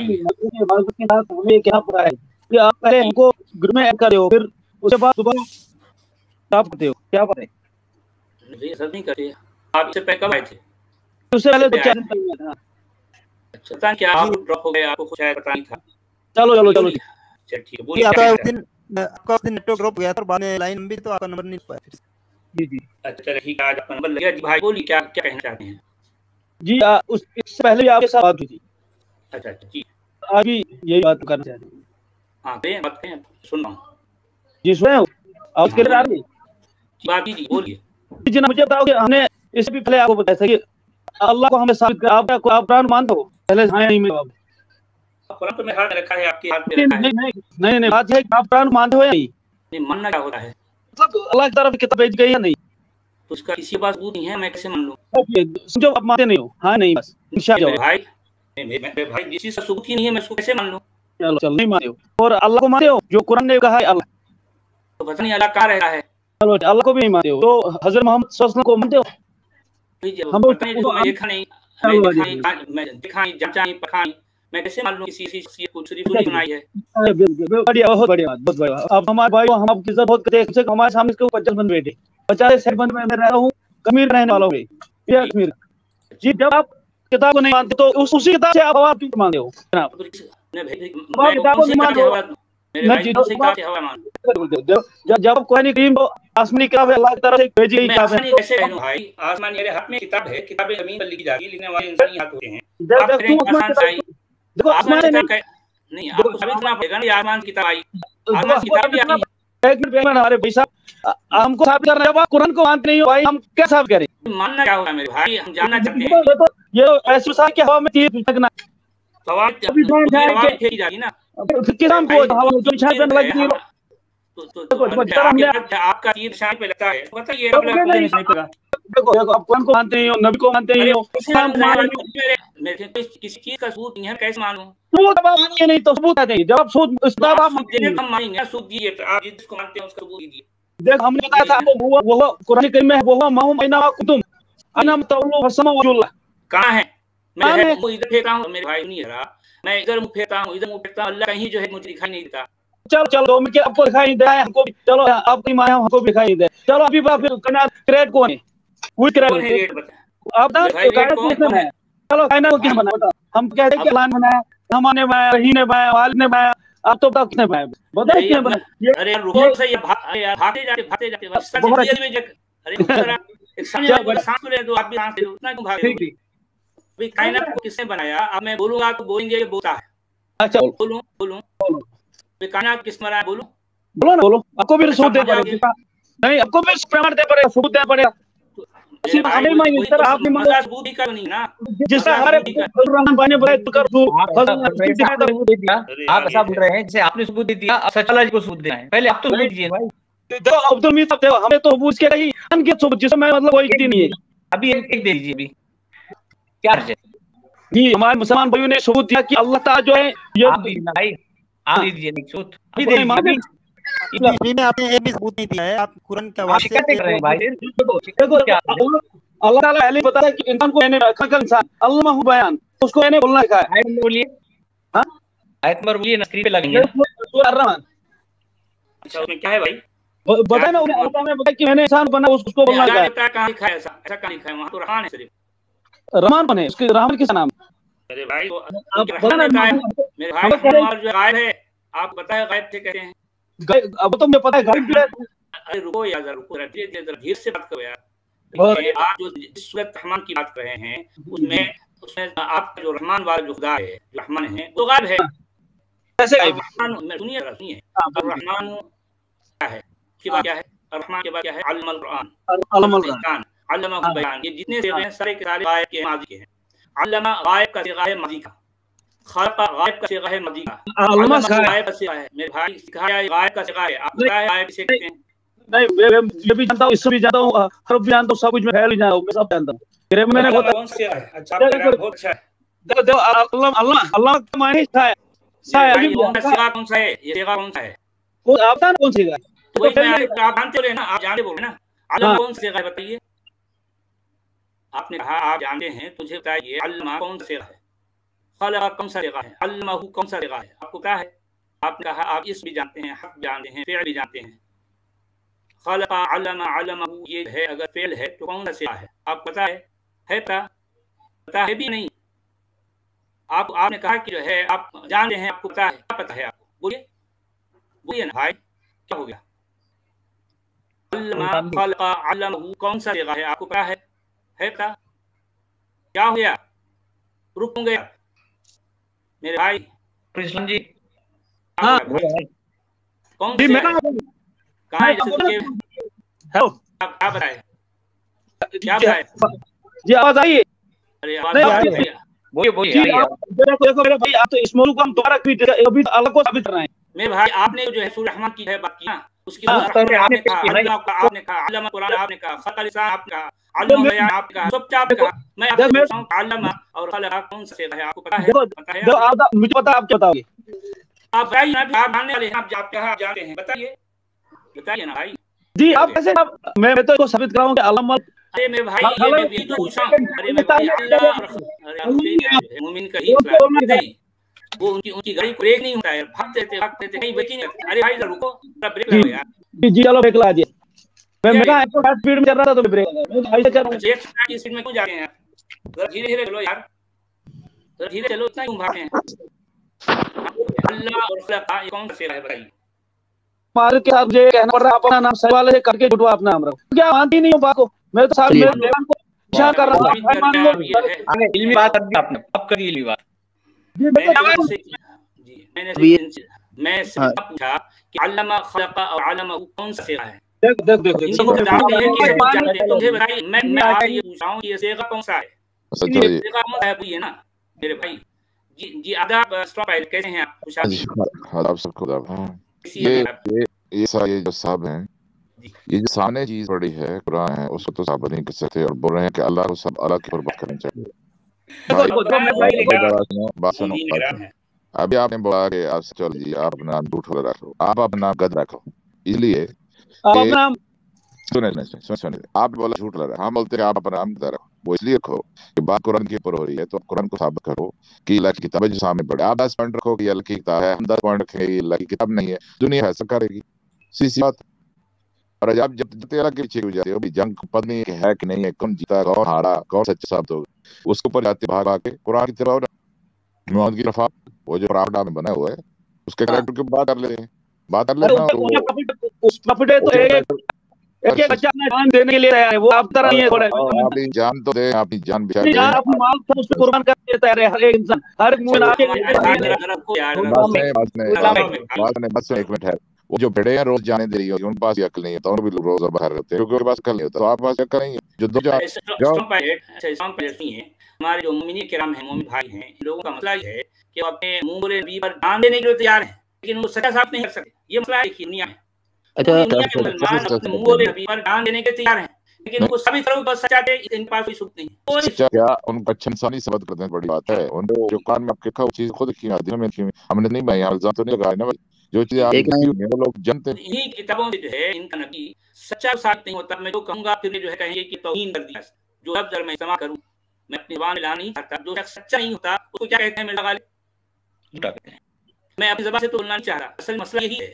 इबादत के साथ हमें क्या पता है कि आप पहले हमको ग्रुप में ऐड कर हो, फिर उसके बाद सुबह आप करते हो, क्या पता है? नहीं सर नहीं करते। आप इससे पहले कब आए थे? उससे पहले 2-4 दिन पहले। अच्छा, पता क्या आप ड्रॉप हो गए, आपको शायद पता नहीं था। चलो चलो चलो चल ठीक है, बोलिए क्या आपका उस दिन नेटवर्क ड्रॉप गया था और बाद में लाइन भी, तो आपका नंबर नहीं पाया फिर। जी जी अच्छा चलिए ठीक है, आज आपका नंबर लग गया। जी भाई बोलिए क्या क्या कहना चाहते हैं? जी इससे पहले भी आपके साथ बात हुई थी। अच्छा अच्छा जी, आज भी यही बात करना चाहते हैं। हाँ करें बात करें, सुन रहा हूँ जी सुने हो, आवाज क्लियर आ रही है? बात कीजिए, बोलिए। जी ना, मुझे बताओ कि हमने इससे भी पहले आपको बताया था कि अल्लाह को हमें साबित कर, आप कुरान मानते हो? पहले हाँ नहीं मेरे बाबू, कुरान तो मेरे हाथ में रखा है, आपके हाथ में रखा है। नहीं नहीं, बात है कि आप कुरान मानते हो या नहीं? नहीं मानना क्या होता है? मतलब अल्लाह की तरफ किताब भेज गई या नहीं? तो उसका किसी के पास सबूत नहीं है, मैं कैसे मान लूं? समझो, आप मानते नहीं हो? हाँ नहीं, बस मेरे भाई, मेरे भाई जिस चीज का सबूत ही नहीं है मैं उसको कैसे मान लूं? चलो चलो, नहीं मानते हो और अल्लाह को मानते हो जो कुरान ने कहा है अल्लाह? तो पता नहीं अल्लाह कहाँ रह रहा है। चलो, अल्लाह को भी नहीं मानते हो, तो हजरत मोहम्मद सल्लल्लाहु अलैहि वसल्लम को मानते हो? हम पता नहीं, मैं देखा नहीं, मैं देखा नहीं, जांचा नहीं, पढ़ा नहीं, मैं कैसे मान लूं किसी चीज को शरीफ सुनाई है? बढ़िया, बहुत बढ़िया, बहुत बढ़िया। अब हमारे भाई को हम आपकी इज्जत बहुत करते हैं, हमारे सामने इसके ऊपर बन बैठे 50 सेकंड में मैं रह रहा हूँ कमीर रहने वाला हूँ ये कमीर जी। जब आप किताब को नहीं मानते तो उसी किताब से आप क्यों मानते हो जनाब? जब कुरान करीम आसमानी किताब है, अल्लाह की तरफ से भेजी गई किताब है। कैसे कहूं भाई, आसमान मेरे हाथ में किताब है, किताबें जमीन पर लिखी जाती है, लिखने वाले इंसानी हाथ होते हैं। देखो आसमान नहीं, आपको साबित करना पड़ेगा ना, आसमान की किताब आई, आसमान की किताब भी आई है। एक मिनट हमारे भाई साहब, हमको साबित करना है। जब आप कुरान को मानते नहीं हो भाई, हम क्या साबित करें? मानना क्या होगा मेरे भाई, हम जानना चाहते हैं। ये ऐसे सा के हवा में तीर फेंकना, हवा फेंकी जाएगी ना, किसान को हवा में निशान पे लगती है। आपका तीर निशान पे लगता है, बताइए देखो देखो, आप कुरान को मानते नहीं हो, नबी को मानते नहीं हो, किसी चीज का सबूत नहीं है, कैसे मानूं? सबूत आप मानिए नहीं तो सबूत है, जब सबूत इस बात आप मानेंगे, सबूत दीजिए, आप जिसको मानते हैं उसका सबूत दीजिए। देख, हमने बताया था आपको, वो कुरान करीम में है, वो माहूम इना कुतुम अना तौलो वसमा वजुल्लाह। कहां है? मैं इधर फेंकता हूं, मेरे भाई नहीं रहा, मैं इधर मुंह फेंकता हूं, इधर मुंह फेंकता हूं, अल्लाह कहीं जो है मुझे दिखाई नहीं देता। चलो चलो, मैं आपको दिखाई दे, हमको भी, चलो आपकी माया हमको भी दिखाई दे। चलो अभी बात, फिर क्रेड कौन है? वो क्रेड आप बताओ। चलो कायनात को किसने बनाया? हम कहते हैं कि अल्लाह ने बनाया, रहमान ने बनाया, रहीम ने बनाया, वालिद ने बनाया। आप तो बताओ किसने बनाया? बताओ किसने बनाया? अरे रोज से ये भागते जाते बस सच रियल में अरे जरा एक सांस ले दो, आप भी सांस ले लो, उतना क्यों भाग रहे हो भाई? कायनात को किसने बनाया? अब मैं बोलूंगा तो बोलेंगे ये बोलता है। अच्छा बोलूं भाई, कायनात किसने बनाया? बोलो ना, बोलो। आपको भी सबूत दे पड़ेगा। नहीं, आपको भी प्रमाण दे पड़ेगा, सबूत दे पड़ेगा। हमें मांगे इस तरह आपने मांगा सबूत ही का नहीं ना, जिससे हमारे रहमान भाई ने बोला कर दो। आप ऐसा बोल रहे हैं जैसे आपने सबूत दे दिया, अब सच्चाई को सबूत देना है, पहले आप तो सबूत दीजिए भाई। देखो अब तो हमें तो सबूत के कहीं अनगिनत सबूत, जिसमें मैं मतलब कोई गिनती नहीं है। अभी एक दे दीजिए, अभी क्या है जी? हमारे मुसलमान भाइयों ने सबूत दिया कि अल्लाह ताला जो है ये भाई, आप दीजिए सबूत, अभी दे दीजिए। में आपने एक भी सबूत नहीं दिया है, आप कुरान का वाक़या शिकायत कर रहे हैं भाई। देखो अल्लाह ताला पहले बता है कि इंसान को मैंने रखा का इंसान अल्लाह बयान, उसको मैंने बोलना है। आयत नंबर बोलिए, हां आयत नंबर बोलिए ना, स्क्रीन पे लगेंगे। रहमान, अच्छा उसमें क्या है भाई? बताए ना, अल्लाह ने बताया कि मैंने इंसान बना, उसको बोलना है। कहां लिखा है? ऐसा कहां लिखा है? वहां तो रहमान है सिर्फ। रहमान बने, उसके रहमान किसका नाम? मेरे भाई मेरे भाई जो गायब है, आप बताए गायब थे कहते हैं। अब तो मुझे पता है गायब है। अरे रुको यार, रुको, धीरे से बात करो यार। आप जो सूरत रहमान की बात कर रहे हैं, उसमें आपका जो रहमान वाला जो खुदा है, रहमान है, वो गायब है। कैसे गायब? सुनिए रहमान क्या है? क्या है रहमान के बाद? क्या है? अल्लमल कुरान, अल्लमा बयान। ये जितने सिगे हैं सारे के सारे गायब के माजी के हैं। अल्लमा गायब का सिगा है माजी का, खालका गायब का सिगा है माजी का, अल्लमा गायब का सिगा है। मेरे भाई सिखाया गायब का सिगा है, आप बताया गायब किसे कहते हैं? नहीं, मैं भी जानता हूँ, इससे भी जानता हूँ, हरफ भी जानता हूँ, सब कुछ मैं फैल भी जानता हूँ, मैं सब जानता हूँ। फिर मैंने कौन से है? अच्छा बहुत अच्छा है। देखो अल्लाह का माने है सिगा कौन सा है? ये सिगा कौन सा है? वो आप ना कौन सिगा? तो आप जानते हो ना, आप जानते बोले ना, अल्लाह कौन सा है बताइए। आपने कहा आप जानते हैं, तुझे बताइए अल्लाह कौन सा है? खलक़ कौन सा सिगा है, अल्लमहु कौन सा सिगा है, आपको क्या है? आपने कहा आप इस्म भी जानते हैं, हर्फ जानते हैं, फ़िअल भी जानते हैं। खलक़ अल्लम अल्लमहु ये है, अगर फ़िअल है तो कौन सा सिगा है? आप पता है पता है भी नहीं। आपने कहा कि जो है आप जानते हैं, आपको पता है, क्या पता है आपको? बोलिए ना भाई, क्या हो गया? अल्लमा खलक़ अल्लमहु कौन सा सिगा है, आपको पता है पता? क्या हो गया? रुक गए मेरे भाई इस्लाम जी। हाँ कौन जी, से मैं कहाँ है? हेलो, आप क्या बताए? जी आवाज आई? अरे आवाज नहीं, आ आप- रही है। बोलिए जी आइए। आप देखो मेरे भाई, आप तो इस मौजूद को हम दोबारा अभी अलग को साबित कर रहे हैं। मेरे भाई आपने जो है सूरह रहमान की है बात की ना, उसकी हाँ, आपने आपने कहा की है ना? अल्लाह का, आपने कहा अल्लामा कुरान, आपने कहा खलक़ल इंसान, आपने कहा अल्लामा बयान, आपने कहा सब क्या आपने कहा। मैं आपसे पूछ रहा हूँ अल्लामा और खलक़ कौन सा सिगा है, आपको पता है? देखो पता है देखो आपको? आप मुझे पता, आप क्या बताओगे? आप बताइए ना, आप जानने वाले हैं, आप जानते हैं, बताइए ना भाई। जी आप कैसे मैं तो इसको साबित कराऊं कि अल्लाह अरे मेरे भाई ये मैं यही तो पूछ रहा हूँ। अरे मेरे भाई अल्लाह और अरे आप होते नहीं आप मोमिन का ही इस्लाम होते ही वो उनकी गाड़ी को ब्रेक नहीं होता है, भागते थे कहीं बची नहीं। अरे भाई रुको, ब्रेक लगाओ यार। जी चलो ब्रेक लगा दिया। मैं कहा 160 स्पीड में चल रहा था तो ब्रेक लगा, मैं ऐसे कर रहा हूं। 160 की स्पीड में क्यों जा रहे हैं यार? जरा धीरे धीरे चलो यार, जरा धीरे चलो, इतना क्यों भागते हैं? अल्लाह और खलक़ कौन सा सिगा है बताइए? हमारे के साथ मुझे कहना पड़ रहा है, आप अपना नाम सही वाले से करके जुटवा अपना नाम रखो। क्या मानती नहीं हो बात को? मैं तो साथ मेरे देवान को इशारा कर रहा था, मान लो। आपने इल्मी बात कर दी, आपने अब करी इल्मी बात। जी मैं तो जवाब मैं सिर्फ पूछा कि अल्लामा खलक़ और अल्लमहु कौन सा सिगा है? देखो इनका जवाब ये है कि सब जानते हैं। तो मुझे बताइए, मैं आपसे ये पूछ रहा हूँ ये सिगा कौन सा है? सिगा कौन सा है बोलिए ना मेरे भाई। जी आदाब स्टॉप आइल, कैसे हैं आप? खुश ये जो साहब हैं, ये जो सामने चीज पड़ी है कुरान है, उसको तो साबित नहीं कर सकते और बोल रहे हैं कि अल्लाह को सब अल्लाह की कुर्बात करनी चाहिए। बात सुनो, अभी आपने बोला कि आप चलो जी आप अपना नाम झूठ वाला रखो, आप अपना नाम गद रखो, इसलिए सुने आप बोला झूठ वाला, हम बोलते हैं आप अपना नाम गद रखो। वो इसलिए रखो कि बात कुरान के ऊपर हो रही है, तो कुरान को साबित करो कि अल्लाह की किताब जो सामने पड़े। आप 10 पॉइंट रखो कि अल्लाह की किताब है, हम 10 पॉइंट रखेंगे अल्लाह की किताब नहीं है, दुनिया ऐसा करेगी, सीधी बात। और जब जब अल्लाह के पीछे हो जाते हो, जंग पता नहीं है कि नहीं है, कौन जीता कौन हारा कौन सच्चा साबित होगा, उसके ऊपर जाते भाग आके कुरान की तरफ मोहम्मद की रफा वो जो प्रावधान में बना हुआ है उसके कैरेक्टर की बात कर लेते हैं, बात कर लेना। उस प्रॉफिट है तो एक बच्चा अपना जान देने के लिए तैयार है, वो आप तरह नहीं है। थोड़ा अपनी जान तो दे, अपनी जान बिछा दे, अपनी माल तो उसको कुर्बान कर देता है हर एक इंसान, हर एक मुमिन आके बस एक मिनट है। वो जो भेड़े हैं रोज जाने दे रही होगी, उनके पास अकल नहीं है, तो भी लोग रोज बाहर रहते हैं क्योंकि उनके पास अकल नहीं होता, तो आपके पास अकल नहीं है जो दो हमारे जो मोमिन किराम हैं, मोमिन भाई हैं, इन लोगों का मसला ये है कि वो अपने मुंह बोले नबी पर जान देने के लिए तैयार हैं, लेकिन वो सच्चा साबित नहीं कर सकते। ये मसला है दुनिया में। दुनिया के मुसलमान अपने मुंह बोले नबी पर जान देने के लिए तैयार हैं, लेकिन उनको साबित करो बस सच्चा है, इनके पास कोई सबूत नहीं। क्या उनको अच्छा इंसानी साबित करते हैं, बड़ी बात है। उनको जो कान में आपके खा वो चीज खुद लिखी है, हमने नहीं भाई इल्जाम तो नहीं लगाया ना भाई, जो चीज आप वो लोग जानते हैं। इन्हीं किताबों से जो है इनका नबी सच्चा साबित नहीं होता। मैं जो कहूंगा फिर जो है कहेंगे कि तौहीन कर दिया, जो लफ्ज़ मैं इस्तेमाल करूं मैं अपनी ज़बान में ला नहीं सकता। जो शख्स सच्चा नहीं होता उसको क्या कहते हैं मेरे गालिब? मैं अपनी ज़बान से तो बोलना नहीं चाह रहा। असल मसला यही है,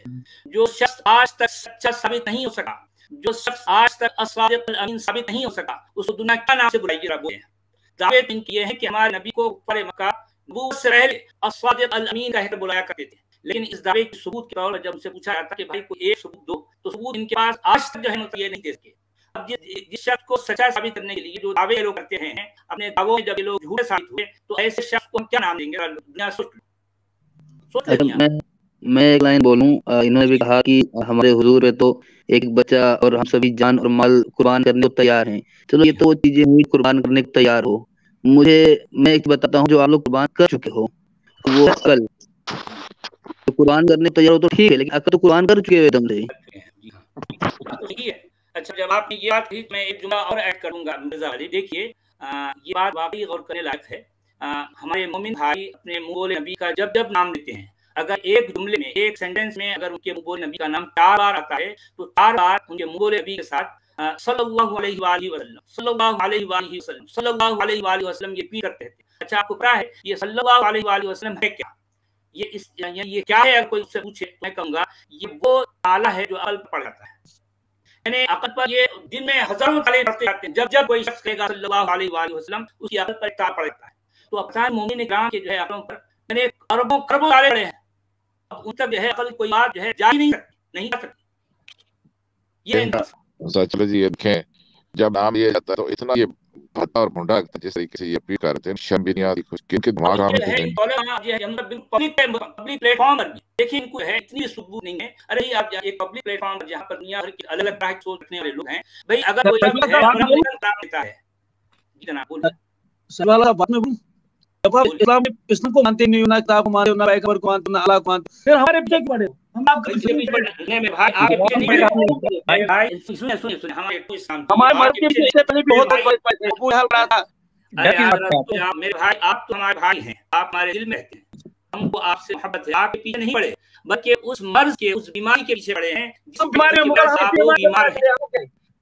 जो शख्स आज तक सच्चा साबित नहीं हो सका, जो शख्स आज तक अस्वादिक अमीन साबित नहीं हो सका, उसको दुनिया क्या नाम से बुलाएगी? रब बोले दावे इनकी ये है कि हमारे नबी को ऊपर मक्का नबूवत से पहले अस्वादिक अमीन कहकर बुलाया करते थे, लेकिन इस दावे के सबूत के तौर पर जब उनसे पूछा जाता कि भाई कोई एक सबूत दो, तो सबूत इनके पास आज तक जो है ये नहीं दे सके। अब जिस शख्स को सच्चा साबित करने के लिए जो दावे लोग करते हैं, अपने दावों में जब ये लोग झूठे साबित हुए, तो ऐसे शख्स को हम क्या नाम देंगे? दुनिया सोच मैं एक लाइन बोलूं, इन्होंने भी कहा कि हमारे हुजूर है तो एक बच्चा और हम सभी जान और माल कुर्बान करने को तैयार हैं। चलो ये तो चीजें हुई कुर्बान करने को तैयार हो, मैं एक बताता हूँ जो आप लोग कुर्बान कर चुके हो वो अकल, तो कुर्बान करने को तैयार हो तो ठीक है, लेकिन अकल तो कुर्बान कर चुके हो एकदम से। अच्छा जब आपने ये बात कही मैं एक जुमला और ऐड करूंगा मिर्जा अली। देखिए ये बात वाकई गौर करने लायक है। हमारे मोमिन भाई अपने मुंह नबी का जब जब नाम लेते हैं, अगर एक जुमले में एक सेंटेंस में अगर उनके मुंह नबी का नाम 4 बार आता है तो 4 बार उनके मुंह नबी के साथ सल्लल्लाहु अलैहि वसल्लम सल्लल्लाहु अलैहि वसल्लम सल्लल्लाहु अलैहि वसल्लम ये पी करते थे। अच्छा, आपको पता है ये सल्लल्लाहु अलैहि वसल्लम है क्या? ये क्या है? अगर कोई उससे पूछे मैं कहूंगा ये वो ताला है जो अकल पर पड़ जाता है। यानी अकल पर ये दिन में हजारों ताले पड़ते जाते हैं। जब कोई शख्स कहेगा सल्लल्लाहु अलैहि वसल्लम, उसकी अकल पर ताला पड़ जाता है। तो अब पता है मोमिन इकराम के जो है अकलों पर मैंने अरबों खरबों ताले पड़े हैं। अब उन तक जो है अकल कोई बात जो है जा ही नहीं सकती, नहीं जा सकती। ये चलो जी, ये देखें जब नाम ये जाता है तो इतना ये भद्दा और भुंडा जिस तरीके से ये अपील कर रहे थे, शर्म भी नहीं आती कुछ, क्योंकि दिमाग पब्लिक प्लेटफॉर्म पर देखिए इनको है इतनी सबूत नहीं है। अरे आप एक पब्लिक प्लेटफॉर्म पर जहाँ पर दुनिया भर के अलग अलग तरह की सोच रखने वाले लोग हैं, भाई अगर कोई इस्लाम को मानते नहीं, ना किताब को मानते, ना पैगंबर को मानते, ना अल्लाह को मानते, फिर हमारे पीछे क्यों पड़े? हम आपके पीछे हमारे मर्द के पीछे पहले बहुत बड़ा था। मेरे भाई आप तो हमारे भाई हैं, आप हमारे दिल में रहते हैं, हमको आपसे मोहब्बत है। आपके पीछे नहीं पड़े बल्कि उस मर्ज के, उस बीमारी के पीछे पड़े हैं बीमार है।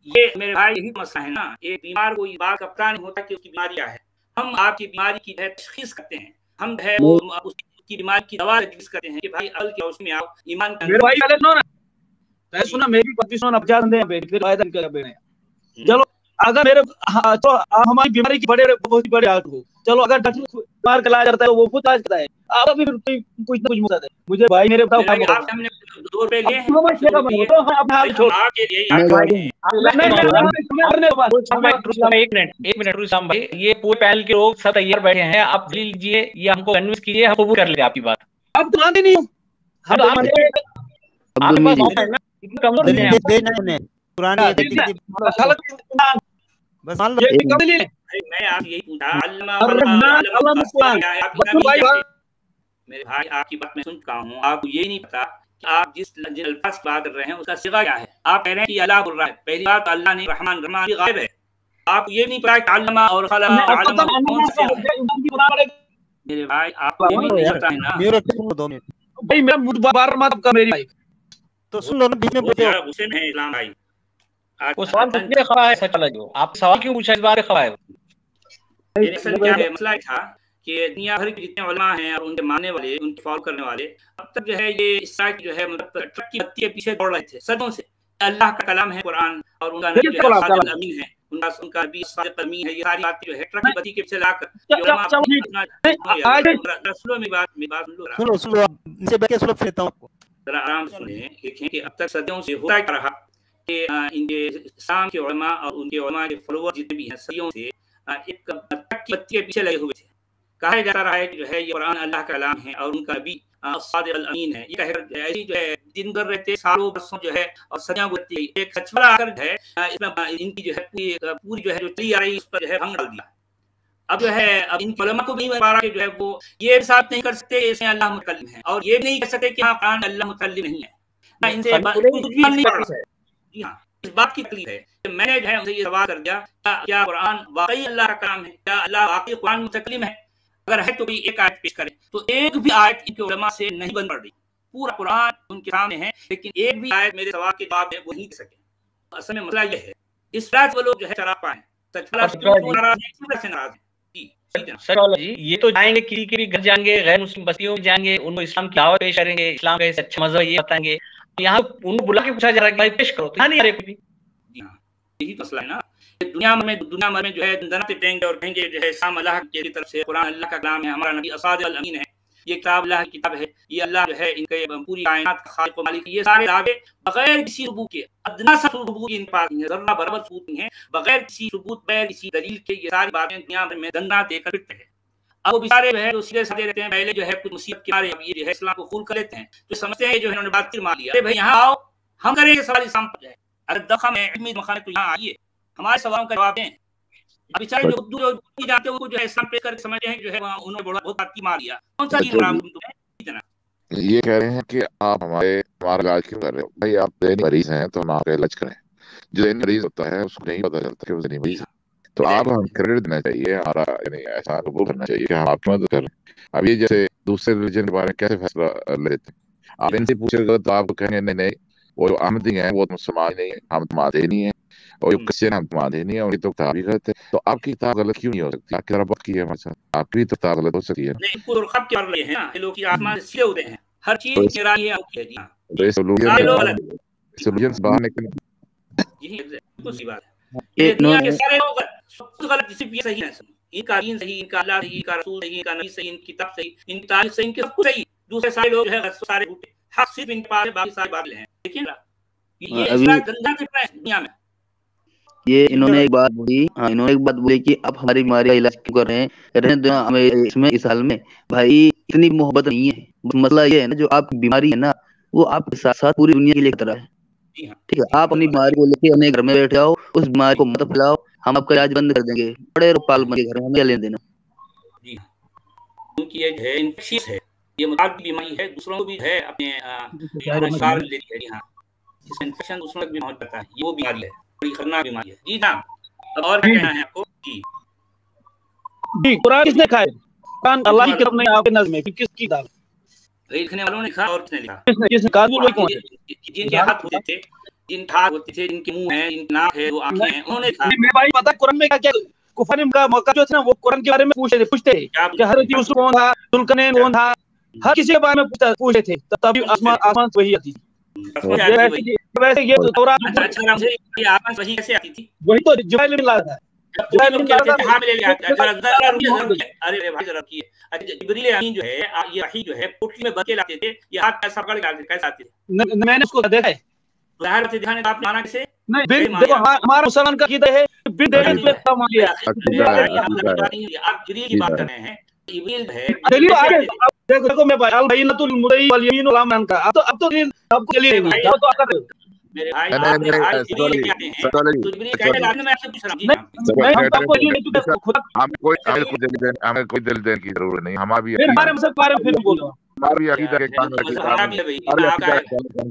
ये मेरे भाई यही मसला है ना, एक बीमार को ये बात का पता नहीं होता कि उसकी बीमारी क्या है। हम आपकी बीमारी की तशखीस करते हैं, हम है वो उसकी बीमारी की दवा तशखीस करते हैं कि भाई अल के उसमें आओ ईमान। मेरे भाई पहले सुनो ना, सुना मेरी पत्नी सुनो, 50 दे बेटे फिर वायदा कर बेटे। चलो अगर मेरे तो हमारी बीमारी की बहुत बड़े आठ हो, चलो अगर डॉक्टर बीमार का इलाज करता है वो खुद इलाज करता है, आप अभी कुछ ना कुछ मुद्दा है मुझे भाई मेरे बताओ हमने 2 रुपए लिए हैं एक मिनट रुस्ताम भाई, ये पूरे पैनल के लोग सब तैयार बैठे हैं, आप लीजिए, ये हमको कन्विंस कीजिए, हम कबूल कर लेंगे आपकी बात। अब तो मानते नहीं हो, बस मान लो। मैं आप यही पूछा मेरे भाई, आपकी बात मैं सुन चुका हूँ, आपको यही नहीं पता कि आप जिस अल्फाज की बात कर रहे हैं उसका सिगा क्या है। आप कह रहे हैं कि अल्लाह बोल रहा है, पहली बात अल्लाह ने रहमान गायब है, आप ये नहीं पता कि अल्लामा और मेरे भाई आपको ये भी नहीं पता है ना। भाई मेरा मुंह बार मत कर मेरी भाई, तो सुन लो ना, बीच में गुस्से में है इस्लाम भाई। वो सवाल पूछने खड़ा है, सच वाला जो आप सवाल क्यों पूछा इस बारे खड़ा है? क्या है मसला था कि दुनिया भर के जितने उलमा हैं और उनके मानने वाले, उनके फॉलो करने वाले, अब तक जो है ये इस तरह की जो है मतलब ट्रक की बत्ती के पीछे दौड़ रहे थे सदियों से। अल्लाह का कलाम है कुरान और उनका नबी जो है सादिक अमीन है, उनका भी सादिक अमीन है। ये सारी बातें जो है ट्रक की बत्ती के पीछे लाकर सुनो नीचे बैठ के सुनो, फिर आपको जरा आराम सुने। देखें कि अब तक सदियों से होता क्या रहा कि इनके इस्लाम के उलमा और उनके उलमा के फॉलोअर जितने भी हैं सदियों से एक ट्रक की बत्ती के पीछे लगे हुए थे। कहा जाता रहा है कि जो है ये कुरान अल्लाह का कलाम है और उनका भी सादिक अमीन है। ये ऐसी जो है दिन भर रहते सालों बरसों जो है और सदियों गुजरती है। एक सचवाला आकर जो है इसमें इनकी जो है पूरी जो है जो चली आ रही उस पर जो है भंग डाल दिया। अब जो है अब इन उलमा को नहीं बता रहा कि जो है वो ये साथ नहीं कर सकते इसमें अल्लाह मुतकल्लिम है, और ये नहीं कह सकते कि हाँ कुरान अल्लाह मुतकल्लिम नहीं है ना, इनसे कुछ भी नहीं पड़ रहा है। जी हाँ, इस बात की तकलीफ है कि मैंने जो है उनसे ये सवाल कर दिया क्या कुरान वाकई अल्लाह का कलाम है, क्या अल्लाह वाकई कुरान मुतकल्लिम है? अगर है तो भी एक आयत पेश करें, तो एक भी आयत इनके उलमा से नहीं बन पड़ रही। पूरा कुरान उनके सामने है लेकिन एक भी आयत मेरे सवाल के जवाब है वो नहीं दे सके। असल में मसला ये है, इस रात वो लोग जो है शराब पाए नाराज है जी। ये तो जाएंगे किसी के भी घर जाएंगे, गैर मुस्लिम बस्तियों में जाएंगे, उनको इस्लाम की दावत पेश करेंगे, इस्लाम का अच्छा मजहब ये बताएंगे। यहाँ उनको बुला के पूछा जा रहा है भाई पेश करो, तो नहीं आ रहे कोई। यही मसला है ना, दुनिया में जो है दंदनाते देंगे और कहेंगे जो है इस्लाम अल्लाह की तरफ से, कुरान अल्लाह का कलाम है, हमारा नबी सादिक अमीन है, ये किताब अल्लाह की किताब है, ये अल्लाह जो है इनके पूरी कायनात का खालिक व मालिक। ये सारे दावे बगैर किसी सबूत के, अदना सा सबूत इनके पास नहीं है, जर्रा बराबर सबूत नहीं है, बगैर किसी सबूत, बगैर किसी दलील के ये सारी बातें दुनिया में दंदा देकर फिरते हैं। अब वो बेचारे जो है जो सीधे साधे रहते हैं, पहले जो है कुछ मुसीबत के मारे ये जो है इस्लाम को कबूल कर लेते हैं, तो समझते हैं जो है उन्होंने बात तिर मार लिया। अरे भाई यहाँ आओ, हम करेंगे सवाल इस्लाम पर, अगर दखम है इल्मी मखाने तो यहाँ आइए, हमारे सवालों का जवाब दें। अब बेचारे जो उर्दू जो जानते हैं वो जो है इस्लाम पे कर समझते हैं जो है उन्होंने बहुत बात की मार लिया। कौन सा दीन राम तुम्हें इतना? ये कह रहे हैं कि आप हमारा इलाज क्यों कर रहे हो? भाई आप ज़हनी मरीज हैं तो हम आपका इलाज करें। जो ज़हनी मरीज होता है उसको नहीं पता चलता कि वो ज़हनी मरीज है, तो आप हम क्रेडिट देना चाहिए, हमारा यानी ऐसा कबूल करना चाहिए कि हम आपकी मदद कर रहे हैं। अब ये जैसे दूसरे रिलीजन के बारे में कैसे फैसला ले लेते हैं, आप इनसे पूछेगा तो आप कहेंगे नहीं वो जो अहमदी है वो तो समाज नहीं है, हम तो मादे नहीं है, और जो क्रिश्चियन हम तो मादे नहीं है, उनकी तो किताब ही गलत है। तो आपकी किताब गलत क्यों नहीं हो सकती? आपकी तरफ की है हमारे साथ, आपकी भी तो किताब गलत हो सकती है। नहीं, कुरान खब के वाले हैं ना, ये लोग की आसमान से सीधे उड़े हैं, हर चीज मेरा ही है जी हां, तो सोल्यूशन से बाहर निकल यही बिल्कुल सी बात है। ये दुनिया के सारे लोग सब कुछ गलत, सिर्फ ये सही है, इनका दीन सही, इनका अल्लाह सही, इनका रसूल सही, इनका नबी सही, इनकी किताब सही, इनकी तारीख सही, इनके सब कुछ सही, दूसरे सारे लोग जो है सारे झूठे, हक सिर्फ इनके पास है, बाकी सारे बातिल हैं। देखिए ना, ये इसका गंदा फितना है दुनिया में। ये इन्होंने एक बात बोली, हाँ इन्होंने एक बात बोली कि आप हमारी बीमारी का इलाज क्यों कर रहे हैं, रहने दो हमें इसमें, इस हाल में भाई इतनी मोहब्बत नहीं है। मसला ये है ना, जो आपकी बीमारी है ना वो आपके साथ साथ पूरी दुनिया के लिए खतरा है। ठीक है, आप अपनी बीमारी को लेके अपने घर में बैठ जाओ, उस बीमारी को मत फैलाओ, हम आपका इलाज बंद कर देंगे, बड़े पाल बन के घर में, हमें लेने देना। जी हाँ, क्योंकि ये है इन्फेक्शियस है, ये मुताबिक बीमारी है, दूसरों को भी है अपने सार लेती है। जी हाँ, इस इन्फेक्शन दूसरों को भी पहुंच जाता है, ये वो बीमारी है, बड़ी खतरनाक बीमारी है। जी हाँ, और क्या कहना है आपको? जी कुरान किसने लिखा है? कुरान अल्लाह की किताब नहीं, आपके नज़र में किसकी किताब? लिखने वालों ने लिखा और किसने लिखा? किसने कानून वही कौन है? जिनके हाथ होते थे, जिनके हाथ होते थे, जिनके मुंह है, जिनकी नाक है, वो आंखें हैं, उन्होंने लिखा। मैं भाई पता कुरान में क्या कुफर का मौका जो था ना, वो कुरान के बारे में पूछते थे कि हज़रत यूसुफ कौन था, जुल्करनैन कौन था, हर किसी के बारे में पूछते थे, तभी आसमान से वही आती थी। वैसे ये तो तौरात वही कैसे आती थी? वही तो जिब्राइल ने लाया था। अरे भाई जरा की जिब्रील अमीन जो है, ये वही जो है पोटली में बके लाते थे, ये हाथ कैसा पकड़ के कैसे आते थे? मैंने उसको देखा है, बाहर से दिखाने का आपने माना कैसे? नहीं देखो हमारा मुसलमान का कीदा है बिन देने पे काम लिया। आप जिब्रील की बात कर रहे हैं, जिब्रील है। चलिए आगे देखो मैं भाई अल बैनतुल मुदई वल यमीन वल अमन का, अब तो आपको चलिए जाओ तो आता है मेरे भाई। नहीं हम कोई दिल देने की जरूरत नहीं, हमारी अकीदा के कान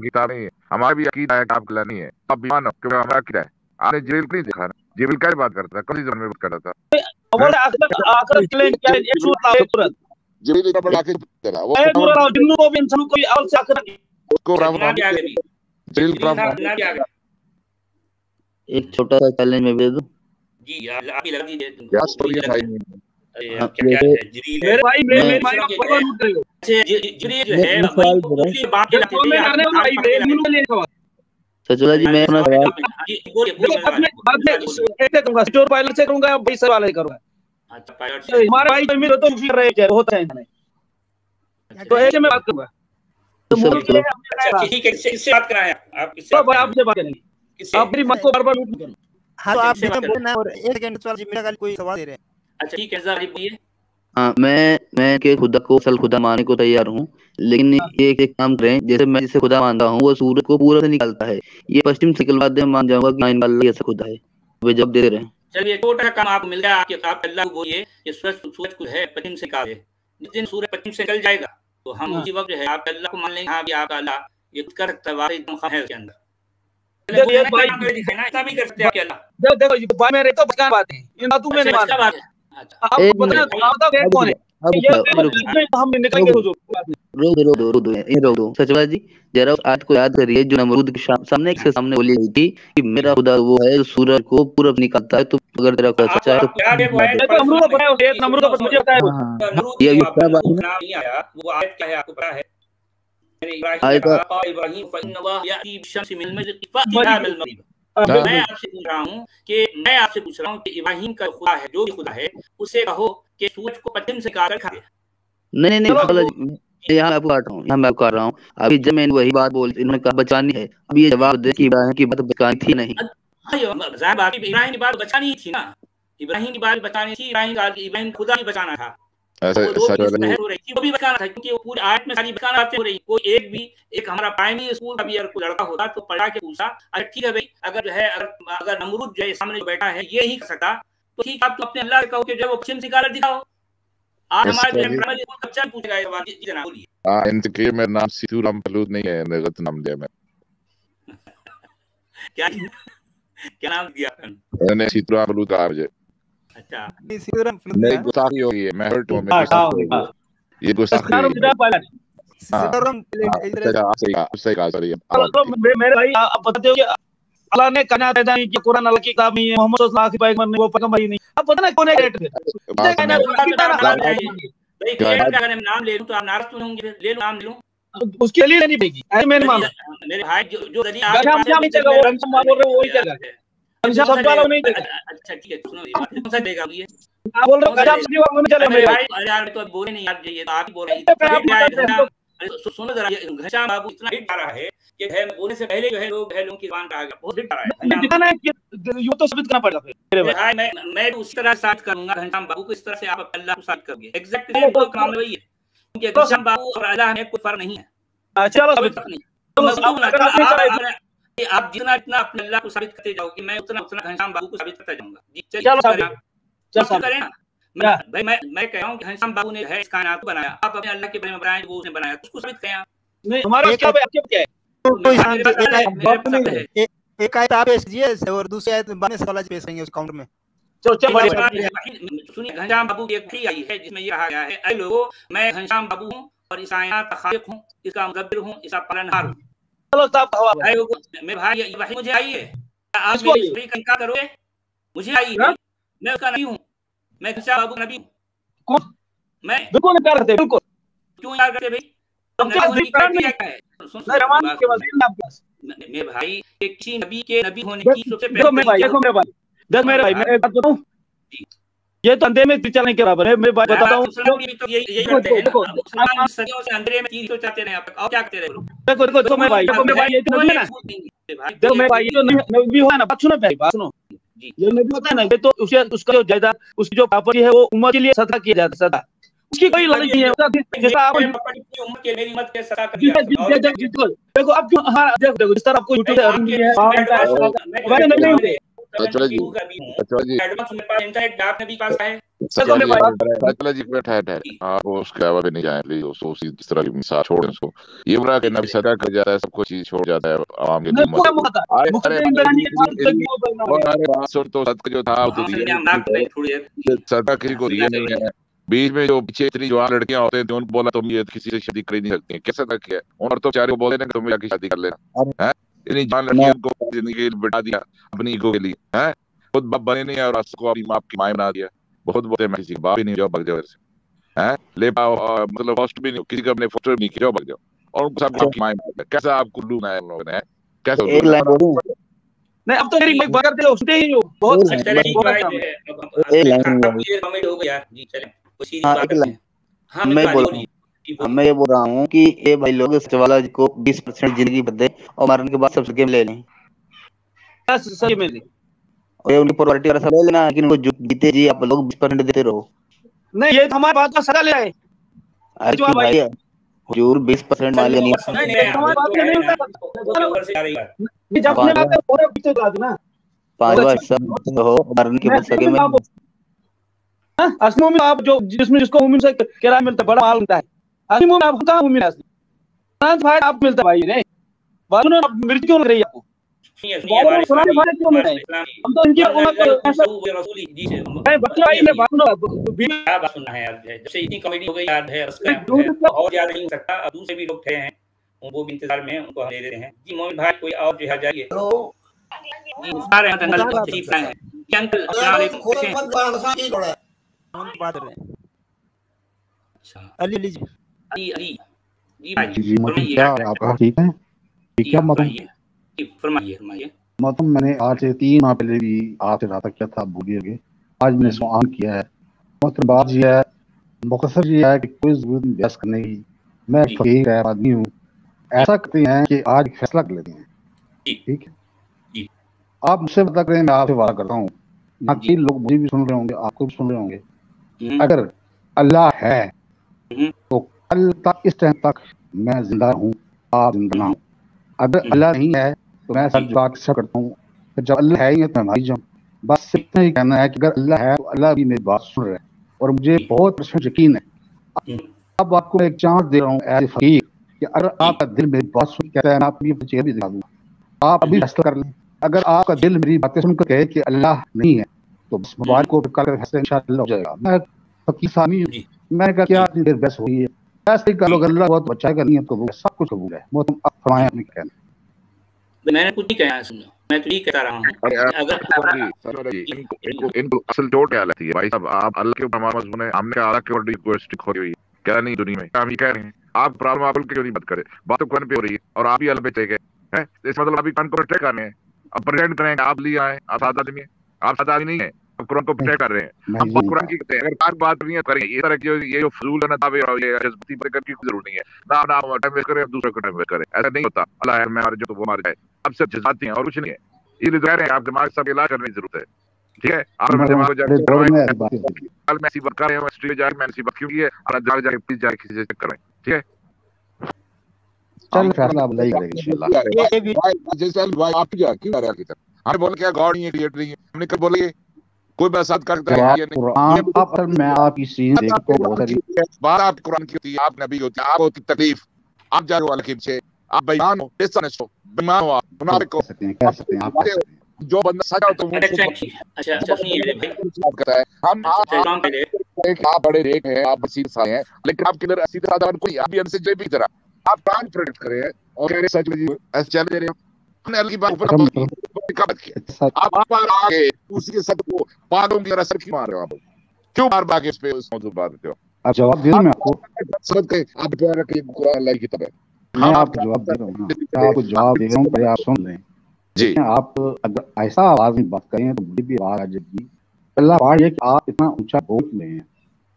किताब नहीं है, हमारा भी अकीदा है, आप गला नहीं है, आप भी मानो क्योंकि हमारा अकीदा है। आपने जिब्रील नहीं देखा ना, जिब्रील क्या बात करता है, कौन सी जबान में बात करता था? जिब्रील इतना बड़ा आखिर तेरा वो जिन्नों को भी इंसानों को भी अव्वल से आखिर उसको एक छोटा सा चैलेंज में भेज दूं जी, आप ही लगा दीजिए। क्या स्टोरी है भाई? क्या है जिब्रील? मेरे भाई जिब्रील जो है वही बात के लाते। सचोला जी मैं अपना सवाल स्टोर पायलट से करूंगा, भाई सवाल है करूंगा। अच्छा पायलट से हमारे भाई जमीन तो फिर रहे हैं, होता है तो ऐसे में बात करूंगा। तो ठीक है, किससे बात कराएं आप? किससे आपसे बात करेंगे, आप मेरी मत को बार-बार मत करो। हाँ तो आप बोलना है और एक सेकंड सवाल जी मेरा कोई सवाल दे रहे हैं। अच्छा ठीक है सर, बोलिए। हाँ मैं के खुदा को असल खुदा मानने को तैयार हूँ, लेकिन ये एक काम करें, जैसे मैं जिसे खुदा मानता हूँ वो सूरज को पूरा से निकालता है, ये पश्चिम से निकलवा दे, मान जाऊंगा कि अल्लाह ऐसा खुदा है। वे जब दे रहे हैं, चलिए छोटा काम आपको मिल गया, आपके अल्लाह को बोलिए ये सूरज को है पश्चिम से निकाले। जिस दिन सूरज पश्चिम से निकल जाएगा तो हम उसी वक्त जो है आप अल्लाह को मान लेंगे, हाँ भी आपका अल्लाह ये कर सकता है, वाहिद दम है उसके अंदर। देखो ये भाई दिखाना इतना भी कर सकते हैं अल्लाह। देखो भाई मेरे तो बयान बात है, ये ना तू मैंने बात है। अच्छा आप बताओ कौन है ये? हम निकलेंगे हुजूर। रोक दो सचवाला जी, जरा उस आयत को याद करिए जो नमरूद के सामने बोली गई थी कि मेरा खुदा वो है सूरज को पूरब निकालता है, तो अगर तेरा खुदा सच्चा है तो नमरूद को पता है, नमरूद को मुझे पता है वो ये क्या बात नहीं आया, वो आयत क्या है आपको पता है? इब्राहिम फइन्नल्लाह याती बिशम्सि मिन मशरिक़ फ़अतिहा बिल मग़रिब। मैं आपसे पूछ रहा हूँ कि इब्राहिम का खुदा है, जो भी खुदा है, उसे कहो कि सूरज को पश्चिम से निकाल कर खा दे। नहीं यहाँ मैं आपको काट रहा हूँ। अभी जब मैंने वही बात बोली, इन्होंने कहा बचानी है, अब ये जवाब दे कि इब्राहिम की बात बचानी थी नहीं। इब्राहिम की बात बचानी थी ना, इब्राहिम की बात बचानी थी, इब्राहिम खुदा ही बचाना था, वो भी बचाना था, क्योंकि वो पूरी आयत में सारी बचाना हो रही। कोई एक हमारा प्राइमरी स्कूल का भी अगर कोई लड़का होता तो पढ़ा के पूछा, अच्छा ठीक है भाई, अगर जो है अगर नमरूद जो है सामने बैठा है ये ही कर सकता, तो ठीक आप तो अपने अल्लाह से कहो कि जो पश्चिम से निकाल दिखाओ। आज हमारे प्राइमरी स्कूल का बच्चा पूछेगा ये बात, जी जनाब बोलिए। इनके मेरा नाम सीतूराम फलूद नहीं है, गलत नाम दिया मैं। क्या नाम दिया मैंने? सीतूराम फलूद कहा मुझे। अच्छा नहीं गुस्ताखी हो गई है, मैं हर्ट हूं, ये गुस्ताखी। मेरे भाई आप बताते हो कि अल्लाह ने कायनात पैदा नहीं किया, कुरान अल्लाह की किताब नहीं है, मोहम्मद सल्लल्लाहु अलैहि पैगंबर नहीं, वो पैगंबर ही नहीं। अब पता ना कौन है ग्रेट फिर नाम ले लूं तो आप नाराज क्यों होंगे? ले लो, नाम ले लूं, उसकी दलील लेनी पड़ेगी। मैंने माना मेरे भाई जो दलील नहीं चलेगा, वही चलेगा। सब वाला नहीं चलेगा। अच्छा ठीक है, सुनो कौन सा देगा ये? आप बोल रहे हो गजब से वाला नहीं चलेगा मेरे भाई। अरे यार तो बोले नहीं यार, ये तो आप ही बोल रहे हैं। सुनो जरा, ये घनश्याम बाबू इतना हिट आ रहा है कि है बोलने से पहले जो है लोग लोगों की जुबान पे आ गया, बहुत हिट आ रहा है। दिखाना है कि ये तो साबित करना पड़ेगा फिर भाई। मैं उस तरह साबित करूंगा घनश्याम बाबू को, इस तरह से आप अल्लाह को साबित करोगे। एग्जैक्टली मामला वही है, क्योंकि घनश्याम बाबू और अल्लाह में कोई फर्क नहीं है। चलो साबित आप जितना इतना अपने अल्लाह को साबित करते जाओगे, मैं उतना घनश्याम बाबू को साबित करता जाऊंगा। चलो करें ना भाई। मैं कह रहा हूँ कि घनश्याम बाबू ने है इस कायनात को बनाया, आप अपने अल्लाह के बारे में बनाए वो उसने बनाया, उसको साबित करें। नहीं हमारे क्या है? एक आयत आप पेश कीजिए और दूसरी आयत बने सवाल पेश करेंगे उस काउंटर में। सुनिए, घनश्याम बाबू की एक ही आई है जिसमें ये कहा गया है, ऐ लोगों मैं घनश्याम बाबू हूँ और इस कायनात का खालिक हूँ, इसका मुदब्बिर हूँ, इसका पालनहार हूँ। चलो साहब मेरे भाई ये वही मुझे आई है, आप मेरी स्टोरी का इनकार करोगे? मुझे आई है, मैं उसका नबी हूँ, मैं घनश्याम बाबू नबी हूँ। कौन? मैं बिल्कुल इनकार करते, बिल्कुल। क्यों इनकार करते भाई? मेरे भाई किसी नबी के नबी होने की सबसे पहले मेरे भाई मैं एक बात बताऊं, ये तो अंधे में चलने के बराबर है। मैं बात बताता हूँ, अंधेरे में तीर चाहते रहे आप, और क्या करते रहे? देखो मेरे भाई ये तो नबी है ना, देखो मेरे भाई ये तो नबी हुआ ना, बात सुनो भाई, बात सुनो। ये नबी होता है ना, ये तो उसका जो जायदाद, उसकी जो प्रॉपर्टी है वो उम्मत के लिए सदा किया जाता है, सदा उसकी कोई लड़ाई नहीं है। जैसा आप देखो आप क्यों, हाँ देखो जिस तरह आपको यूट्यूब उसके अलावा भी नहीं जाए प्लीज, जिस तरह की मिसाल छोड़ उसको। ये बुरा कि नबी सदा कर जाता है, सब कुछ चीज छोड़ जाता है आवाम के लिए। तो सदका जो था सदा किसी को दिया नहीं है। बीच में जो पीछे इतनी जवान लड़कियां होते हैं, उनको बोला तुम ये किसी से शादी कर नहीं सकती हैं, कैसा तक है? और तो चारों बोले ना कि तुम जाके शादी कर लेना है। इतनी जवान लड़कियों को जिंदगी बिठा दिया अपनी ईगो के लिए, है खुद बाप बने नहीं है और को अपनी माँ की माँ बना दिया। बहुत बोलते मैं किसी बाप ही नहीं जाओ, भग जाओ से, है ले पाओ, मतलब फर्स्ट भी नहीं किसी का अपने फोस्टर नहीं किया, भग जाओ। और उनको सब आपकी माँ बना दिया। कैसा आपको लूना है उन लोगों ने? कैसे नहीं, अब तो मेरी बात करते हो, सुनते ही हो बहुत मैं ये बोल रहा हूँ कि ये भाई लोग वाला को 20% जिंदगी बदले और मरने के बाद सब गेम ले लें, सही में और ये उनकी प्रॉपर्टी और सब ले लेना, लेकिन वो जीते जी आप लोग 20% देते रहो। नहीं, ये हमारी बात का सजा ले आए। अरे भाई हुजूर 20% मालिक नहीं, जब अपने बात पूरे पीछे ला देना 5 हिस्सा हो मरने के बाद सगे में। असली में आप जो जिसमें जिसको मुमिन से किराया मिलता है, बड़ा माल मिलता है, असली में आप कहाँ मुमिन है? असली भाई आप मिलता है भाई ने बात सुनो, आप मिर्च क्यों लग रही है आपको? हम तो इनकी भाई ने बात सुनना है यार, जब से इतनी कॉमेडी हो गई यार है उसका और ज्यादा नहीं हो सकता। दूसरे भी लोग ठहरे हैं, वो भी इंतजार में, उनको हम दे देते हैं जी। मोमिन भाई कोई और जो है जाइए सारे अंकल तशरीफ लाए हैं। अंकल अस्सलाम वालेकुम, कैसे हैं? अली जी भाई क्या आप ठीक हैं? ठीक है फरमाइए। मतलब मैंने आज से 3 माह पहले भी आपसे रहा किया था, भूलिए गए। आज मैंने इसको ऑन किया है। मतलब बात यह है, मुख्तसर ये है कि कोई जरूरत नहीं बहस करने की। मैं फकीर आदमी हूँ। ऐसा करते हैं कि आज फैसला कर लेते हैं, ठीक है? आप मुझसे पता करें, मैं आपसे वादा करता हूँ, बाकी लोग मुझे भी सुन रहे होंगे, आपको भी सुन रहे होंगे। अगर अल्लाह है तो कल तक इस टाइम तक मैं जिंदा हूँ, आप जिंदा ना हूँ। अगर अल्लाह नहीं है तो मैं सच बात करता हूँ, जब अल्लाह है ही है तो मैं भाई जाऊँ। बस इतना ही कहना है कि अगर अल्लाह है तो अल्लाह भी मेरी बात सुन रहा है, और मुझे बहुत % यकीन है। अब आपको एक चांस दे रहा हूँ एज ए फकीर कि अगर आपका दिल मेरी बात सुन कहता है, मैं आपको अपनी चेहरा भी दिखा दूंगा, आप अभी फैसला कर लें। अगर आपका दिल मेरी बातें सुनकर कहे कि अल्लाह नहीं है तो बस मोबाइल को कर फैसला इंशाअल्लाह हो जाएगा। मैं फकीर सामी हूँ, मैंने कहा क्या इतनी देर बहस हो रही है, ऐसे ही करो, अल्लाह बहुत बचाएगा, नहीं तो वो सब कुछ कबूल है। वो तुम अब फरमाएं अपने कहना। मैंने कुछ नहीं कहा, सुनो मैं तो ये कहता रहा हूँ। इनको असल चोट क्या लगती है भाई साहब? आप अल्लाह के ऊपर हमने अल्लाह के ऊपर रिक्वेस्ट खोली हुई क्या नहीं दुनिया में? हम ये कह रहे हैं आप प्रॉब्लम आप क्यों नहीं बात करें? बात तो कुरान पे हो रही है और आप ही अल्लाह पे टेक है, इस मतलब अभी कुरान को प्रोटेक्ट कर रहे हैं। अब प्रेजेंट करेंगे आप लिए आए, आप सादा आदमी है, आप सादा आदमी नहीं है, आप कुरान को प्रोटेक्ट कर रहे हैं। अब कुरान की कहते हैं अगर बात नहीं करेंगे ये तरह की ये जो फजूल है ना दावे और ये जज्बाती पर करने की जरूरत नहीं है ना टाइम वेस्ट करें दूसरे को टाइम वेस्ट करें, ऐसा नहीं होता। अल्लाह है मैं मार जो तो वो मार जाए, अब सब जज्बाती हैं और कुछ नहीं है। ये कह रहे हैं आप दिमाग सब इलाज करने की जरूरत है, ठीक है? आप दिमाग कल मैं ऐसी बात कर रहे हूँ स्ट्रीट जाके मैंने ऐसी बात क्यों की है और जाके जाके प्लीज जाके किसी से चेक करें, ठीक है? चल फैसला अब नहीं करेंगे इंशाल्लाह। जैसे भाई आप क्या क्यों आ रहे हैं? हमने बोला क्या गॉड नहीं है, क्रिएटर नहीं है, हमने कब बोले कोई बात करता है ये नहीं? कुरान आप मैं आपकी सीन देखो बहुत सारी बात आप कुरान की होती है, आप नबी होते हैं, आप होती तकलीफ, आप जाने वाले के पीछे आप बेईमान हो, डिसऑनेस्ट हो, बेईमान हो, आप मुनाफिक हो, कह सकते हैं आप जो बंदा सजा हो तो वो अच्छा सुनिए भाई, करता है। हम आप बड़े रेट हैं, आप सीधे साए हैं, लेकिन आपके अंदर सीधे साधा कोई आप भी हमसे जेबी की तरह आप कान प्रोटेक्ट कर रहे हैं और कह रहे सच में जी ऐसे चल दे रहे हैं। हमने अल्लाह की बात ऊपर किया, आप आगे उसी के सच को पागलों की तरह सर क्यों मार रहे हो? आप क्यों बार बार इस पे उस मौजूद बात देते हो? आप जवाब दे दो, मैं आपको समझ के आप प्यार रखिए कुरान अल्लाह की किताब है। मैं आपको जवाब दे रहा हूँ ना, आपको जवाब दे रहा हूँ, पहले आप सुन लें जी। आप अगर ऐसा आवाज में बात करें तो मुझे भी आवाज आ जाएगी। पहला बात ये कि आप इतना ऊंचा बोल रहे हैं।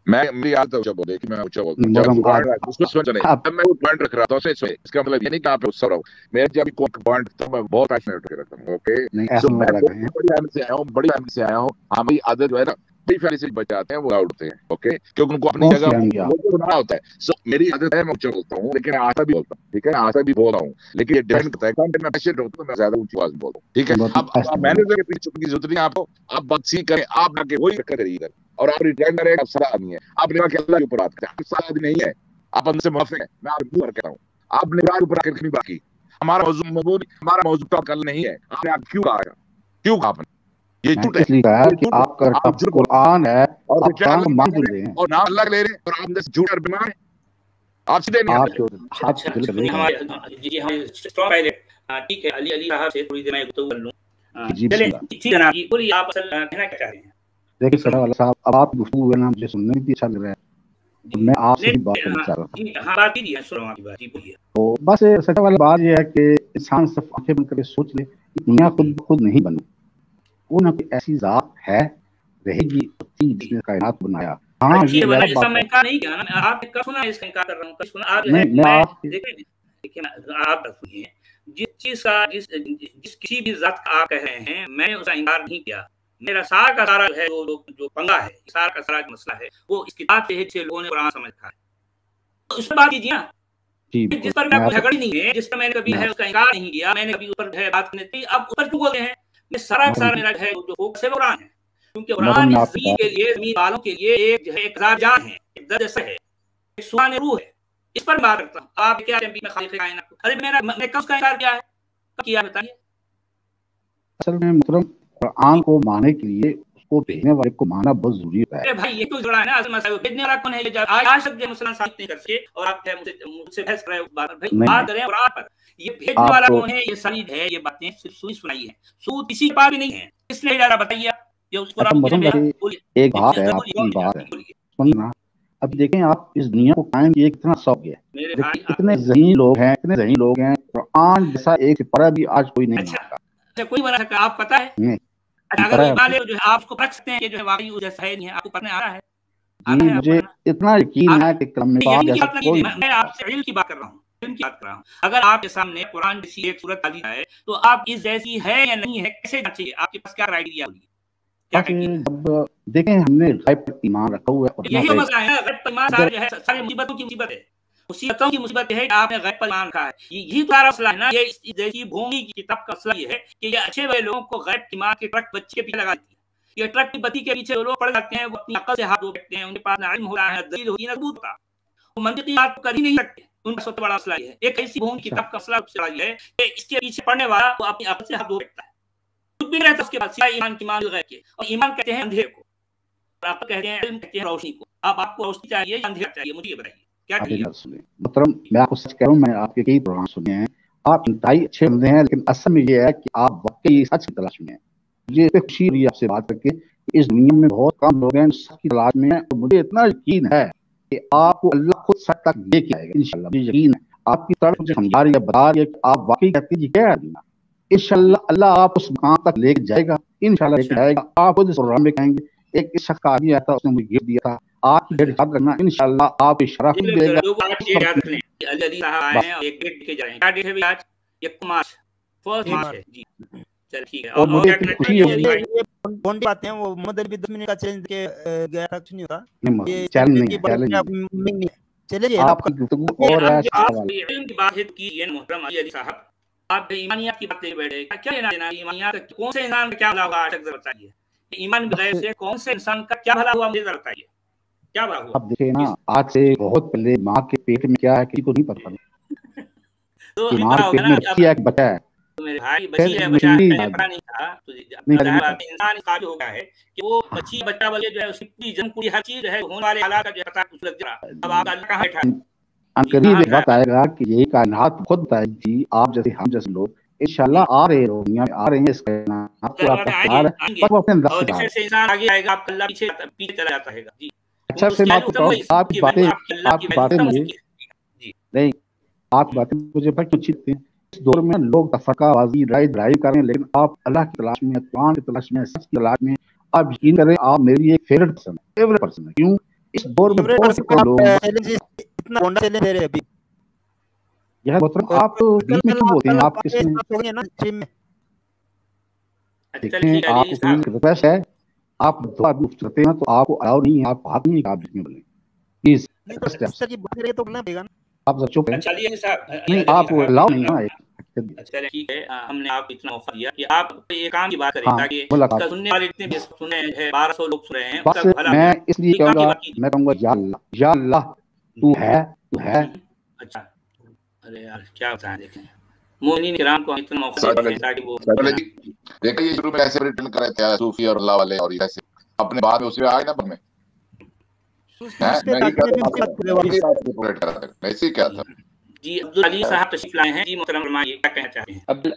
मैं मेरी आदत है ऊंचा बोले कि मैं ऊंचा बोलता हूं, उसको समझ नहीं। अब मैं वो पॉइंट रख रहा था उससे इसका मतलब ये नहीं कि आप उससे रहो। मैं जब कोई पॉइंट तो मैं बहुत पैशनेट होकर रखता हूं। ओके तो मैं बड़ी फैमिली से आया हूं, बड़ी फैमिली से आया हूं। हमारी आदत जो है ना बड़ी फैमिली से बच जाते हैं, वो आउट होते हैं। ओके क्योंकि उनको अपनी जगह वो सुनना होता है। सो मेरी आदत है मैं ऊंचा बोलता हूं, लेकिन आशा भी बोलता हूं, ठीक है? आशा भी बोल रहा हूं, लेकिन ये डिपेंड करता है कि मैं पैशनेट होता हूं तो मैं ज्यादा ऊंची आवाज में बोलता हूं, ठीक है? अब मैंने के पीछे की जरूरत नहीं आपको, आप बात सी करें, आप आके वही करिए इधर और आप रिटर्न करें। आप सारा आदमी है, आपने कहा कि अल्लाह के ऊपर बात करें, आप सारा आदमी नहीं है, आप अंदर से मुनाफिक है। मैं आपको दूर कहता हूं, आपने कुरान के ऊपर आकर नहीं बात की। हमारा मौजूद तो कल नहीं है, आपने आप क्यों कहा? क्यों कहा आपने? ये झूठ है कि आपका कुरान है और मान रहे हैं और नाम अल्लाह ले रहे हैं और आप अंदर से झूठ और बीमार हैं। आप सीधे नहीं आते। ठीक है, अली साहब से थोड़ी देर में गुफ्तगू कर लूं। चलिए ठीक है ना, बोलिए आप असल कहना क्या चाह रहे हैं? देखिए सर वाला साहब, अब आप गुफ्तगू करना मुझे सुनने में भी अच्छा लग रहा है, मैं आपसे भी बात करना चाह रहा था। हां बात कीजिए, सुनो आपकी बात, जी बोलिए। तो बस सच वाली बात ये है कि इंसान सिर्फ आंखें बंद करके सोच ले कि दुनिया खुद नहीं बनी, वो ना कोई ऐसी जात है रहेगी जिसने कायनात बनाया। हाँ ये मैं इनकार नहीं किया ना, आप कब सुना इसका इनकार कर रहा हूं? सुना आप देखिए आप सुनिए, जिस चीज का जिस किसी भी जात का आप कह रहे हैं मैंने उसका इनकार नहीं किया। मेरा सारा का सारा है जो पंगा है, सारा का सारा मसला है वो इस किताब से लोगों ने कुरान समझ रखा है, तो उस पर बात कीजिए ना। जिस पर मैं झगड़ी नहीं है, जिस पर मैंने कभी है उसका इनकार नहीं किया, मैंने कभी ऊपर है बात करने थी, अब ऊपर क्यों बोलते हैं? मैं सारा मेरा है जो फोकस है कुरान है, क्योंकि कुरान इस ज़मीन के लिए, ज़मीन वालों के लिए एक जो है एक जान है, एक दर्द है, एक सुहाने रूह है, इस पर बात करता हूं। आप क्या में खालिक कायनात, अरे मैंने कब उसका इनकार किया है? कब किया बताइए? असल में मतलब कुरान को मानने के लिए उसको भेजने वाले को मानना बहुत जरूरी है। अरे भाई ये क्यों जुड़ा है ना, असल मसला भेजने वाला कौन है? आज तक मुसलमान साबित नहीं कर सके और आप मुझसे बहस कर रहे हो बात। भाई बात करें कुरान पर, ये भेजने वाला कौन है? ये सारी है ये बातें सिर्फ सुनाई है, सूद किसी पास भी नहीं है, इसलिए जरा बताइए ये उसको आप एक बात है, आपकी बात है सुनना। अब देखें आप इस दुनिया को कायम किए कितना शौक है, इतने ज़हीन लोग हैं, इतने ज़हीन लोग हैं, कुरान जैसा एक सिपरा भी आज कोई नहीं बनाता। अच्छा कोई बना सकता, आप पता है? अगर ईमान जो है आप उसको रख सकते हैं कि जो है वाकई जैसा है नहीं है, आपको पढ़ने आ रहा है? जी मुझे इतना यकीन है कि कलम में जैसा कोई, मैं आपसे इल्म की बात कर रहा हूँ, इल्म की बात कर रहा हूँ। अगर आपके सामने कुरान जैसी एक सूरत डाली जाए तो आप इस जैसी है या नहीं है कैसे जांचिए? आपके पास क्या क्राइटेरिया होगी? अब देखें हमने गैब पर ईमान रखा हुआ है, यही तो मसला है ना, गैब पर ईमान सारी जो है सारी मुसीबतों की मुसीबत है, मुसीबतों की मुसीबत है कि आपने गैब पर ईमान रखा है। यही तो सारा मसला है ना। ये जैसी भूमि की किताब का मसला ये है कि ये अच्छे वाले लोगों को गैब की ईमान के ट्रक बच्चे के पीछे लगा देती है। ये ट्रक की बत्ती के पीछे वो लोग पड़ जाते हैं, वो अपनी अकल से हाथ धो बैठते हैं, उनके पास ना इल्म होता है, दलील होती है, ना सबूत होता, वो मंतिकी बात कर ही नहीं सकते। उनका सबसे बड़ा मसला ये है, एक ऐसी भूमि की किताब का मसला ये है कि इसके पीछे पढ़ने वाला वो अपनी अकल से हाथ धो बैठता है, कुछ भी नहीं रहता उसके बाद सिवाय ईमान की मान गैब के। और ईमान कहते हैं अंधेरे को, और आप कहते हैं इल्म कहते हैं रोशनी को। अब आपको रोशनी चाहिए या अंधेरा चाहिए? मुझे ये बताइए क्या आप किया? मतलब मैं आपको सच कह रहा हूँ, मैंने आपके कई प्रोग्राम सुने हैं, आप इंतहाई अच्छे बंदे हैं, लेकिन असल में ये है कि आप वाकई सच की तलाश में हैं। मुझे इतनी खुशी हुई आपसे बात करके। इस दुनिया में बहुत कम लोग हैं सच की तलाश में हैं, और मुझे इतना यकीन है कि आपको अल्लाह खुद सच तक लेके आएगा इंशाल्लाह। मुझे यकीन है आपकी तरफ मुझे समझा रही है, बता रही है कि आप वाकई कहती है क्या है दुनिया, इंशाल्लाह अल्लाह आप उस मुकाम तक लेके जाएगा, इंशाल्लाह लेके जाएगा। आप खुद इस प्रोग्राम में कहेंगे एक इस शख्स का आदमी आया था, उसने मुझे गिफ्ट दिया था, आपकी डेट याद रखना, इंशाल्लाह आप इशारा खुद देगा। लोग आज डेट याद रख लें, अली साहब आए हैं और एक डेट लेके जा रहे हैं। क्या डेट है भी आज? 1 मार्च, 1 मार्च है जी। चल ठीक है। और मुझे इतनी खुशी है, ये कौन बात है, वो मोहम्मद अली भी 10 मिनट का चैलेंज के गया था, कुछ नहीं होता ये चैलेंज नहीं की है, बात चैलेंज नहीं है, चलिए आपकी गुफ्तगू और है आप इल्म की बात की है मोहतरम अली साहब, आप ईमानियत की बात ले बैठे, क्या लेना देना ईमानियत? कौन से इंसान का क्या भला हुआ आज तक बताइए, ईमान बगैर से कौन से इंसान का क्या भला हुआ मुझे बताइए, क्या भला हुआ? अब देखिए ना, आज से बहुत पहले माँ के पेट में क्या है किसी को नहीं पता, तो कि माँ के पेट में बच्ची है, बच्चा है, तो मेरे भाई बच्ची है बच्चा है, पहले पता नहीं था, तो इंसान काबिल हो गया है कि वो बच्ची बच्चा वाले जो है उसकी पूरी जन्म पूरी हर चीज है होने वाले हालात का जो पता कुछ लग जा। अब आप अल्लाह कहाँ बैठा है? करीब एक वक्त आएगा कि यही कायनात खुद बताएगी जी, आप जैसे हम जैसे लोग इंशाल्लाह आ रहे हो, दुनिया में आ रहे हैं, इस कायनात को आपका प्यार है, पर वो अपने अंदाज से से इंसान आगे आएगा, आपका अल्लाह पीछे पीछे चला जाता है जी। अच्छा से मैं आपको बताऊं, आपकी बातें मुझे नहीं, आपकी बातें मुझे बड़ी अच्छी लगती हैं। इस दौर में लोग तफरकाबाजी राय कर रहे हैं, लेकिन आप अल्लाह की तलाश में, कुरान की तलाश में, सच की तलाश में, आप यकीन करें आप मेरी एक फेवरेट पर्सन है। क्यों? इस दौर में बहुत से लोग इतना गोंडा चैलेंज दे रहे हैं अभी, यह मतलब आप बीच में क्यों बोलते हैं, आप किसमें देखें, आप अपनी रिक्वेस्ट है, आप दो आदमी करते हैं तो आपको अलाउ नहीं है, आप बात नहीं आप बीच में बोलें प्लीज, आप चुप हैं, नहीं आप अलाउ नहीं है। अच्छा ठीक है, हमने आप इतना ऑफर दिया कि आप एक काम की बात करें ताकि सुनने वाले इतने बेशक सुने हैं, 1200 लोग सुन रहे हैं, बस मैं इसलिए कहूँगा, मैं कहूँगा या अल्लाह तू है। अच्छा अरे यार क्या बताएं, देखें मोमिनीन किराम को इतना मौका देते हैं ताकि वो देखिए ये शुरू में ऐसे रिटर्न कर रहे थे सूफी और अल्लाह वाले, और ऐसे अपने बाद में उसमें आए ना पर में मैं इसी क्या था जी। अब्दुल अदील साहब तशरीफ लाए हैं जी, मोहतरम फरमाइए क्या कहना चाहते हैं? अब्दुल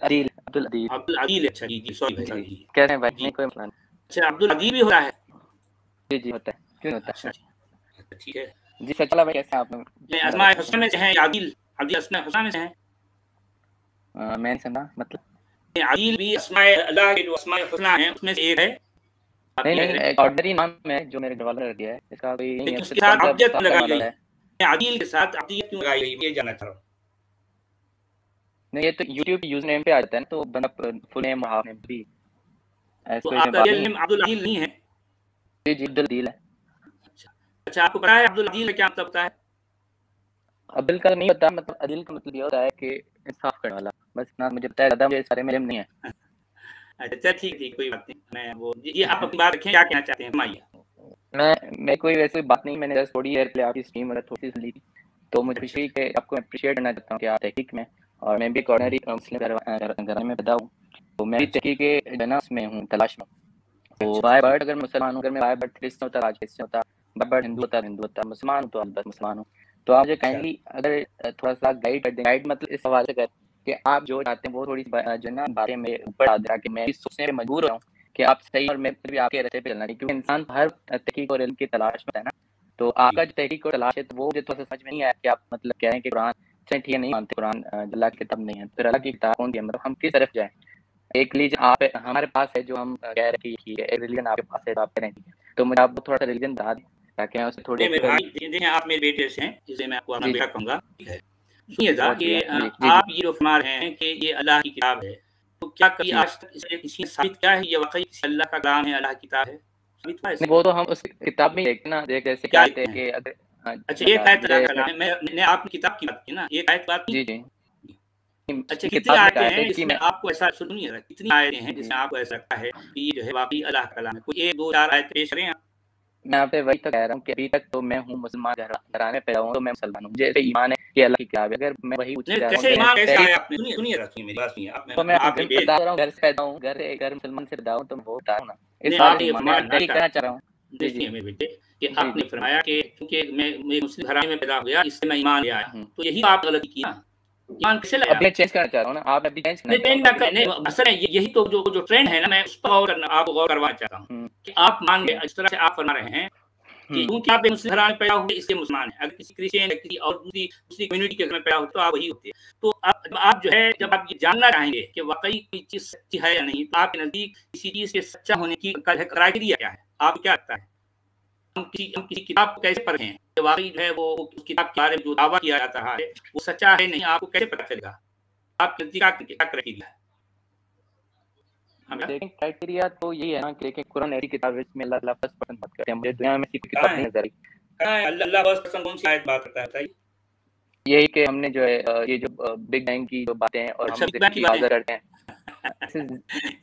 अदील अच्छा जी जी सॉरी भाई जी कैसे हैं भाई? नहीं कोई मसला नहीं। अच्छा अब्दुल अदील भी होता है? जी जी होता है, क्यों होता है? अच्छा ठीक है जी सचला भाई कैसे हैं आप? मैं अस्माए हुस्ना में से हैं, आदिल आदिल अस्माए हुस्ना में से हैं। मैं नहीं समझा मतलब आदिल भी अस्माए अल्लाह के जो अस्माए हुस्ना हैं उसमें से एक है। नहीं ऑर्डनरी नाम है जो मेरे घर वाले ने दिया है, इसका कोई नहीं है, उसके साथ अब्जद लगाई गई है, आदिल के साथ अब्दियत क्यों लगाई गई ये जानना चाह रहा हूं। नहीं ये तो YouTube यूजर नेम पे आ जाता है ना, तो बंदा फुल नेम हाफ नेम भी तो आपका रियल नेम अब्दुल अदील नहीं है? जी जी अब्दुल अदील है। अच्छा आपको पता है अब्दुल अदील का क्या मतलब होता है? अब्दुल का नहीं होता, मतलब अदील का मतलब ये होता है कि इंसाफ करने वाला, बस इतना मुझे पता है, ज्यादा मुझे सारे में नहीं है। अच्छा ठीक कोई बात नहीं, मैं वो ये आप अपनी बात रखें, क्या कहना चाहते हैं माइया? मैं कोई वैसे बात नहीं, मैंने जस्ट थोड़ी देर पहले आपकी स्ट्रीम में थोड़ी सी ली थी, तो मुझे खुशी कि आपको अप्रिशिएट करना चाहता हूँ कि आप तहकीक में, और मैं भी एक ऑर्डिनरी मुस्लिम घराने में पैदा हूँ, तो मैं भी तहकीक के जो ना उसमें हूँ, तलाश में। तो बाय बर्थ अगर मुसलमान हूँ, अगर मैं बाय बर्थ क्रिश्चियन होता, राज क्रिश्चियन होता, बाय बर्थ हिंदू होता, मुसलमान तो अलबत्ता मुसलमान हूँ। तो आप मुझे काइंडली अगर थोड़ा सा गाइड कर दें, गाइड मतलब इस हवाले से कर कि आप जो चाहते हैं वो थोड़ी जो ना बातें मेरे ऊपर आ जाए कि मैं इस सोचने पे मजबूर हूँ कि आप सही और मैं भी आपके रास्ते पे चलना चाहिए, क्योंकि इंसान हर तहकीक और इल्म की तलाश में है ना। तो आपका जो तहकीक और तलाश है तो वो मुझे थोड़ा सा समझ में नहीं आया कि आप मतलब कह रहे हैं कि कुरान चलिए ठीक है नहीं मानते, कुरान अल्लाह की किताब नहीं है, फिर अल्लाह की किताब कौन सी है, मतलब हम किस तरफ जाएं? एक रिलीजन आप हमारे पास है जो हम कह रहे हैं कि एक रिलीजन आपके पास है, आप कह रहे हैं, तो मुझे आप थोड़ा सा रिलीजन बता दें ताकि मैं उससे थोड़ी आप मेरे बेटे से हैं, इसलिए मैं आपको अपना बेटा कहूँगा। सुनिएगा कि आप ये जो फरमा रहे हैं कि ये अल्लाह की किताब है, तो क्या कभी आज तक इसे किसी ने साबित किया है ये वाकई अल्लाह का कलाम है, अल्लाह की किताब है? साबित वो तो हम उस किताब में देखते ना, देख जैसे क्या कहते हैं कि अगर अच्छा एक आयत अल्लाह का कलाम है, मैंने आपकी किताब की बात की ना, एक आयत बात की। जी अच्छा कितनी आयतें हैं जिसमें आपको ऐसा सुनिए, कितनी आयतें हैं जिसमें आपको ऐसा लगता है कि ये जो है वाकई अल्लाह का कलाम है? कोई 1 2 4 आयत पेश करें आप। मैं आप पे वही तो कह रहा हूँ कि अभी तक तो मैं हूँ मुसलमान घराने पैदा हूँ, तो मैं मुसलमान हूँ, जैसे ईमान है कि अल्लाह की किताब है, अगर मैं वही कैसे ईमान कैसे आया आपने? सुनिए रखिए मेरी बात सुनिए आप, तो मैं आप बता रहा हूँ घर से पैदा हूँ, घर मुसलमान से पैदा हूँ, तो वो बता रहा हूँ ना, इस बात की कहना चाह रहा हूँ। देखिए मेरे बेटे कि आपने फरमाया कि क्योंकि मैं मुस्लिम घराने में पैदा हुआ इससे मैं ईमान ले आया, तो यही आप गलती किया। ईमान कैसे लाया? अब मैं चेंज करना चाह रहा हूँ ना, आप अभी चेंज ना करने असल है यही तो जो ट्रेंड है ना, मैं उस पर आपको गौर करवाना चाहता हूँ कि आप मान गए इस तरह से आप फरमा रहे हैं कि क्योंकि आप मुस्लिम घराने में पैदा हुए इसलिए मुसलमान है। अगर किसी क्रिश्चियन या किसी और दूसरी कम्युनिटी के घर में पैदा होते तो आप वही होते। तो आप जो है जब आप ये जानना चाहेंगे कि वाकई कोई चीज सच्ची है या नहीं, तो आपके नजदीक किसी चीज के सच्चा होने की क्राइटेरिया क्या है? आप क्या लगता है? हम किसी किताब को कैसे पढ़ें कि वाकई जो है वो उस किताब के बारे में जो दावा किया जाता है वो सच्चा है नहीं, आपको कैसे पता चलेगा? आपके नजदीक क्या क्राइटेरिया है? लेकिन क्राइटेरिया तो यही है ना कि कुरान ऐसी किताब है जिसमें अल्लाह फर्स्ट पर्सन बात करते हैं। मुझे दुनिया में किसी किताब नहीं नजर आई अल्लाह फर्स्ट पर्सन कौन सी आयत बात करता है बताइए? यही कि हमने जो है ये जो बिग बैंग की जो बातें हैं और हम इसकी बात करते हैं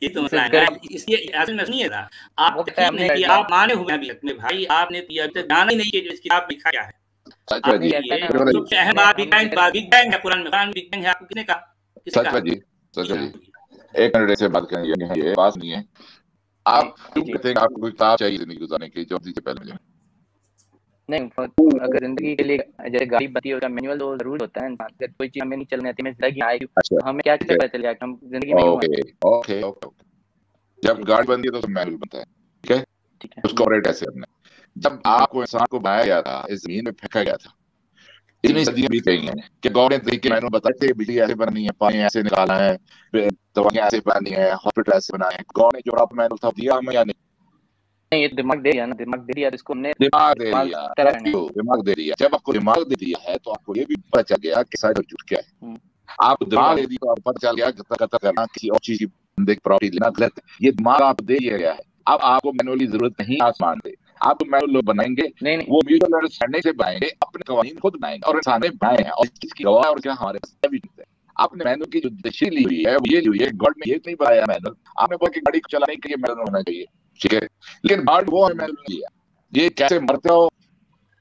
ये तो मसला है। इसलिए असल में सुनिए था आप हमने कि आप माने हुए अभी तक में भाई आपने तो अभी तक जाना ही नहीं कि इस किताब लिखा क्या है। सबसे अहम बात बिग बैंग है कुरान में, बिग बैंग है आपको किसने कहा? सच जी एक मिनट से बात करेंगे, ये बात नहीं है। आप क्यों कहते हैं आपको कोई किताब चाहिए जिंदगी गुजारने की? जॉब से पहले नहीं, अगर जिंदगी के लिए जैसे गाड़ी बनती है उसका मैनुअल तो जरूर होता है। इंसान अगर कोई चीज हमें नहीं चलने आती, मैं जिंदगी आएगी तो हमें क्या पता चलेगा कि हम जिंदगी में ओके जब गाड़ी बनती है तो मैनुअल बनता है, ठीक है उसको ऑपरेट ऐसे करना। जब आपको इंसान को बनाया गया था, इस जमीन में फेंका गया था, इतनी सदियां बीत गई हैं कि गवर्नमेंट तरीके मैनुअल बताते हैं बिजली ऐसे बननी है, पानी ऐसे निकालना है, दवाइयां ऐसे बनानी है, हॉस्पिटल ऐसे बनाए हैं। गवर्नमेंट जो आप मैनुअल था दिया हमें या नहीं? ये दिमाग दे दिया ना, दिमाग दे दिया इसको हमने दिमाग दे दिया। जब आपको दिमाग दे दिया है तो आपको ये भी पता चल गया कि सच और झूठ क्या है। आप दिमाग दे दिया और पता चल गया कत्ल करना किसी और चीज की बंदे की प्रॉपर्टी लेना गलत है। ये दिमाग आप दे दिया गया है। अब आपको मैनुअली जरूरत नहीं आसमान से, आप मैनुअल लोग बनाएंगे नहीं। वो म्यूचुअल अंडरस्टैंडिंग से बनाएंगे, अपने कवानीन खुद बनाएंगे और इंसान ने बनाए हैं और इसकी गवाह और क्या हमारे पास एविडेंस है। आपने मैनुअल की जो तशरीह ली हुई है वो ये ली हुई है, गवर्नमेंट ने ये नहीं बनाया मैनुअल। आपने बोला कि गाड़ी को चलाने के लिए मैनुअल होना चाहिए, ठीक है, लेकिन बात वो है मैनुअल नहीं है। ये कैसे मरते हो,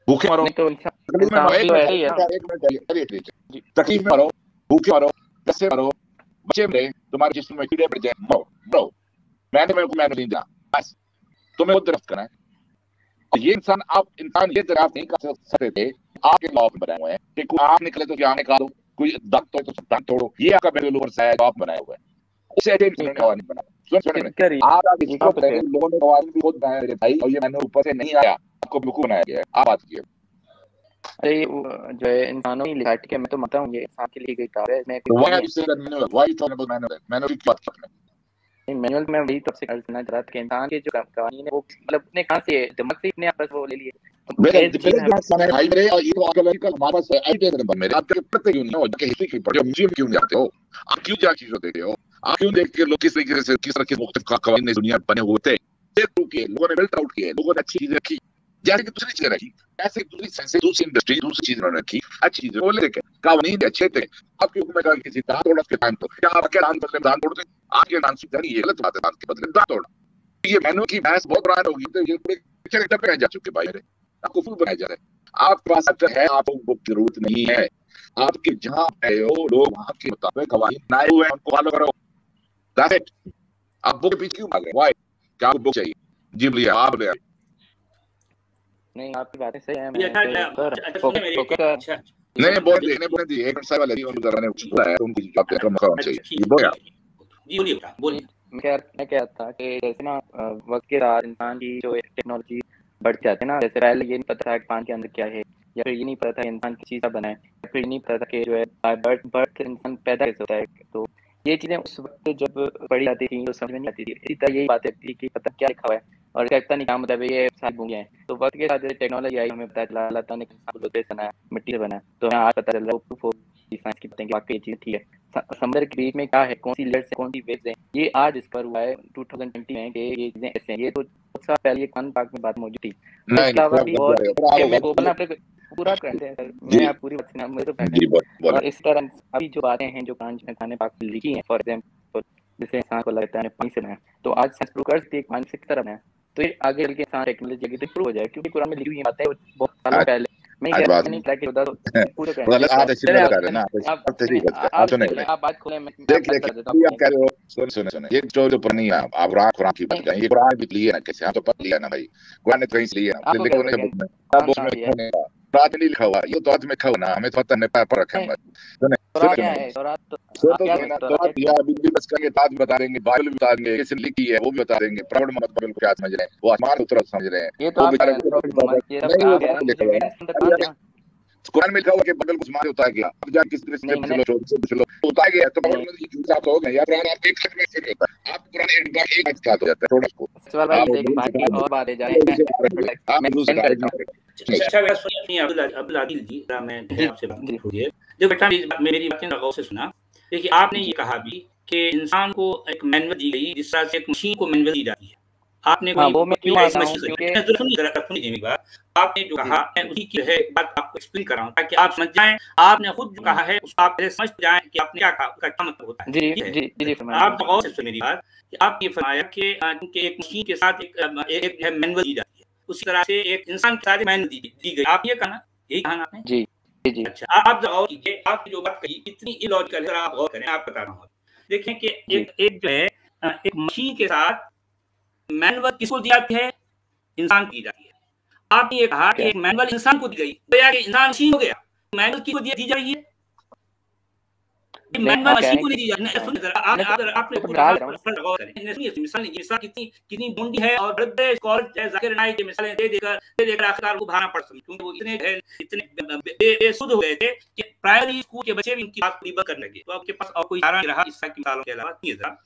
भूखे मरो, तकलीफ में मरो, भूखे मरो, कैसे मरो, बच्चे मरे, तुम्हारे जिस्म में कीड़े पड़ जाए, मरो। मैंने मेरे को मैनुअल नहीं दिया, बस तुम्हें वो दरख्त करना है। ये इंसान ये दराफ्त नहीं कर सकते थे। आपके लॉ में बनाए हुए हैं कि कोई आम निकले तो क्या निकालो, कोई दांत तोड़ो तो दांत तोड़ो। ये आपका मैनुअल ओवर है जो आप बनाए हुए हैं, उसे ऐसे नहीं बना। लोगों ने कवानीन भी खुद बनाए मेरे भाई, और ये मैंने ऊपर से नहीं आया, आपको बेवकूफ बनाया गया है। आप बात कीजिए। अरे जो है इंसानों की लिखा है, मैं तो मानता हूँ ये इंसान के लिए किताब है। मैनुअल में वही तब से करना चाह रहा था कि इंसान के जो कवानीन है वो मतलब अपने कहाँ से दिमाग से इतने आपस वो ले लिए। आप क्यों क्या चीज होते हो? आप क्यों देखते हो लोग किस तरीके से किस तरह के मुख्तलिफ कवानीन दुनिया बने हुए थे, लोगों ने बिल्ट आउट किए, लोगों ने अच्छी चीजें रखी, जैसे कि दूसरी चीजें रखी, ऐसे दूसरी इंडस्ट्री दूसरी चीजें उन्होंने रखी, अच्छी चीजें वो लेके कवानीन अच्छे थे। आपके हुक्म में किसी दांत तोड़ा के टाइम तो क्या आपके दांत बदले दांत तोड़ते? आपके दांत सीधा नहीं, ये गलत बात है, दांत के बदले दांत तोड़ना। ये मैनुअल की बहस बहुत पुरानी होगी, तो ये पूरे पिक्चर एक पे जा चुके भाई मेरे, आपको फुल बनाया जा रहा है। आपके पास अक्सर है, आपको बुक की जरूरत नहीं है। आपके जहाँ पे हो लोग वहां के मुताबिक कवानीन बनाए हुए हैं, उनको फॉलो करो। That's it. आप बुक के पीछे क्यों भागे? Why? क्या आपको बुक चाहिए? जी भैया आप ले आए। नहीं आपकी बातें सही है। नहीं बोल दी एक साल वाले उनको जरा ने बोला है, उनको जवाब देने का मौका होना चाहिए। ये बोलिए बोलिए। मैं क्या था कि जैसे ना वक्त के साथ इंसान की जो टेक्नोलॉजी बढ़ जाती है ना, जैसे पहले ये नहीं पता था कि पानी के अंदर क्या है, या फिर ये नहीं पता था इंसान किस चीज़ का बना है, या फिर ये नहीं पता था कि जो है बर्थ इंसान पैदा कैसे होता है। तो ये चीज़ें उस वक्त जब पढ़ी जाती थी तो समझ में नहीं आती थी। इसी तरह यही बात थी कि पता क्या लिखा हुआ है और क्या पता नहीं क्या मतलब है, ये सारी बूंदियाँ हैं। तो वक्त के साथ जैसे टेक्नोलॉजी आई, हमें पता चला अल्लाह ताला ने इंसान को लोहे से बनाया, मिट्टी से बनाया। तो हमें आज पता चल रहा है प्रूफ हो साइंस की बातें कि वाकई ये चीज़ ठीक है। समुद्र के बीच में क्या है, कौन सी लेयर्स है, कौन सी वेव्स है, ये आज डिस्कवर हुआ है 2020 में कि ये चीज़ें ऐसे हैं। ये तो बहुत साल पहले कुरान पाक में बात मौजूद थी। इसके अलावा भी और मैं को बोलना पूरा करते हैं सर, मैं आप पूरी बात सुना मुझे तो। और इस तरह अभी जो बातें हैं जो कुरान पाक में लिखी हैं, फॉर एग्जाम्पल जैसे इंसान को लगता है पानी से बना, तो आज साइंस प्रूव कर सकती है पानी से किस तरह बना है। तो ये आगे चल के इंसान टेक्नोलॉजी आगे तो प्रूव हो जाए, क्योंकि कुरान में लिखी हुई बातें बहुत सालों पहले मैं आज बात नहीं कि बता दो पूरे कर मतलब आप ऐसी बात कर रहे हैं ना, आप सुने आप बात खोले, मैं देखिए अभी आप कह रहे हो, सुने ये जो पुरानी है, आप कुरान की बात करें, ये कुरान भी लिए ना कैसे, हम तो पढ़ लिया ना भाई, कुरान ने कहीं से लिया ना, लिखे हुए बुक में, अब उसमें लिखा नहीं लिखा हुआ, ये तो में लिखा हुआ ना, हमें तो पता नहीं पर रखा है। सुने तो बस करेंगे, ताज बता देंगे, बाइबल भी बता देंगे, कैसे लिखी है वो भी बता देंगे, प्रॉफिट मोहम्मद बाइबल को क्या समझ रहे हैं, वो आसमान उतरा समझ रहे हैं, वो बेचारे कुरान में लिखा हुआ कि बाइबल को आसमान उतार गया, अब जा किस तरह से उतार गया, तो बाइबल में ये झूठ आप हो गए, या कुरान आपके एक में से होता है, आप कुरान एक बात स्टार्ट हो जाता है थोड़ा को सवाल भाई, एक बात की और बात है जा रहे हैं, मैं सेंड करता हूं। अच्छा बेटा सुनिए अब्दुल आदिल जी, मैं आपसे बात करूंगी। देखो बेटा मेरी बातें गौर से सुना। देखिए आपने ये कहा भी कि इंसान को एक मैनुअल दी गई, जिस तरह से एक मशीन को मैनुअल दी जाती है, आपने वो मैं क्यों आता हूं क्योंकि आपने जो कहा मैं उसी की है बात आपको एक्सप्लेन कर रहा हूं ताकि आप समझ जाएं। आपने खुद जो कहा है उसको आप पहले समझ जाएं कि आपने क्या कहा, उसका क्या मतलब होता है। जी आप गौर से मेरी बात कि आप ये फरमाया कि एक मशीन के साथ एक मैनुअल दी जाती है, उसी तरह से एक इंसान के साथ मैनुअल दी गई, आप ये कहना, यही कहना आपने? जी। अच्छा आप गौर कीजिए, आपकी जो बात कही इतनी इलॉजिकल है, आप गौर करें, आप बता रहा हूँ। देखें कि एक जो है एक मशीन के साथ मैनुअल किसको दी जाती है? इंसान को दी जाती है। आपने ये कहा कि एक मैनुअल इंसान को दी गई, तो यार इंसान मशीन हो गया, मैनुअल किसको दी जा रही है? मैनुअल मशीन को नहीं दी जा रही। सुनिए जरा, आपने मिसाल कितनी बूंदी है और बड़े स्कॉलर जाकिर नाइक की मिसालें दे देकर आखिरकार को भाना पड़ सकती, क्योंकि वो इतने बेसुध हो गए थे कि प्राइमरी स्कूल के बच्चे भी इनकी बात को करने लगे। तो आपके पास और कोई कारण रहा इस की मिसालों के अलावा नहीं था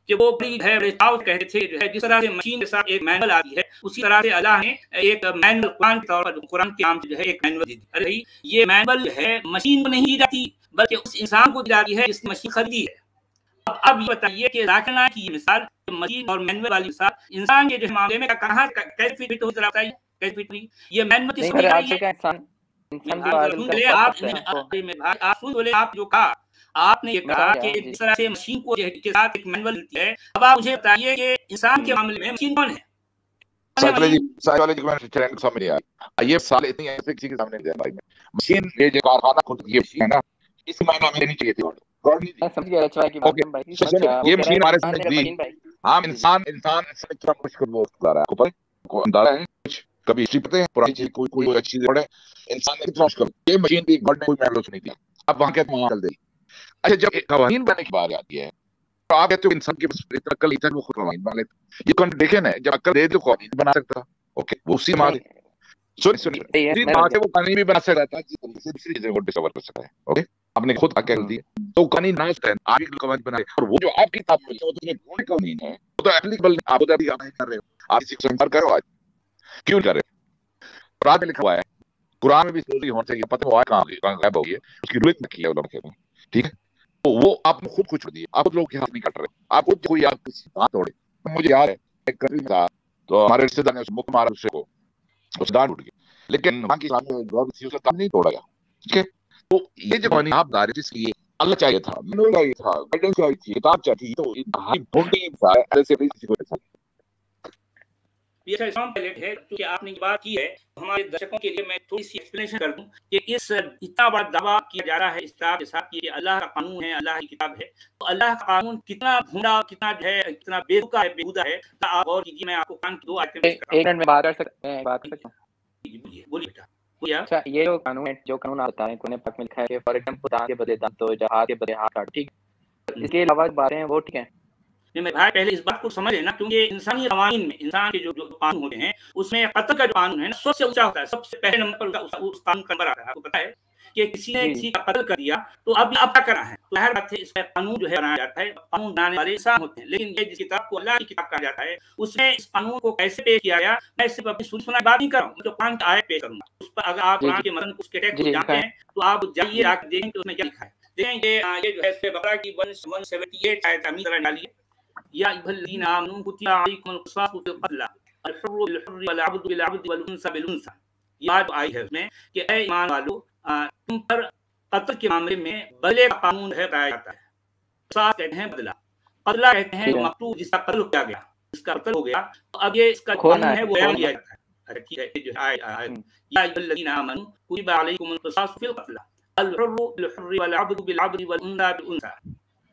कि वो बड़ी है कहते थे जो है, जिस तरह से मशीन के साथ एक मैनुअल आती है, उसी तरह से अल्लाह ने एक मैनुअल कुरान के तौर पर, कुरान के नाम से जो है एक मैनुअल दी। अरे भाई ये मैनुअल है मशीन को नहीं दी जाती, बल्कि उस इंसान को दी जाती है जिसने मशीन खरीदी है। अब ये बताइए कि जाकिर नाइक की मिसाल, मशीन और मैनुअल वाली मिसाल, इंसान के जो मामले में कहाँ कैसे फिट हो, जरा बताइए कैसे फिट हुई? ये मैनुअल किसको दी गई है? आप सुन बोले, आप जो कहा आपने ये कहा कि जिस तरह से मशीन को के साथ एक मैनुअल मिलती है, अब आप मुझे बताइए कि इंसान के मामले में मशीन कौन है? साइकोलॉजी में ट्रेंड समझ नहीं आया, ये साल इतनी ऐसे किसी के सामने नहीं भाई, मशीन ये जो कारखाना खुद की मशीन है ना, इस मायने में नहीं चाहिए थी समझ गया। अच्छा की बात भाई, ये मशीन हमारे सामने दी, हम इंसान इतना मुश्किल वो कर रहा है, आपको पता अंदाजा है कुछ कभी हिस्ट्री पता है पुरानी चीज कोई अच्छी चीज पढ़े, इंसान ने कितना मुश्किल, ये मशीन भी गॉड ने कोई मैनुअल नहीं दिया, अब वहां क्या वहां चल देगी। अच्छा जब कवानीन बनने की बात आती है तो आप कहते हो इंसान के पास इतना अक्ल इतना वो खुद कवानीन बना लेता, ये कॉन्ट्रडिक्शन है, जब अक्ल दे तो कवानीन बना सकता, ओके वो उसी माँ सुनिए वो कानून भी बना सकता था, दूसरी चीजें वो डिस्कवर कर सकता है, ओके आपने खुद अकेल दी तो कानून ना है, आप ही कवानीन बनाए, और वो जो आपकी किताब में वो तो कानून है, वो तो एप्लीकेबल आप तो अभी आप नहीं कर रहे हो, आप इसी को संपर्क करो, आज क्यों कर रहे हो? कुरान में लिखा हुआ है, कुरान में भी स्टोरी होना चाहिए, पता है कहाँ गायब हो गई है, उसकी रूह रखी है उन्होंने, ठीक है, तो वो आपने खुद छोड़ दिए, आप लोग के हाथ नहीं कट रहे, आप खुद कोई आप किसी हाथ तोड़े, मुझे याद है एक कंट्री में था तो हमारे रिश्तेदार ने मुख मारा दूसरे को, उस दान उठ गया, लेकिन वहां की उसका काम नहीं तोड़ा गया, ठीक है। तो ये जो कहानी आप बता रहे जिसके लिए अल्लाह चाहिए था, मैनुअल चाहिए था, गाइडेंस चाहिए थी, किताब चाहिए, तो हाई ढूंढी ऐसे किसी को ये पहलेट है क्योंकि आपने बात की है, हमारे दर्शकों के लिए मैं थोड़ी सी एक्सप्लेनेशन कर दूं कि इस इतना बड़ा दावा किया जा रहा है इस किताब के साथ कि अल्लाह का कानून है, अल्लाह की किताब है, तो अल्लाह का कानून कितना भूंडा, कितना जो है, कितना बेहुदा है, बेहुदा है। आप गौर कीजिए, मैं आपको कान की 2 आयतें एक मिनट में बात कर सकते हैं, बोलिए बेटा। अच्छा ये जो कानून है, जो कानून आप बता रहे हैं, कुरान पाक में लिखा है कि फॉर एग्जांपल दांत के बदले दांत तो जहाज के बदले हाथ काट, ठीक, इसके अलावा बातें हैं वो ठीक है। मैं भाई पहले इस बात को समझ लेना, क्योंकि इंसानी कवानीन में इंसान के जो कानून होते हैं उसमें कत्ल का जो कानून है ना सबसे ऊंचा होता है, सबसे पहले नंबर पर उस कानून का नंबर आता है। आपको पता है कि किसी ने किसी का कत्ल कर दिया तो अब क्या करना है, तो हर बात है इसका कानून जो है बनाया जाता है, कानून बनाने वाले इंसान होते हैं, लेकिन ये जिस किताब को अल्लाह की किताब कहा जाता है उसमें इस कानून को कैसे पेश किया गया, मैं सिर्फ अपनी सुनी बात नहीं कर रहा हूँ, जो कुरान की आयत पेश करूंगा उस पर, अगर आप कुरान के मतलब उसके टेक्स्ट को जानते हैं तो आप जाइए आके देखें कि उसमें क्या लिखा है। देखेंगे ये जो है सूरह बकरा की 178 आयत अमीर डालिए, या अय्युहल्लज़ीना आमनू कुतिबा अलैकुमुल क़िसासु फ़िल क़त्ला अल-हुर्रु बिल-हुर्रि वल-अब्दु बिल-अब्दि वल-उन्सा बिल-उन्सा। ये बात आई है उसमें कि ऐ ईमान वालों, तुम पर कत्ल के मामले में बदले का कानून है बताया जाता है। क़िसास कहते हैं बदला, बदला कहते हैं मक़तूल जिसका कत्ल किया गया, जिसका कत्ल हो गया, तो अब ये इसका कानून है वो बयान किया जाता है। अच्छा ठीक है, जो है या अय्युहल्लज़ीना आमनू कुतिबा अलैकुमुल क़िसासु फिल क़त्ल अल-हुर्रु बिल-हुर्रि वल-अब्दु बिल-अब्दि वल-उन्सा बिल-उन्सा।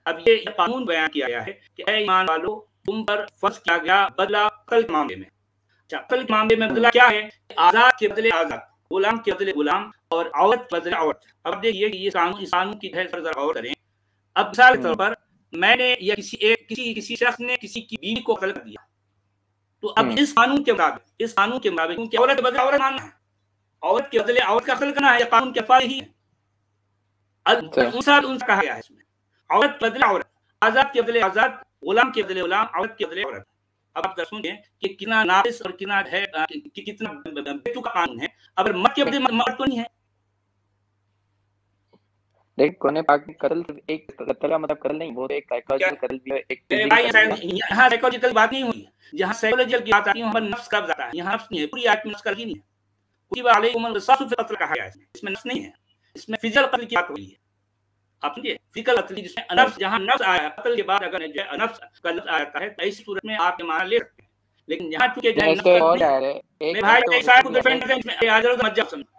अब ये कानून बयान किया गया है कि ऐ ईमान वालों, तुम पर फर्ज किया गया बदला कत्ल के मामले में। अच्छा, कत्ल के मामले में बदला क्या है? आजाद के बदले आजाद, गुलाम के बदले गुलाम, और औरत के बदले औरत। अब देखिए ये कानून की है, जरा गौर करें। अब मिसाल के तौर पर मैंने या किसी शख्स ने किसी की बीवी को कत्ल कर दिया, तो अब इस कानून के मुताबिक क्योंकि औरत के बदले औरत मानना है, औरत के बदले औरत का कत्ल करना है, कानून के अल्फाज ही है। उनसा कहा गया है इसमें, औरत के बदले औरत, आजाद के बदले आजाद, गुलाम के बदले गुलाम, औरत के बदले औरत। अब आप सुनिए कि कितना नाक़िस और कितना है, कितना बेतुका कानून है। अगर मर्द के बदले मर्द तो नहीं है। लेकिन कुरान पाक में कत्ल एक कत्ल का मतलब कत्ल नहीं, वो एक साइकोलॉजिकल कत्ल भी है, एक यहाँ साइकोलॉजिकल बात नहीं हुई, जहाँ साइकोलॉजिकल की बात आती है वहाँ पर नफ्स का आता है, यहाँ नफ्स नहीं है, पूरी आयत में नफ्स का नहीं है। कुतिबा अलैकुमुल क़िसासु फिल क़त्ल कहा गया है, इसमें नफ्स नहीं है, इसमें फिजिकल कत्ल की बात हो रही है। आप समझिए, फिजिकल कत्ल जिसमें नफ्स, जहाँ नफ्स आया, कत्ल के बाद अगर नफ्स का लफ्ज़ आता है तो ऐसी सूरत में आप ये माना ले सकते हैं। लेकिन यहाँ चूंकि नफ्स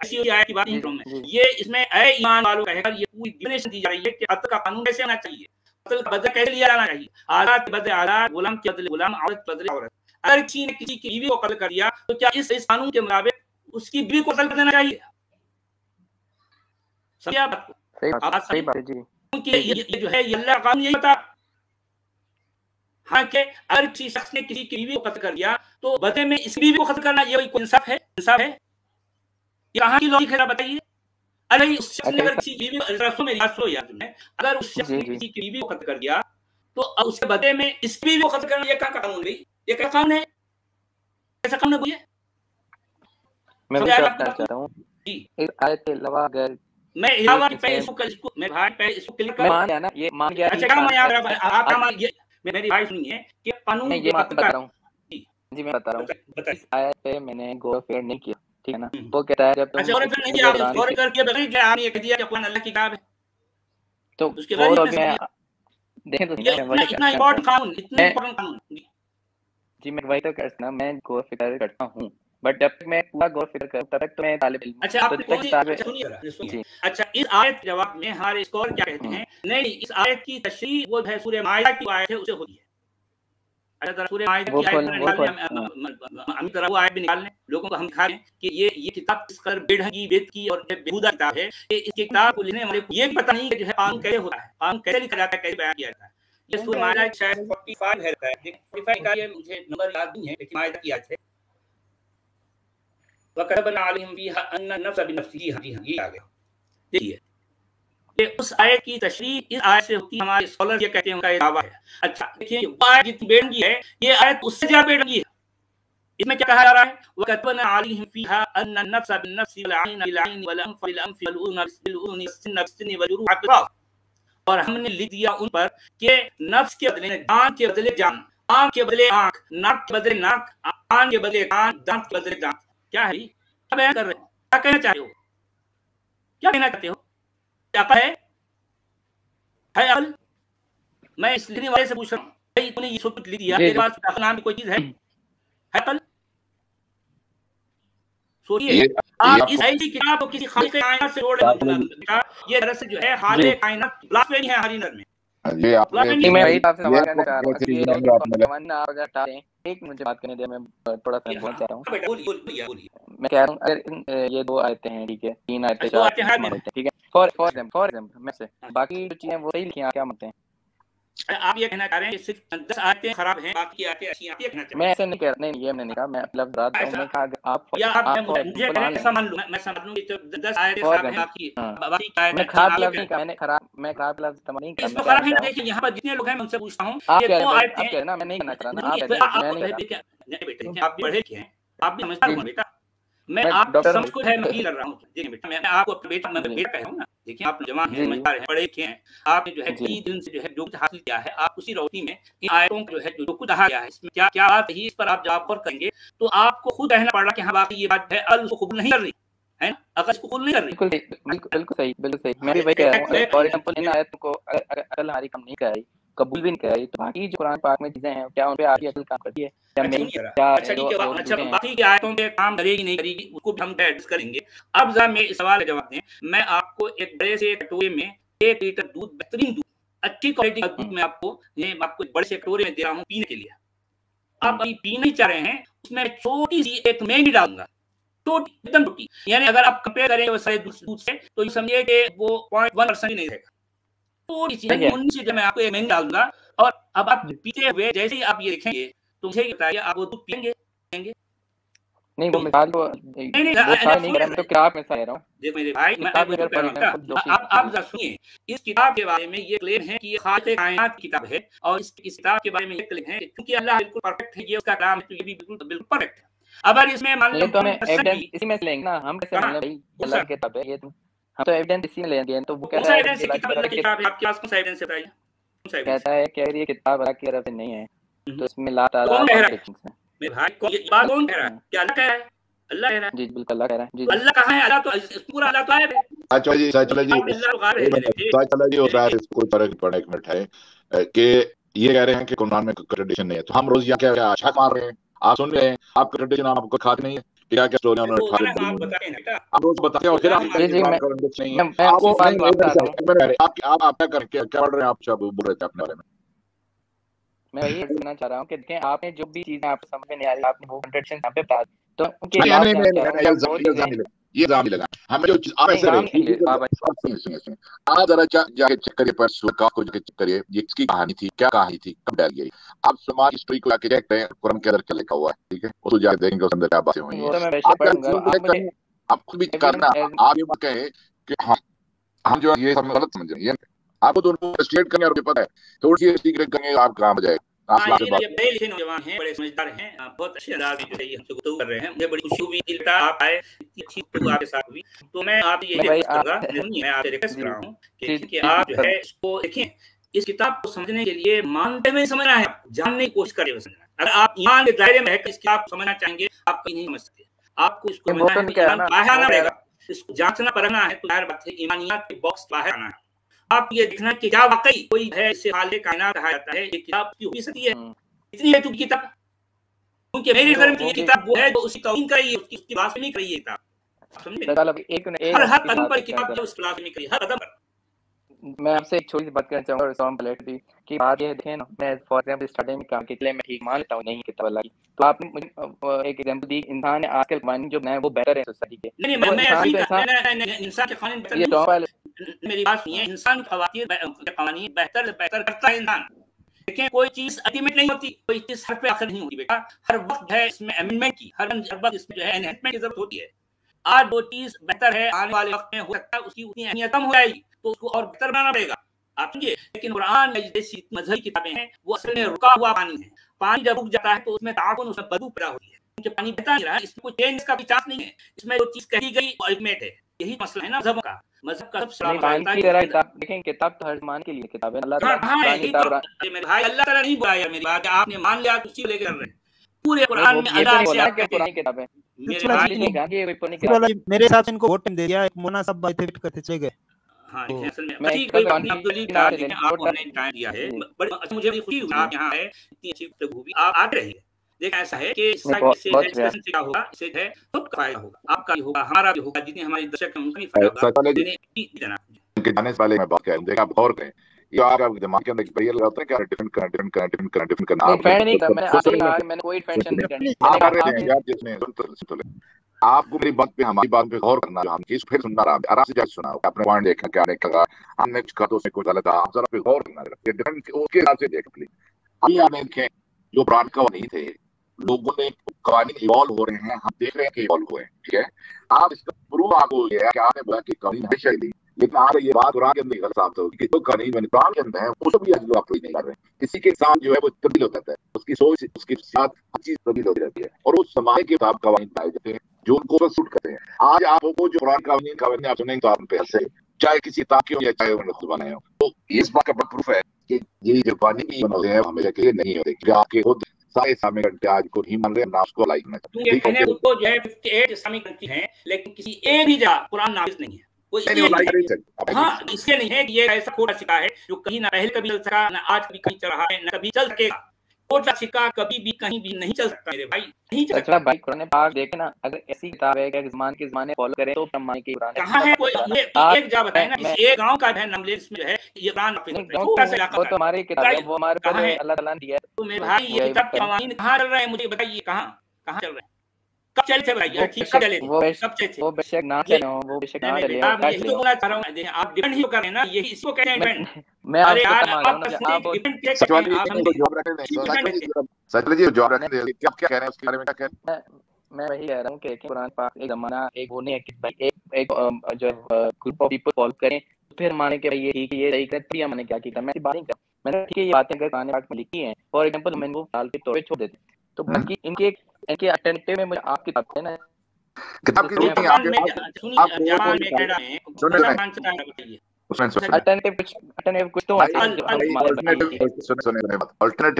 ऐसी आयत की बात नहीं करूँ मैं, ये इसमें ऐ ईमान वालों कहकर ये पूरी डिफिनेशन दी जा रही है कि कत्ल का कानून कैसे होना चाहिए, कत्ल का बदला कैसे लिया जाना चाहिए। आजाद के बदले आजाद, गुलाम के बदले गुलाम, औरत के बदले औरत। अगर किसी ने किसी की बीवी को कत्ल कर दिया तो क्या इस कानून के मुताबिक उसकी बीवी को कत्ल कर देना चाहिए? समझिए आप? सही बात है जी, क्योंकि ये जो है ये अल्लाह का कानून यही बता। हाँ, कि अगर किसी शख्स ने किसी की बीवी को कत्ल कर दिया तो बदले में इस बीवी को कत्ल करना ये कोई इंसाफ है? इंसाफ है? ये कहाँ की लॉजिक है बताइए? अरे उस शख्स ने अगर किसी बीवी अगर उस शख्स ने किसी की बीवी को कत्ल कर दिया तो उसके बदले में इस बीवी को कत्ल करना ये कहाँ का कानून है? ये क्या कानून है? ऐसा कानून है कोई? मैं बताना चाहता हूँ जी, इस आयत के अलावा अगर मैं इलावा पे इसको मैं भाई पे इसको क्लिक कर मान गया ना, ये मान गया। अच्छा, क्या मान आप मान ये मेरी भाई सुनिए कि कानून ये बात बता रहा हूँ जी, मैं बता रहा हूँ। इस आयत पे मैंने गौर फेर नहीं किया, ठीक है ना? वो कहता है जब तुम अच्छा, और फिर नहीं आप गौर करके बताइए कि आपने ये कह दिया कि कुरान अल्लाह की किताब है, तो उसके बाद में देखें तो इतना इंपॉर्टेंट कानून, इतना इंपॉर्टेंट कानून जी, मैं वही तो कहता हूँ, मैं गौर फिक्र करता हूँ, बट जब तक मैं पूरा गौर फिक्र करूँ तब तक तो मैं तालिब इल्म। अच्छा, आप सुनिए, अच्छा इस आयत के जवाब में हमारे स्कॉलर क्या कहते हैं? नहीं, इस आयत की तशरीह वो है सूरह माइदा की आयत है, उसे होती है। अच्छा, सूरह माइदा की आयत हम तरह वो आयत भी निकाल लें, लोगों को हम दिखा दें कि ये किताब किस कदर बेढंगी, बेतुकी और बेहुदा किताब है। इसकी किताब को लिखने वाले को ये भी पता नहीं कि जो है कानून कैसे होता है, कानून कैसे लिखा जाता है, कैसे बयान किया जाता है। ये सूरह माइदा शायद 45 है, 45 का ये मुझे नंबर याद नहीं है, लेकिन माइदा की आयत है। वकतबना अलैहिम फीहा अन्ना नफ्स बिनफ्सिही, ये आ गया। देखिए, ये उस आयत की तशरीह इस आयत से होती है, हमारे स्कॉलर ये कहते हैं, उनका ये दावा है। अच्छा देखिए, वो आयत जितनी बेढंगी है, ये आयत उससे ज्यादा बेढंगी है। इसमें क्या कहा जा रहा है? वकतबना अलैहिम फीहा अन्ना नफ्स बिनफ्सि वल ऐन बिल-ऐन वल अन्फ बिल-अन्फ वल उज़ुन बिल-उज़ुन वस्सिन्न बिस्सिन्न वजुरूह क़िसास। और हमने लिख दिया उन पर कि नफ्स के बदले जान के बदले जान, आंख के बदले आंख, नाक के बदले नाक, कान के बदले कान, दांत के बदले दांत। क्या है? क्या बयान कर रहे हो? क्या कहना चाहते हो? क्या कहना चाहते हो? अकल है अकल? मैं इस लिखने वाले से पूछ रहा हूँ, भाई तूने ये सब कुछ लिख दिया, तेरे पास अकल नाम की कोई चीज है अकल? सोचिए, आप इस ऐसी किताब को किसी खालिक कायनात से जोड़ रहे हो। ये दरअसल जो है खालिक कायनात ब्लास्फेमी है हमारी नज़र में। ये आप मैं वही आपसे सवाल करना चाह रहा हूं कि आप अगर हटा दें, एक मुझे बात करने दे, मैं थोड़ा सा बोलना चाह रहा हूं। बोलिए। मैं कह रहा हूं अगर ये दो आयतें हैं, ठीक है, तीन आयतें, चार आयतें, ठीक है, फॉर एग्जांपल मैं से बाकी जो चीजें वो सही लिखी हैं, क्या मानते हैं? आप ये कहना चाह रहे हैं कि सिर्फ 10 आयतें खराब हैं, बाकी आयतें अच्छी हैं, ये कहना चाह रहे हैं? मैं ऐसे नहीं कह रहा, नहीं ये मैंने नहीं कहा, मैं लफ्ज़ बात हूं, मैं कहा आप या आप मुझे ऐसा मान लूं, मैं समझ लूं कि 10 आयतें खराब हैं, बाकी आयतें मैं खराब लफ्ज़ नहीं कहा, मैंने खराब लफ्ज़ इस्तेमाल नहीं इसको खराब है। देखिए यहाँ पर जितने लोग हैं मैं उनसे पूछता हूं, आप कह रहे हैं ना, मैं नहीं कहना चाह रहा, आप बेटे आप भी पढ़े लिखे हैं, आप भी समझदार हो बेटा, मैं आप समझ को है मैं कर रहा हूँ। देखिए बेटा, मैं आपको अपना बेटा मैं बेटा कह रहा हूँ ना, देखिए आप जवान हैं, समझदार हैं, पढ़े लिखे हैं, आपने जो है 3 दिन से जो है जो कुछ हासिल किया है, आप उसी रोशनी में इन आयतों को जो है जो कुछ कहा गया है, इसमें क्या क्या बात है, इस पर आप जवाब करेंगे तो आपको खुद कहना पड़ रहा कि हाँ बाकी ये बात है, अल उसको कबूल नहीं कर रही है ना, अकल इसको कबूल नहीं कर रही। बिल्कुल सही, मैं भी वही कह रहा हूँ। फॉर एग्जांपल इन आयतों को अकल हमारी कम नहीं कर रही, कबूल भी नहीं कर रही, तो बाकी जो कुरान पाक में चीजें हैं क्या उन पे आपकी अकल काम करती है या मेरी अच्छा बाकी की आयतों पे काम करेगी नहीं करेगी उसको भी हम एडजस्ट करेंगे। अब जरा मैं इस सवाल का जवाब दें, मैं आपको एक बड़े से कटोरे में 1 लीटर दूध, बेहतरीन दूध, अच्छी क्वालिटी का दूध मैं आपको बड़े से कटोरे में दे रहा हूँ पीने के लिए। आप अभी पी नहीं चाह रहे हैं, उसमें छोटी सी एक मैगी डालूंगा, छोटी एकदम छोटी, यानी अगर आप कंपेयर करें वो सारे दूध से तो समझिए कि वो 0.1% ही नहीं रहेगा, थोड़ी सी जब मैं आपको एक मैगी डालूंगा। और अब आप पीते हुए जैसे ही आप ये देखेंगे तो मुझे बताइए आप वो दूध पिएंगे? नहीं वो मिसाल तो नहीं मैं तो किताब में से ले रहा हूं। देखो मेरे भाई मैं आपको आप जरा सुनिए, इस किताब के बारे में ये क्लेम है कि ये खालिक़ कायनात की किताब है, और इस किताब के बारे में ये क्लेम है क्योंकि अल्लाह बिल्कुल परफेक्ट है, ये उसका कलाम है, तो ये भी बिल्कुल परफेक्ट है। अब इसमें मान लो तो हमें एविडेंस इसी में से लेंगे ना, हम कैसे माने भाई अल्लाह की किताब है ये, तो हम तो एविडेंस इसी में लेंगे। तो वो कहता है कि किताब है आपके पास, कौन सा एविडेंस है बताइए? कहता है कि ये किताब अल्लाह की तरफ से नहीं है, तो इसमें अल्लाह ताला मेरे भाई को ये बात कौन कह रहा है? क्या अल्लाह कह रहा है? अल्लाह कह रहा है। जी बिल्कुल अल्लाह कह रहा है। जी अल्लाह कहाँ है? अल्लाह तो पूरा अल्लाह तो है। अच्छा जी चलो जी हो रहा है, इसको फर्क पड़े एक मिनट है कि ये कह रहे हैं कि कुरान में कंट्रडिक्शन नहीं है, तो हम रोज यहाँ क्या अच्छा मार रहे हैं, आप सुन रहे हैं, आप कंट्रडिक्शन आपको खाते नहीं है, क्या क्या स्टोरी उन्होंने आप रोज बताते हैं और फिर आप क्या करके क्या पढ़ रहे हैं, आप सब बोल रहे थे अपने बारे में। मैं ये कहना चाह रहा हूँ कि देखें आपने जो भी चीजें आपको समझ में नहीं आ रही आपने वो कंट्रडिक्शन यहाँ पे बता दी, तो ये जाम लगा हमें जो आप ऐसे आप जरा जाके चेक करिए पर सुलका को जाके चेक करिए ये किसकी कहानी थी, क्या कहानी थी, कब डाली गई। आप समाज हिस्ट्री को जाके चेक करें कुरान के अंदर क्या लिखा हुआ है, ठीक है, उसको जाके देखेंगे उसके अंदर क्या बातें हुई हैं। आप खुद भी करना, आप ये मत कहें कि हाँ हम जो ये सब गलत समझे, ये आपको दोनों स्टेट करने और पता है थोड़ी सी सीक्रेट करने आप काम हो जाए। ये बड़े लिखे नौजवान हैं, बड़े समझदार हैं, बहुत अच्छे अंदाज में जो है ये हमसे गुफ्तगू कर रहे हैं। मुझे बड़ी खुशी हुई कि आप आए, इतनी अच्छी गुफ्तगू आपके साथ हुई। तो मैं आपसे ये रिक्वेस्ट करूंगा, मैं आपसे रिक्वेस्ट कर रहा हूं कि आप जो है इसको देखें, इस किताब को समझने के लिए मानते हुए समझना है, जानने की कोशिश करें समझना। अगर आप ईमान के दायरे में रहकर इसकी आप समझना चाहेंगे आप कहीं नहीं समझ सकते, आपको इसको बाहर आना पड़ेगा, इसको जांचना परखना है, तो जाहिर बात है ईमानियात के बॉक्स बाहर आना है। आप ये देखना कि क्या वाकई कोई है इसे खालिक़ कायनात कहा जाता है, ये किताब की हो सकती है इतनी है तुम किताब, क्योंकि मेरे नजर में ये किताब वो है जो उसकी तौहीन कर रही है, उसकी बात नहीं कर रही है किताब, समझे? हर कदम पर किताब जो उस क्लास में करी, हर कदम पर। मैं आपसे एक छोटी सी बात करना चाहूंगा रिस्वान प्लेट भी कि बात ये देखें ना, मैं फॉर एग्जांपल स्टार्टिंग में कहा कि मैं ठीक मान लेता हूं नहीं किताब अल्लाह की, तो आपने मुझे एक एग्जांपल दी इंसान आजकल कानून जो है वो बेहतर है सोसाइटी के। नहीं मैं इंसान के कानून बेहतर नहीं, मेरी बात सुनिए, इंसान कानून बेहतर करता है इंसान। देखें कोई चीज अल्टीमेट नहीं होती, कोई चीज हर पे आखिर नहीं होती बेटा, हर वक्त है इसमें अमेंडमेंट की, हर वक्त इसमें जो है एनहांसमेंट की जरूरत होती है। आज वो चीज बेहतर है, आने वाले वक्त में हो सकता है उसकी उतनी अहमियत कम हो जाएगी, तो उसको और बेहतर बनाना पड़ेगा, आप समझिए। लेकिन कुरान जैसी मजहबी किताबें हैं वो असल में रुका हुआ पानी है, पानी जब रुक जाता है तो उसमें ताकुन, उसमें बदबू पैदा होती है, क्योंकि पानी बहता नहीं रहा है, इसमें कोई चेंज का भी चांस नहीं है, इसमें जो चीज कही गई वो अल्टीमेट है। यही मसला है ना मजहब का, मजहब का सबसे बड़ा मसला है। देखें किताब तो हर मान के लिए किताब है, अल्लाह ताला नहीं बोला यार, मेरी बात आपने मान लिया तो उसी लेके कर रहे हैं, पूरे कुरान में अल्लाह से आपके कुरान की किताब है। मेरे हिसाब से इनको वोट दे दिया, एक मोना सब बातें वेट करते चले गए। हाँ असल में आपको हमने टाइम दिया है, बड़ी मुझे खुशी हुई आप यहाँ है, इतनी अच्छी गुफ्तगू भी आप आते रहिए। देखा ऐसा है कि इससे क्या होगा, इससे है खुद का फायदा होगा, आपका भी होगा, हमारा भी होगा, जितने हमारे दर्शक हैं उनका भी फायदा होगा। जाने से पहले मैं बात करूं, देखा आप गौर करें, ये आप दिमाग के अंदर परियल लगाते हैं क्या डिफरेंट करना, मैंने कोई टेंशन नहीं करनी यार, जिसने सुन ले आपको मेरी बात पे हमारी बात पे गौर करना, हम चीज फिर सुनना रहा आराम से जाके सुना, अपने पॉइंट देखना क्या देखा हमने कुछ कहा तो उसमें कुछ गलत था, आप जरा पे गौर करना, डिफरेंट उसके हिसाब से देख प्लीज। अभी आप देखें जो पुराने कवानीन थे, लोगों ने कवानीन इवॉल्व हो रहे हैं, हम देख रहे हैं कि इवॉल्व हुए हैं, ठीक है। आप इसका प्रूफ आपको ये है कि आपने बोला कि कवानीन हमेशा ही, लेकिन आज ये बात कुरान के अंदर गलत साबित होगी कि जो कवानीन कुरान के अंदर है उसको भी आज लोग अप्लाई नहीं कर रहे हैं। किसी के साथ जो है वो तब्दील हो जाता है, उसकी सोच उसके साथ हर चीज तब्दील होती रहती है, और उस समय के हिसाब कवानीन पाए जाते हैं जो उनको सूट करते हैं। आज आपको जो कुरान कवानीन आप सुनेंगे तो आप पे हंसे, चाहे किसी किताब की हो या चाहे उन्होंने खुद बनाए हो, तो इस बात का प्रूफ है कि ये जो कवानीन भी बनाते हैं हमेशा के लिए नहीं होते, क्योंकि आपके खुद सारे इस्लामिक कंट्री आज को नहीं मान रहे, ना उसको लाइक करना। उसको जो है 58 इस्लामिक कंट्री हैं, लेकिन किसी एक भी जगह कुरान नाफिज नहीं है, वो हाँ, इसलिए नहीं है कि ये ऐसा खोटा सिक्का है जो कहीं ना पहले कभी चल सका, ना आज कभी कहीं चल रहा है, ना कभी चल सकेगा। खोटा सिक्का कभी भी कहीं भी नहीं चल सकता मेरे भाई, नहीं चल सकता भाई। कुरान पाक देखे ना, अगर ऐसी किताब है कि ज़माने फॉलो करें तो हम मानेंगे कुरान कहाँ है कोई एक जा बताए ना, एक गांव का है नाम इसमें जो है ये कुरान वो तो हमारी किताब है, वो हमारे कहाँ है अल्लाह ताला ने दिया है। तो मेरे भाई ये किताब के कवानीन कहाँ चल रहे हैं, मुझे बताइए कहाँ चल रहे हैं, कब चले थे भाई? ठीक कब चले थे, कब चले थे? वो बेशक ना चले हो, वो बेशक ना चले हो। यही तो बोलना चाह रहा हूँ, आप डिपेंड ही कर रहे हैं ना, यही इसको कहते हैं डिपेंड। मैं अरे आपको यार आप डिपेंड सच जी जॉब रखने दे, क्या कह रहे हैं उसके बारे में, क्या कह रहे हैं? मैं वही कह रहा हूँ कि कुरान पाक एक ज़माना एक वो नहीं है कि भाई एक जो ग्रुप ऑफ पीपल फॉलो करें फिर माने कि भाई ये ठीक है, ये सही है, तभी हमने क्या किया। मैं बात नहीं कर, मैंने ठीक है ये बातें अगर कुरान पाक में लिखी हैं, फॉर एग्जांपल मैंने वो साल के तौर पे छोड़ देते, तो बाकी इनके अल्टरनेटिव में मुझे आपकी किताब है ना, किताब की जरूरत नहीं है, अल्टरनेटिव कुछ तो अल्टरनेटिव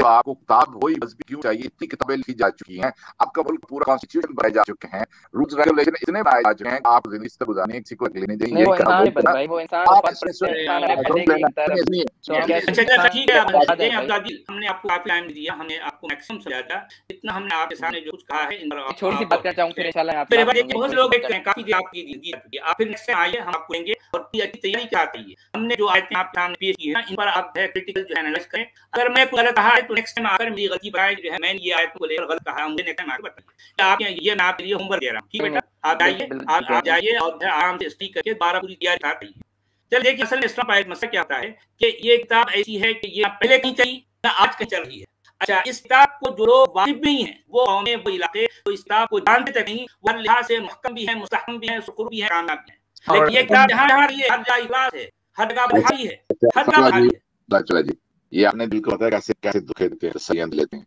आपको किताब वही बस भी क्यों चाहिए? इतनी किताबें लिखी जा चुकी हैं, आपका मुल्क पूरा कॉन्स्टिट्यूशन बनाए जा चुके हैं, रूल्स रेगुलेशन इतने बनाए जा चुके हैं, आप जिंदगी से गुजारने किसी को लेने देंगे ठीक है हमने आपको काफी टाइम दिया, हमने आपको मैक्सिमम समझाया था, इतना हमने आपके सामने जो कुछ कहा है। छोटी सी बात करना चाहूंगा फिर इंशाल्लाह बहुत लोग काफी आप फिर नेक्स्ट टाइम आइए, हम आपको लेंगे और अच्छी तैयारी कराते हैं। हमने जो आयतें आपके सामने पेश की है इन पर आप क्रिटिकल जो है एनालाइज करें। अगर मैं कुछ गलत कहा है तो नेक्स्ट टाइम आकर मेरी गलती बताएं, जो है मैंने ये आयत को लेकर गलत कहा, मुझे नेक्स्ट टाइम आकर बताइए। आप ये मैं आपके लिए होमवर्क दे रहा हूँ, ठीक है बेटा? आप जाइए, आप जाइए और आराम से स्टडी करके 12 पूरी तैयारी कराते हैं। चल देखिए असल में इस्लाम आयत मसला क्या होता है कि ये किताब ऐसी है कि ये पहले कहीं चली ना आज कहीं चल रही है। अच्छा, इस किताब को जो लोग वाकिफ नहीं है, वो कौमें वो इलाके तो इस किताब को जानते तक नहीं, वो लिहाज से मुहक्कम भी है, मुस्तहकम भी है, सुकुर भी है, कामयाब भी है। लेकिन ये किताब जहाँ हर जगह इखलास है, हर जगह बुखारी है, हर जगह बुखारी है। जी ये आपने दिल को पता है कैसे कैसे दुखे देते हैं, सही लेते हैं।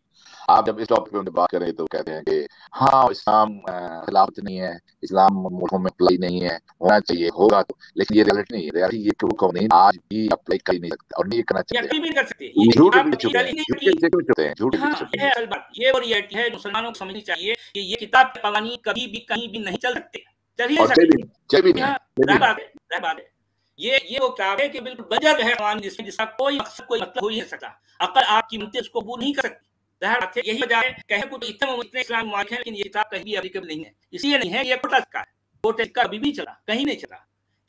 आप जब इस टॉपिक पे बात करें तो कहते हैं कि हाँ इस्लाम खिलाफत नहीं है, इस्लाम मुल्कों में अप्लाई नहीं है, होना चाहिए होगा तो, लेकिन ये रियलिटी नहीं है। रियलिटी ये क्यों नहीं आज भी अप्लाई कर नहीं सकते और नहीं करना चाहिए, नहीं कर सकते, झूठ भी चुके हैं, झूठ भी चुके हैं। असल बात ये रियलिटी है, मुसलमानों को समझनी चाहिए कि ये किताब के कवानीन कभी भी कहीं भी नहीं चल सकते, चल ही नहीं सकते। ये वो किताब है कि बिल्कुल बजर है कवानीन जिसका कोई मकसद कोई मतलब हो ही नहीं सकता, अकल आपकी मनती उसको कबूल नहीं कर सकती। यही वजह है कहे कुछ इतने इस्लाम मालिक हैं, लेकिन ये किताब कहीं भी एप्लीकेबल नहीं है। इसलिए नहीं है, ये खोटा सिक्का है, खोटा सिक्का अभी भी चला, कहीं नहीं चला।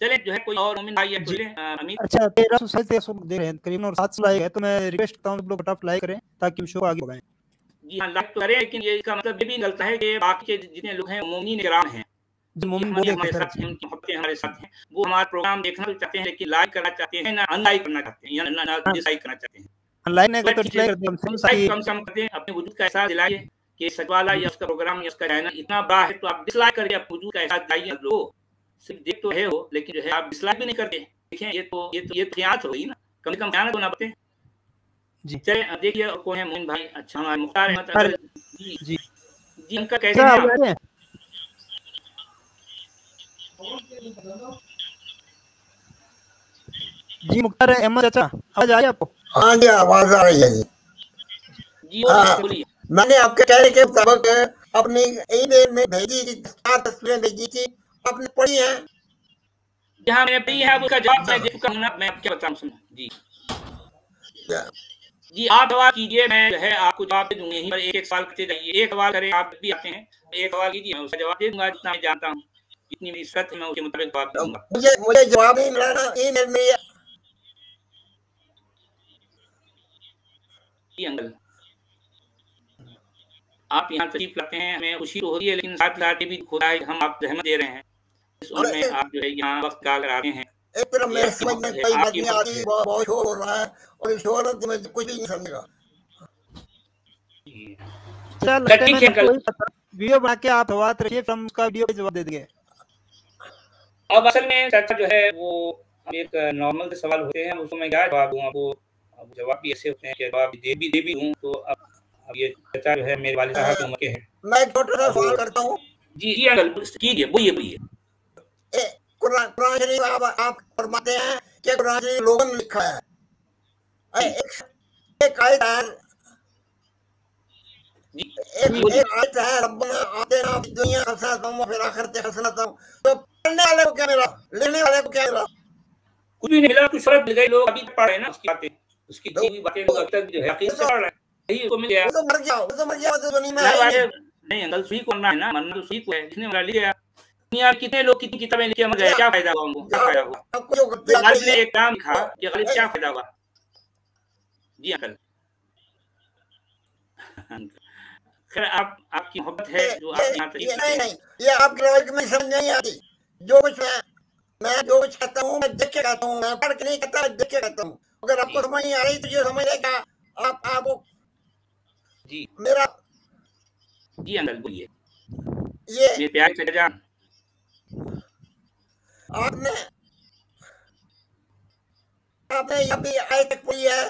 चले जो है कोई और मोमिन भाई अमीर। अच्छा 1300 दे रहे हैं करीबन और 700 लाइक है, तो मैं रिक्वेस्ट करता हूं लोग फटाफट लाइक करें ताकि शो आगे बढ़ाएं। जी हां लाइक तो करें, लेकिन ये इसका मतलब ये भी गलत है कि बाकी के जितने लोग हैं मोमिन किराम हैं, मोमिन बोले हमारे साथ हैं, उनकी मोहब्बतें हमारे साथ हैं, वो हमारा प्रोग्राम देखना भी चाहते हैं लेकिन लाइक करना चाहते हैं ना अनलाइक करना चाहते हैं या ना डिसलाइक करना चाहते हैं। ऑनलाइन है तो डिसलाइक कर दें, कम से कम करते हैं, अपने वजूद का एहसास दिलाइए कि सचवाला या उसका प्रोग्राम या उसका चैनल इतना बड़ा है, तो आप डिसलाइक करके अपने वजूद का एहसास दिलाइए। लोग सिर्फ देख तो है हो, लेकिन जो है आप डिसलाइक भी नहीं करते। देखें ये तो खियानत हो गई ना, कम से कम खियानत तो ना बते जी। चले देखिए कौन है मोमिन भाई। अच्छा हमारे मुख्तार अहमद जी जी उनका कैसे है? जी मुख्तार अहमद चाचा आवाज आ रही है आपको? हाँ जी आवाज आ रही है जी। बोलिए। मैंने आपके कहने के मुताबिक अपनी ईमेल में भेजी थी, 4 तस्वीरें भेजी थी, आपने पढ़ी है? जहाँ मैंने पढ़ी है उसका जवाब मैं दे चुका हूँ ना, मैं क्या बताऊँ सुनो जी। जी आप सवाल कीजिए, मैं जो है आपको जवाब दे दूंगा, यहीं पर एक सवाल करते जाइए। एक सवाल करें, आप भी आते हैं, एक सवाल कीजिए, मैं उसका जवाब दे दूंगा जितना मैं जानता हूँ, जितनी मेरी शर्त है मैं उसके मुताबिक जवाब दूंगा। मुझे जवाब नहीं मिला ना ईमेल में। अंकल आप यहाँ तशरीफ लाते हैं, हमें खुशी तो होती है, लेकिन साथ साथ भी खुदा है हम आप रहमत दे रहे हैं, इस उम्र में आप जो है यहाँ वक्त का कर आते हैं। एक तरफ मेरे समझ में कोई बात नहीं आ रही, बहुत शोर हो रहा है और इस शोर में कुछ भी नहीं समझेगा। वीडियो बना के आप बात रखिए, हम उसका वीडियो पे जवाब दे देंगे। अब असल में चाचा जो है वो एक नॉर्मल सवाल होते हैं, उसको मैं क्या जवाब दूँ आपको? अब जवाब भी ऐसे होते हैं कि जवाब दे भी दूँ, तो अब ये चाचा जो है मेरे वाले साहब की उम्र के हैं। मैं छोटा सा सवाल करता हूँ। जी अंकल कीजिए, बोलिए। कुरान शरीफ आप फरमाते हैं कि कुरान शरीफ लोगों ने लिखा है। एक आयत है, एक आयत है, रब्बना आतिना फिद दुनिया हसनतम व फिल आखिरति हसनतम। तो करने वाले को क्या मिला, लेने वाले को क्या मिला? कुछ भी नहीं मिला, कुछ शरत मिल गई। लोग अभी पढ़ रहे हैं ना उसकी बातें, उसकी की बातें लोग अभी तक जो है हकीकत से पढ़ रहे हैं। यही उसको मिल गया। वो तो मर गया, वो तो मर गया, वो तो दुनिया में है नहीं अंकल, सुई को मरना है ना, मरना तो सुई को है, जिसने मरा लिया। दुनिया में कितने लोग कितनी किताबें लिखे मर गए, क्या फायदा हुआ उनको, क्या फायदा हुआ? गालिब ने एक काम लिखा कि गालिब क्या फायदा हुआ? जी अंकल। खैर आपकी मोहब्बत है जो आप यहाँ तक नहीं, ये आपकी लॉजिक में समझ नहीं आती। जो कुछ मैं जो कुछ कहता हूँ मैं देख के कहता हूँ, मैं पढ़ के नहीं कहता, देख के कहता हूँ। अगर आपको समझ नहीं आ रही तो ये समझ लेगा आप जी मेरा। जी अंकल बोलिए। ये मेरे प्यार से जान, आपने यहाँ पे आए तक पढ़ी है,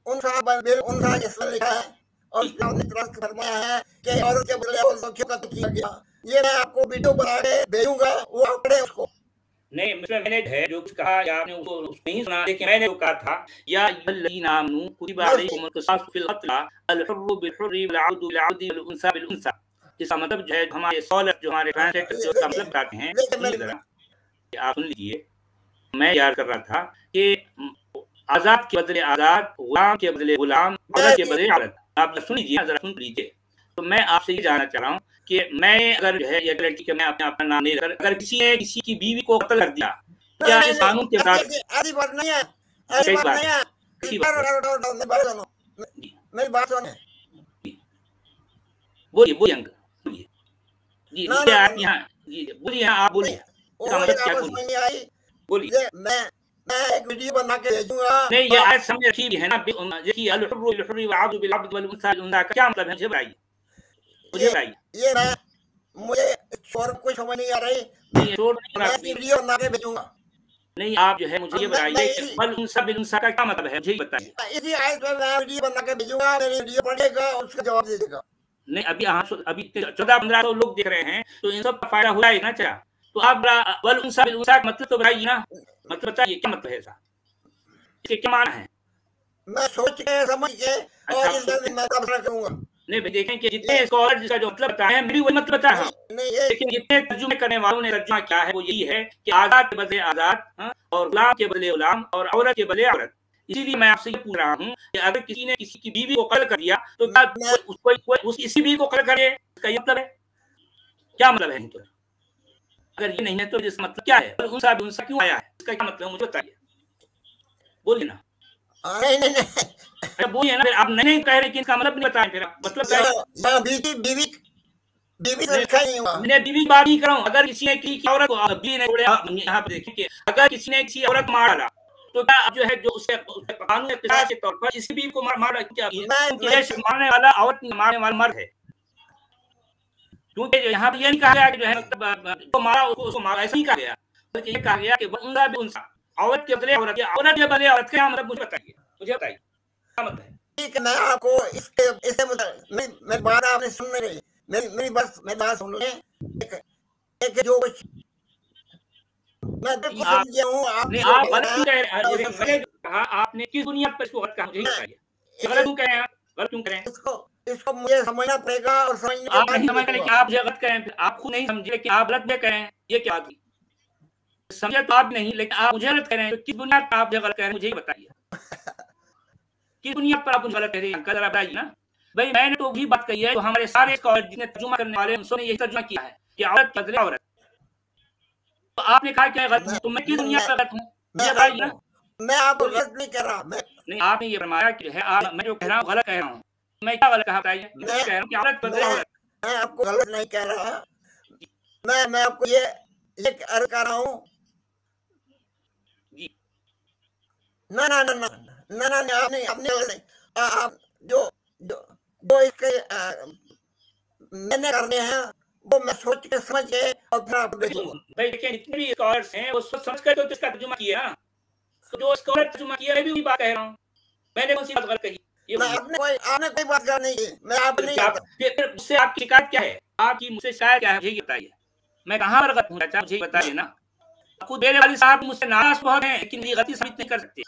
उनका इसमें लिखा है और इस्लाम ने तुरंत फरमाया है कि औरत के बदले और लड़कियों का किया गया। ये मैं आपको वीडियो बना के भेजूंगा, वो आप पढ़े उसको। नहीं मतलब मैंने है जो कुछ कहा या आपने उसको नहीं सुना, लेकिन मैंने वो कहा था या अल्लज़ीना आमनू कुतिबा अलैकुमुल क़िसास फिल क़त्ल अल-हुर्रु बिल-हुर्रि वल-अब्दु बिल-अब्दि वल-उन्सा बिल-उन्सा। इसका मतलब जो है हमारे स्कॉलर जो हमारे ट्रांसलेटर जो इसका मतलब बताते हैं, आप सुन लीजिए। मैं याद कर रहा था कि आजाद के बदले आजाद, गुलाम के बदले गुलाम, औरत के बदले औरत। आप सुन लीजिए, जरा सुन लीजिए। तो मैं आपसे ये जानना चाह रहा हूँ कि मैं अगर जो है एक लड़की का मैं अपना नाम नहीं अगर किसी ने किसी की बीवी को कत्ल कर दिया, क्या इस कानून के साथ ऐसी बात नहीं है, ऐसी बात नहीं है। मेरी बात सुने, बोलिए बोलिए अंकल बोलिए। जी आप यहाँ बोलिए, आप बोलिए। बोलिए। मैं एक वीडियो बना के भेजूंगा। नहीं ये आयत समझ रखी है ना, देखिए अल-हुर्रु बिल-हुर्रि वल-अब्दु बिल-अब्दि वल-उन्सा बिल-उन्सा का क्या मतलब है, मुझे बताइए, मुझे बताइए। ये मुझे शोर कोई समझ नहीं आ रही। मैं वीडियो बना के भेजूंगा। नहीं आप जो है मुझे ये बताइए वल-उन्सा बिल-उन्सा का क्या मतलब है, मुझे बताइए। इसी आयत पे मैं वीडियो बना के भेजूंगा, मेरी वीडियो पढ़ेगा और उसका जवाब दे देगा। नहीं अभी अभी 1400-1500 लोग देख रहे हैं, तो इन सब का फायदा हुआ है ना। अच्छा तो आप वल-उन्सा बिल-उन्सा का मतलब तो बताइए ना, मतलब बताइए क्या मतलब है ऐसा, इसके क्या माना है? मैं सोच के समझ के और इस मैं तर्जुमा करूंगा। नहीं देखें कि जितने स्कॉलर जिसका जो मतलब बताया है, मेरी वही मतलब बताया है, लेकिन जितने तर्जुमे करने वालों ने तर्जुमा क्या है वो यही है कि आजाद के बदले आजाद और गुलाम के बदले गुलाम और औरत के बदले औरत। इसीलिए मैं आपसे ये पूछ रहा हूँ कि अगर किसी ने किसी की बीवी को कत्ल कर दिया तो क्या उसको इसी बीवी को कत्ल करे, इसका ये मतलब है? क्या मतलब है? तो अगर ये नहीं है तो इसका मतलब क्या है? उनसा क्यों आया है, इसका क्या मतलब मुझे बताइए, बोलिए ना। नहीं बोलिए ना, फिर आप नहीं कह रहे कि इसका मतलब नहीं बताएं, फिर मतलब मैं बीवी बात नहीं कर रहा हूँ। अगर किसी ने की औरत को यहाँ पे देखिए कि अगर किसी ने किसी औरत मार डाला तो क्या जो है जो उसके कानून के तौर पर इसी बीवी को मारने वाला औरत मारने वाला मर्द है, क्योंकि यहाँ पे ये नहीं कहा गया कि जो है तो मारा उसको मारा, ऐसा नहीं कहा गया, बल्कि ये कहा गया कि उनसा औरत के बदले औरत, औरत के बदले औरत क्या मतलब मुझे बताइए, क्या मतलब है? ठीक है मैं आपको इससे मेरी बात आपने सुन नहीं रही, मेरी बात सुन ले। एक जो कुछ मैं बिल्कुल समझ गया हूँ। आप गलत क्यों कह रहे हैं? मैंने कहा आपने किस बुनियाद पर इसको गलत कहा, मुझे बताइए। गलत क्यों कह रहे हैं, गलत क्यों कह रहे हैं? इसको मुझे समझना पड़ेगा और समझने आप नहीं समझ रहे कि आप गलत करें, आप खुद नहीं समझे कि आप गलत करें, ये क्या बात हुई? समझे तो आप नहीं, लेकिन आप मुझे गलत कह रहे हैं, तो किस बुनियाद पर आप गलत कह रहे हैं मुझे बताइए, किस बुनियाद पर आप मुझे गलत कह रहे हैं? जरा बताइए ना भाई। मैंने तो भी बात कही है, तो हमारे सारे स्कॉलर जिन्हें तर्जुमा करने वाले उन्होंने यही तर्जुमा किया है कि औरत के बदले औरत। तो आपने कहा क्या गलत हूँ, तो मैं किस दुनिया पर गलत हूँ मुझे बताइए ना। मैं आपको गलत नहीं कह रहा, नहीं आपने ये फरमाया कि है मैं जो कह रहा हूँ गलत कह रहा हूँ, मैं क्या गलत कहा बताइए? मैं कह रहा हूँ कि औरत के बदले औरत। मैं आपको गलत नहीं कह रहा, मैं आपको ये अर्ज कर रहा हूँ। ना ना ना ना ना ना ना आपने आप जो इसके मैंने करने हैं वो मैं सोच के समझ के और फिर आपको भेजूंगा। भाई देखिए जितने भी स्कॉलर्स हैं वो सोच समझ कर तो इसका तर्जुमा किया ना, तो जो स्कॉलर तर्जुमा किया मैं भी वही बात कह रहा हूँ। मैंने कौन सी बात गलत कही? आपने कोई बात गलत नहीं की, मैं आप नहीं फिर मुझसे आपकी शिकायत क्या है? आपकी मुझसे शिकायत क्या है मुझे बताइए, मैं कहाँ पर गलत हूँ चाचा मुझे बताइए ना। आपको देने वाली साहब मुझसे नाराज बहुत हैं, लेकिन ये गलती साबित नहीं कर सकते।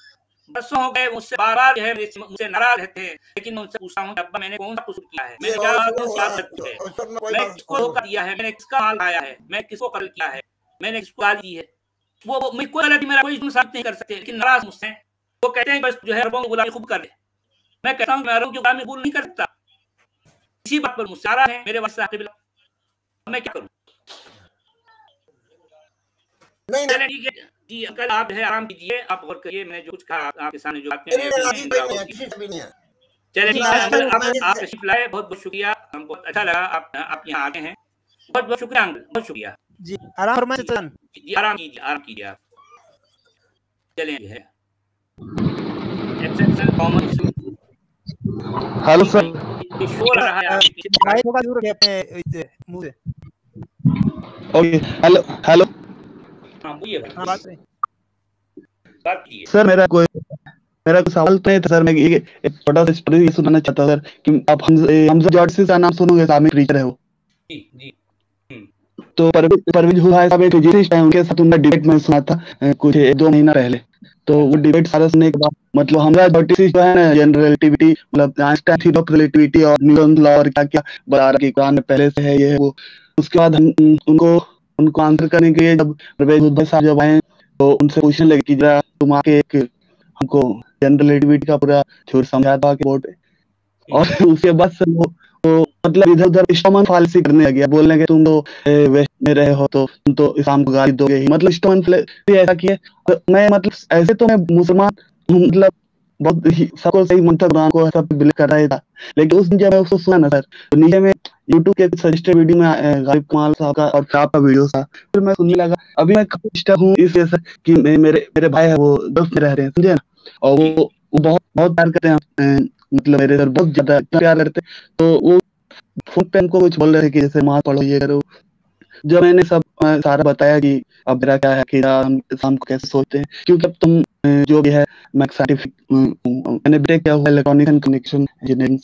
बरसों हो गए, मुझसे बार-बार जो है मुझसे नाराज रहते हैं, लेकिन मैं उनसे पूछता हूँ अब्बा मैंने कौन सा कसूर किया है, मैंने क्या गलती है, मैं किसको धोखा दिया है, मैंने किसका माल खाया है, मैं किसको कत्ल किया है, मैंने किसको गाली दी है, वो मैं कोई गलती मेरा कोई साबित नहीं कर सकते, लेकिन नाराज मुझसे। वो कहते हैं बस जो है रबों की गुलामी खूब कर ले। मैं कहता हूँ मैं रबों की गुलामी कबूल नहीं कर सकता, इसी बात पर मुझसे नाराज है मेरे वास्ते किबला, मैं क्या करूँ? नहीं चलिए ठीक है जी, अंकल आप जो है आराम कीजिए, आप गौर करिए, मैंने जो कुछ कहा आपके सामने जो बातें नहीं चलिए ठीक है अंकल, आप तशरीफ लाए, बहुत बहुत शुक्रिया, हमको अच्छा लगा आप यहाँ आते हैं, बहुत बहुत शुक्रिया अंकल, बहुत शुक्रिया जी। आराम फरमाइए चलन जी, आराम कीजिए आप। चलिए है एक्सेप्शनल कॉमन हेलो सर, शोर आ रहा है आपके पीछे, माइक होगा दूर रखे अपने मुंह से। ओके, हेलो हेलो, हाँ बोलिए भाई, बात नहीं बात कीजिए सर मेरा कोई सवाल तो नहीं था सर, मैं ये एक छोटा सा स्टोरी सुनाना चाहता हूँ सर कि आप हमजा जॉर्ज का नाम सुनोगे, इस्लामिक प्रीचर है वो जी। तो परवेज हुआ साहब एक फिजिसिस्ट है, उनके साथ उनका डिबेट में सुना था कुछ 1-2 महीना पहले। तो वो डिबेट सारा सुनने के बाद मतलब हमजा जॉर्ज जो है ना, जनरल रिलेटिविटी मतलब आइंस्टाइन थ्योरी ऑफ रिलेटिविटी और न्यूटन लॉ और क्या क्या बता रहा कि कुरान में पहले से है ये है वो। उसके बाद हम उनको आंसर करने के लिए जब परवेज साहब जब आए तो उनसे पूछने लगे कि जरा तुम आके एक हमको जनरल रिलेटिविटी का पूरा थ्योरी समझा था कि बोर्ड पे, और उसके बाद से वो मतलब इधर उधर स्टोमन फालसी करने लगे, बोलने के तुम तो वेस्ट में रहे हो तो तुम तो इस्लाम को गाली दोगे ही, मतलब स्टोमन फालसी ऐसा किया। मैं मतलब ऐसे तो मैं मुसलमान मतलब बहुत सबको सही मनता कुरान को सब बिलीव कर रहा था, लेकिन उस दिन जब मैं उसको सुना ना सर तो नीचे में यूट्यूब के सजेस्टेड वीडियो में गालिब कमाल साहब का और आपका वीडियो था, फिर मैं सुनने लगा। अभी मैं काफी डिस्टर्ब हूँ इस वजह से कि मेरे भाई है वो गल्फ में रह रहे हैं, समझे ना, और वो बहुत प्यार करते हैं, मतलब मेरे सर बहुत ज्यादा प्यार करते हैं। तो वो फोन पे हमको कुछ बोल रहे थे कि जैसे माँ पढ़ो ये करो, जब मैंने सब सारा बताया कि अब मेरा क्या है कि हम इस्लाम को कैसे सोचते हैं, क्योंकि अब तुम जो भी है मैं साइंटिफिक मैंने बीटेक किया हुआ इलेक्ट्रॉनिक्स एंड कम्युनिकेशन इंजीनियरिंग।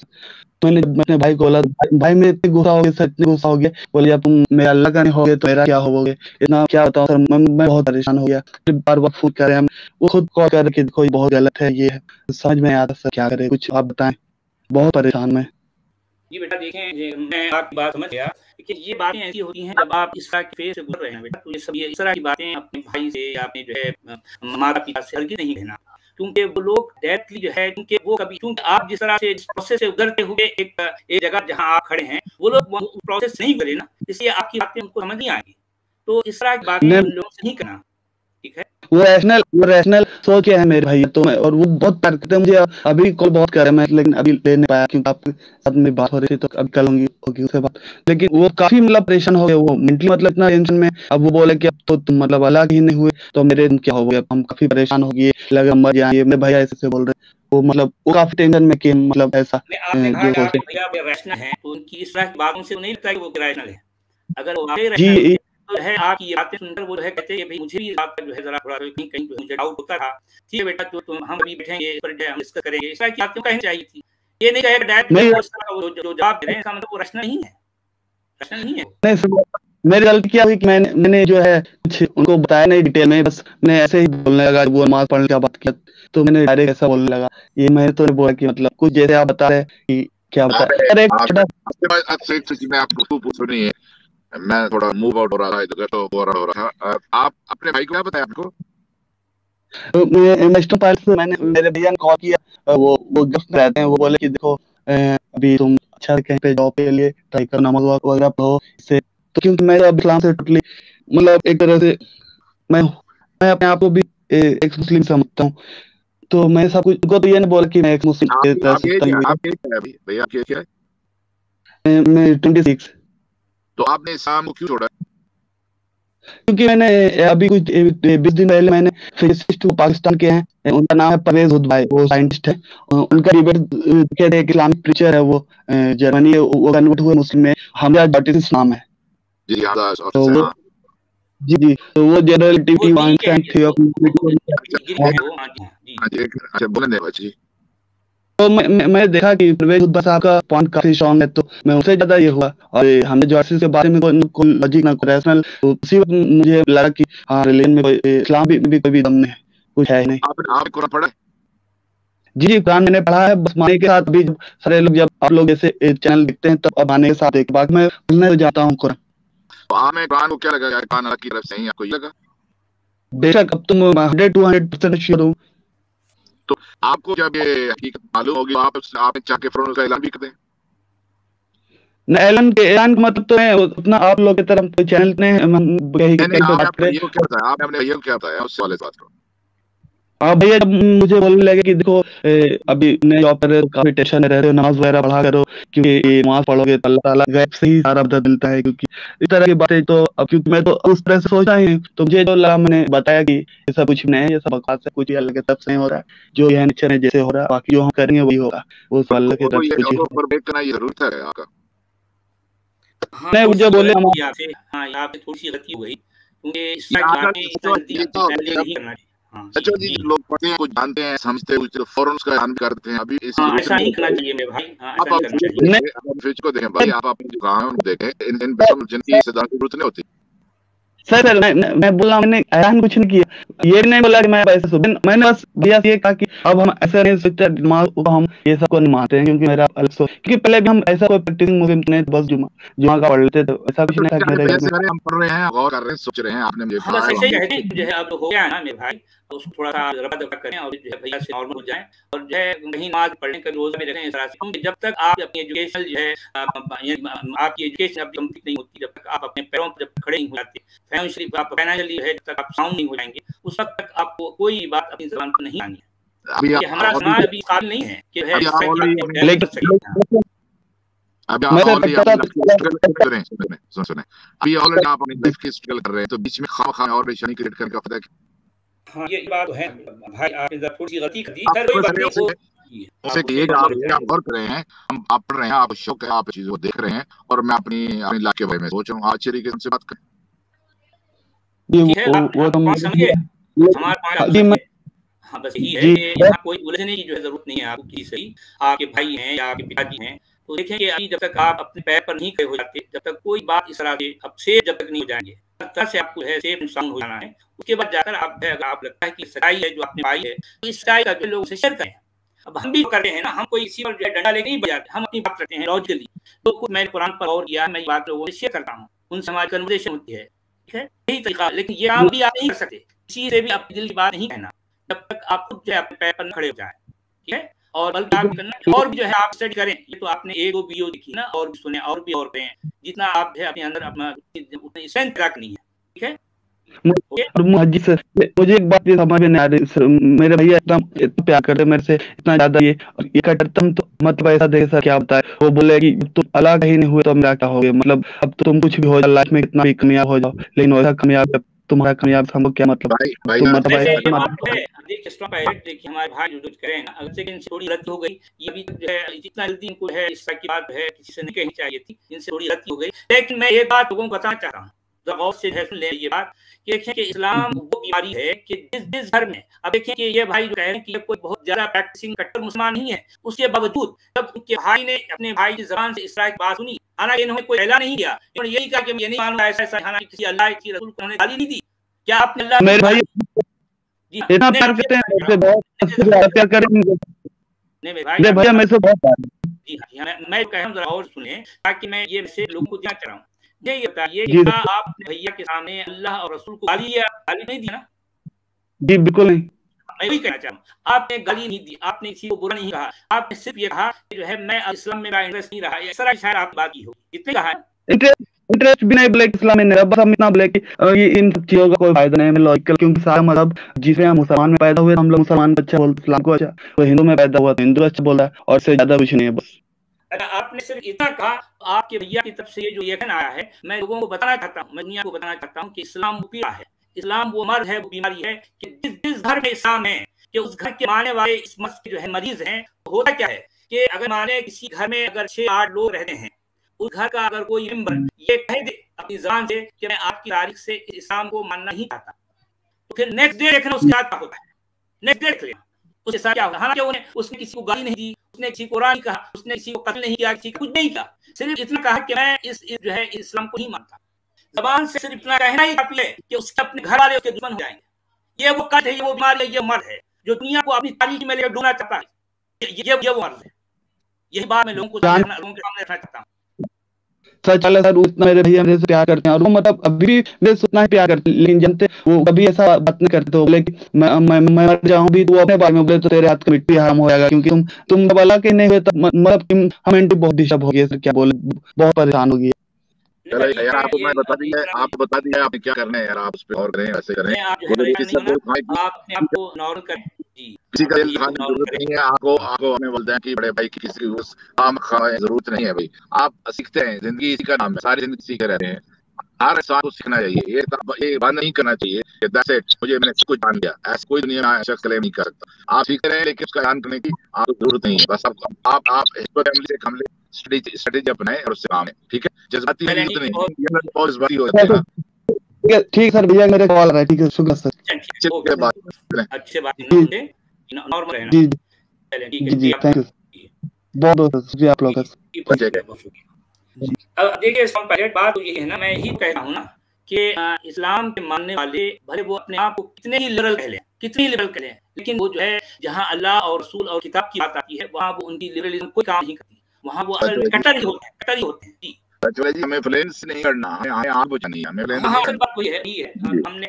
मैंने अपने भाई को बोला, भाई मैं इतने गुस्सा हो गया सर, इतने गुस्सा हो गया, बोले अब तुम मेरा अल्लाह का नहीं होगे तो मेरा क्या होगे, इतना क्या बताऊं सर, मैं बहुत परेशान हो गया। फिर बार फोन कर रहे हैं, वो खुद कॉल कर के देखो बहुत गलत है ये है, समझ में आता सर क्या करे, कुछ आप बताएं, बहुत परेशान मैं। जी बेटा देखें, मैं आपकी बात समझ गया, लेकिन ये बातें ऐसी होती हैं जब आप इस तरह के फेज से गुजर रहे हैं बेटा, तो ये सब इस तरह की बातें अपने भाई से या अपने जो है माता पिता से हरगिज़ नहीं कहना, क्योंकि वो लोग डायरेक्टली जो है क्योंकि वो कभी क्योंकि आप जिस तरह से प्रोसेस से गुजरते हुए एक जगह जहां आप खड़े हैं वो लोग प्रोसेस नहीं गुजरे ना, इसलिए आपकी बातें उनको समझ नहीं आएंगी। तो इस तरह की बातें उन लोगों से नहीं करना, ठीक है। वो रैशनल सोच के है मेरे भाई, तो मैं और वो बहुत प्यार करते हैं मुझे, अभी कॉल बहुत कर रहे हैं मैं, लेकिन अभी ले नहीं पाया क्योंकि आपके साथ में बात हो रही थी, तो अब कल होगी उससे बात। लेकिन वो काफी मतलब परेशान हो गए, वो मेंटली मतलब इतना टेंशन में, अब वो बोले कि अब तो तुम मतलब अलग ही नहीं हुए तो मेरे क्या हो गया, हम काफी परेशान हो गए, लगा मर जाएंगे, मेरे भैया ऐसे बोल रहे, वो मतलब वो काफी टेंशन में कि मतलब ऐसा भैया रैशनल है, तो उनकी इस तरह की बातों से नहीं लगता है कि वो रैशनल है। अगर वो जी तो है आपकी ये बातें सुनकर वो है कहते हैं भाई मुझे भी इस बात पर जो है जरा थोड़ा कहीं मुझे डाउट होता था, ठीक है बेटा तो हम अभी बैठेंगे इस पर हम डिस्कस करेंगे, इस तरह की बातें कहनी चाहिए थी, ये नहीं कहे डायरेक्ट जो जवाब दे रहे हैं इसका मतलब वो रचना नहीं है, रचना नहीं है। नहीं मेरी गलती क्या हुई कि मैंने जो है कुछ उनको बताया नहीं डिटेल में, बस मैं ऐसे ही बोलने लगा, वो नमाज पढ़ने का बात किया तो मैंने डायरेक्ट ऐसा बोलने लगा, ये मैं तो नहीं बोला कि मतलब कुछ जैसे आप बता रहे कि क्या बता रहे। मैं आपको पूछ रही है, मैं थोड़ा मूव आउट हो रहा था इधर तो हो रहा था, आप अपने भाई को क्या बताया आपको? मैंने मेरे भैया ने कॉल किया, वो गल्फ में रहते हैं, वो बोले कि देखो अभी तुम अच्छा कहीं पे जॉब के लिए ट्राई करना, नमाज वगैरह पढ़ो इससे, तो क्योंकि मैं अब इस्लाम से टोटली मतलब एक तरह से मैं अपने आप को भी एक मुस्लिम समझता हूँ, तो मैं सब कुछ को तो ये नहीं बोला कि मैं एक मुस्लिम भैया क्या मैं 26। तो आपने इस्लाम को क्यों छोड़ा? क्योंकि मैंने अभी कुछ 20 दिन पहले मैंने फिजिसिस्ट पाकिस्तान के हैं, उनका नाम है परवेज हुदभाई, वो साइंटिस्ट है, उनका डिबेट कहते हैं कि इस्लामिक प्रीचर है, वो जर्मनी वो कन्वर्ट हुए मुस्लिम में, हमजा जॉर्ज नाम है जी, तो वो जनरल तो मैं देखा कि परवेज हुदभा साहब का पॉइंट काफी स्ट्रॉन्ग है, तो मैं उनसे ज्यादा ये हुआ, और हमने जॉर्ज के बारे में कोई लॉजिक ना रैशनल, उसी वक्त मुझे लगा कि हाँ रिलीजन में कोई इस्लाम भी कोई भी दम नहीं, कुछ है नहीं। आपने कुरान पढ़ा? जी जी, कुरान मैंने पढ़ा है, बस माने के साथ भी सारे लोग जब आप लोग ऐसे चैनल देखते हैं तब अब आने के साथ देख, बाकी मैं पढ़ने तो जाता हूँ कुरान। तो आपने कुरान को क्या लगा यार, कुरान अल्लाह की तरफ से ही आपको ये लगा? बेशक अब तुम 100-200% श्योर हूँ। तो आपको जब ये हकीकत मालूम होगी आप चाह के फौरन उसका ऐलान भी कर दें? न ऐलान का मतलब तो है उतना आप लोग की तरफ कोई चैनल ने बात करें। आपने अपने भैया को क्या बताया, उससे वाले बात करो। हाँ भैया, जब मुझे बोलने लगे कि देखो अभी नए जॉब पर काफी टेंशन में रह रहे हो, नमाज वगैरह पढ़ा करो, क्योंकि नमाज पढ़ोगे तो अल्लाह ताला गैब से ही सारा मदद मिलता है, क्योंकि इस तरह की बातें तो अब क्योंकि मैं तो उस तरह से सोचा ही, तो मुझे तो लगा, मैंने बताया कि ये सब कुछ नहीं है, ये सब बकवास है, कुछ अल्लाह की तरफ से हो रहा है, जो यह नेचर है जैसे हो रहा है, बाकी जो हम करेंगे वही होगा, वो सब अल्लाह की तरफ से कुछ जरूरत है आपका। नहीं, मुझे बोले थोड़ी सी गलती हो गई, अच्छा जी, लोग पढ़ते हैं, कुछ जानते हैं, समझते हैं, कुछ फौरन उसका ऐलान करते हैं। अभी ऐसा नहीं करना चाहिए मेरे भाई। आप फ्यूचर को देखें भाई, आप अपने जो काम है देखें, इन जिनकी हिस्सेदार की जरूरत नहीं होती। सर मैं बोल रहा हूँ, मैंने ऐलान कुछ नहीं किया, ये भी नहीं बोला कि मैं पैसे मैंने बस भैया ये कहा कि अब हम ऐसा नहीं सोचते, दिमाग को हम ये सब को नहीं मानते हैं, क्योंकि मेरा अलग सोच, क्योंकि पहले भी हम ऐसा कोई प्रैक्टिसिंग मुस्लिम नहीं, बस जुमा का पढ़ लेते थे, ऐसा कुछ नहीं था। हम पढ़ रहे हैं, गौर कर रहे हैं, सोच रहे हैं, आपने मुझे कहा ऐसे ही कहते हैं जो है अब हो गया ना मेरे भाई, तो उसको थोड़ा सा रफा दफा करें और जो है भैया से नॉर्मल हो जाएं, और जो है कहीं नमाज पढ़ने का रोजा में रखें इस तरह से, क्योंकि जब तक आप अपनी एजुकेशन जो है आपकी एजुकेशन अभी कंप्लीट नहीं होती, जब तक आप अपने पैरों पर जब खड़े नहीं हो जाते, फाइनेंशियली है, जब तक आप साउंड नहीं हो जाएंगे, उस वक्त तक आपको कोई बात अपनी जबान पर नहीं आनी है। हमारा समाज अभी काबिल नहीं है कि अभी ऑलरेडी आप अपनी लाइफ की स्ट्रगल कर रहे हैं, तो बीच में खाम और परेशानी क्रिएट करने का फायदा क्या? हाँ, ये बात है भाई, आपने थोड़ी सी गलती कर दी। आप गौर कर रहे हैं, आप पढ़ रहे हैं, आप शौक है, आप चीजों को देख रहे हैं, और मैं अपनी लाइफ के बारे में सोच रहा हूँ, अच्छे तरीके से बात करें। वो तो हाँ, बस यही है कि यहाँ कोई उलझने की जो है जरूरत नहीं है आपको, किसी से ही आपके भाई हैं या आपके पिताजी हैं, तो देखें कि अभी जब तक आप अपने पैर पर नहीं खड़े हो जाते, जब तक कोई बात इस तरह से अब सेफ जब तक नहीं हो जाएंगे, तरह से आपको है सेफ इंसान हो जाना है, उसके बाद जाकर आप है, अगर आप लगता है कि सच्चाई है जो आपने पाई है, तो इस सच्चाई का लोगों से शेयर करें। अब हम भी करते हैं ना, हम कोई इसी पर डंडा लेके नहीं बजाते, हम अपनी बात करते हैं लॉजिकली, तो कुछ मैंने कुरान पर और किया, मैं ये बात लोगों से शेयर करता हूँ, उनसे हमारी कन्वर्सेशन होती है, ठीक है, यही तरीका। लेकिन ये काम भी आप नहीं कर सकते, किसी से भी अपने दिल की बात नहीं कहना जब तक आप खुद जो है अपने पैर पर खड़े हो जाए, ठीक है। और बल्कि आप करना और भी जो है आप स्टडी करें, ये तो आपने एक दो वीडियो देखी ना, और भी सुने, और भी और करें, जितना आप जो है अपने अंदर अपना उतनी स्ट्रेंथ रखनी है, ठीक है। जी सर, मुझे एक बात समझ में नहीं आ रही, मेरे भैया इतना प्यार करते मेरे से, इतना ज्यादा ये करता हूँ, तो मतलब ऐसा देखे सर क्या बताए, वो बोले कि तुम अलग ही नहीं हुए तो मेरा क्या हो गया, मतलब अब तो तुम कुछ भी हो जाओ लाइफ में, कितना भी कामयाब हो जाओ, लेकिन वैसा कामयाब तुम्हारा कामयाब हमको क्या मतलब। देखिए हमारे भाई जो करें, अगर थोड़ी गलती हो गई, ये भी जो है जितना जल्दी इनको है इस तरह की बात है किसी से नहीं कहनी चाहिए थी, इनसे थोड़ी गलती हो गई। लेकिन मैं ये बात लोगों को बताना चाह रहा हूँ, गौर से सुन ले ये बात, कि देखें कि इस्लाम वो बीमारी है कि जिस घर में, अब देखें कि ये भाई जो कह रहे हैं कि ये कोई बहुत ज्यादा प्रैक्टिसिंग कट्टर मुसलमान नहीं है, उसके बावजूद जब उनके भाई ने अपने भाई की जबान से इस तरह की बात सुनी, हालांकि इन्होंने कोई ऐलान नहीं किया, इन्होंने यही कहा कि मैं ये नहीं मानूंगा ऐसा ऐसा, हालांकि किसी अल्लाह की रसूल को उन्होंने गाली नहीं दी। क्या आपने अल्लाह मेरे भाई इतना प्यार करते हैं, बहुत प्यार करेंगे नहीं मेरे भाई मेरे से बहुत प्यार। जी हाँ, मैं कह रहा हूँ जरा और सुने, ताकि मैं ये मैसेज लोगों को देना चाह रहा हूँ। ये बताइए कि आपने भैया के सामने अल्लाह और रसूल को गाली नहीं दी ना? जी बिल्कुल नहीं। मैं वही कहना चाह रहा हूँ, आपने गाली नहीं दी, आपने किसी को बुरा नहीं कहा, आपने सिर्फ ये कहा कि जो है मैं इस्लाम में मेरा इंटरेस्ट नहीं रहा, ऐसा शायद आप बात की होगी, कितने कहा है इंटरेस्ट भी नहीं ब्लैक इस्लाम में नहीं, बस हम इतना ब्लैक ये इन सब चीजों का कोई फायदा नहीं है लॉजिकल, क्योंकि सारा मजहब जिसमें हम मुसलमान में पैदा हुए, हम लोग मुसलमान अच्छा बोलते, इस्लाम को अच्छा, तो हिंदू में पैदा हुआ तो हिंदू अच्छा बोला, और से ज्यादा कुछ नहीं है बस। आपने सिर्फ इतना कहा, आपके भैया की तरफ से ये जो यकीन आया है, मैं लोगों को बताना चाहता हूँ, मैं दुनिया को बताना चाहता हूँ कि इस्लाम वो पीड़ा है, इस्लाम वो मर्ज है, वो बीमारी है कि जिस घर में इस्लाम है कि उस घर के मानने वाले इस मर्ज के जो है मरीज हैं। होता क्या है कि अगर माने किसी घर में अगर 6-8 लोग रहते हैं, उस घर का अगर कोई मेंबर ये कह दे अपनी ज़बान से कि मैं आपकी तारीख से इस्लाम को मानना नहीं चाहता, तो फिर नेक्स्ट डे देखना उसके साथ क्या होता है, नेक्स्ट डे देख लेना उसके साथ क्या होगा। हालांकि उसने किसी को गाली नहीं दी, उसने किसी को कुरान नहीं कहा, उसने किसी को कत्ल नहीं किया, किसी कुछ नहीं कहा, सिर्फ इतना कहा कि मैं इस जो है इस्लाम को नहीं मानता। ज़बान से सिर्फ इतना कहना ही काफी है कि उसके अपने घर वाले उसके दुश्मन हो जाएंगे। ये वो कट है, ये वो बीमारी है, ये मर्द है जो दुनिया को अपनी तारीख में लेकर डूबना चाहता है। ये वो अर्ज है। यही बात मैं लोगों के सामने रखना चाहता हूँ। सच वाला सर, उतना मेरे भैया मेरे से प्यार करते हैं और वो मतलब अभी भी मेरे से उतना ही प्यार करते हैं, लेकिन जानते वो कभी ऐसा बात नहीं करते। तो बोले कि मैं मर जाऊं भी तो अपने बारे में बोले तो तेरे हाथ का मिट्टी हराम हो जाएगा, क्योंकि तुम जब अल्लाह के नहीं हुए तब मतलब हमें बहुत डिस्टर्ब हो गया सर, क्या बोले, बहुत परेशान हो गई। चलो यार, आपको मैं बता दिया आपने क्या करना है यार, आप उस पर और करें, ऐसे करें, आपको नॉर्मल करें, किसी का दिखाने की जरूरत नहीं है। आपको अपने बोलते हैं कि बड़े भाई की किसी की काम जरूरत नहीं है भाई। आप सीखते हैं, जिंदगी इसी का नाम है, सारी जिंदगी सीखते रहते हैं। हर इंसान को सीखना चाहिए, ये बात नहीं करना चाहिए कि दैट्स इट, मुझे मैंने सब कुछ जान लिया। ऐसा कोई दुनिया में शख्स क्लेम नहीं कर सकता। आप सीखते रहे, लेकिन उसका ध्यान करने की आपको जरूरत नहीं है। बस आप फैमिली से कम ले, स्ट्रेटेजी अपनाएं और उससे काम है, ठीक है। जज्बाती नहीं, बहुत जज्बाती हो जाते हैं। ठीक सर, भैया मेरे कॉल आ रहा है, ठीक है, शुक्रिया सर। अच्छे बात नॉर्मल रहना। जी जी, थैंक यू, बहुत बहुत शुक्रिया आप लोगों का। अब देखिए, पहले बात तो ये है ना, मैं ही कह रहा हूँ ना कि इस्लाम के मानने वाले भले वो अपने आप को कितने ही लिबरल कह लें, लेकिन वो जो है जहाँ अल्लाह और रसूल और किताब की बात आती है, वहाँ वो उनकी लिबरलिज्म कोई काम नहीं करती। वहाँ वो असल में कट्टर ही होते हैं। जी, हमें फ्लेंस नहीं करना, हमें आग बुझानी है, हमें बात वही है। हमने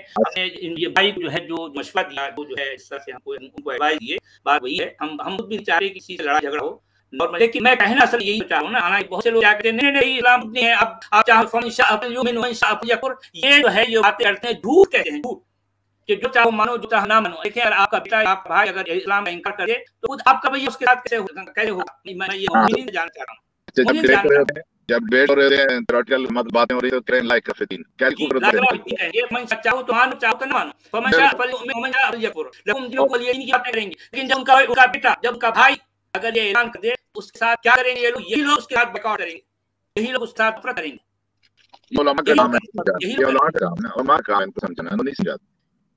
ये भाई जो है जो मशवरा दिया, वो जो है इस तरह से हमको उनको एडवाइस दिए, बात वही है। हम खुद भी चाह रहे किसी से लड़ा झगड़ा हो नॉर्मल, लेकिन मैं कहना असल यही चाह रहा हूँ ना। बहुत से लोग क्या कहते हैं, नहीं इस्लाम नहीं है, अब आप चाहो ये जो है, ये बातें करते हैं, झूठ कहते हैं, झूठ कि जो चाहो मानो, जो चाहो ना मानो। देखिए, अगर आपका बेटा, आपका भाई अगर इस्लाम का इनकार करे तो खुद आपका भैया उसके साथ कैसे होगा? मैं ये नहीं जानना चाह रहा हूँ। जब डेट हो रहे हैं, थ्योरेटिकल मत बातें हो रही है, तो करें लाइक कफीन कैलकुलेट करेंगे। मैं चाहो तो मानो, चाहो तो ना मानो, लेकिन जब उनका बेटा, जब उनका भाई अगर ये ऐलान कर दे, उसके साथ क्या करेंगे ये लोग? यही लोग उसके साथ बैकआउट करेंगे, यही लोग उसके साथ नफरत करेंगे।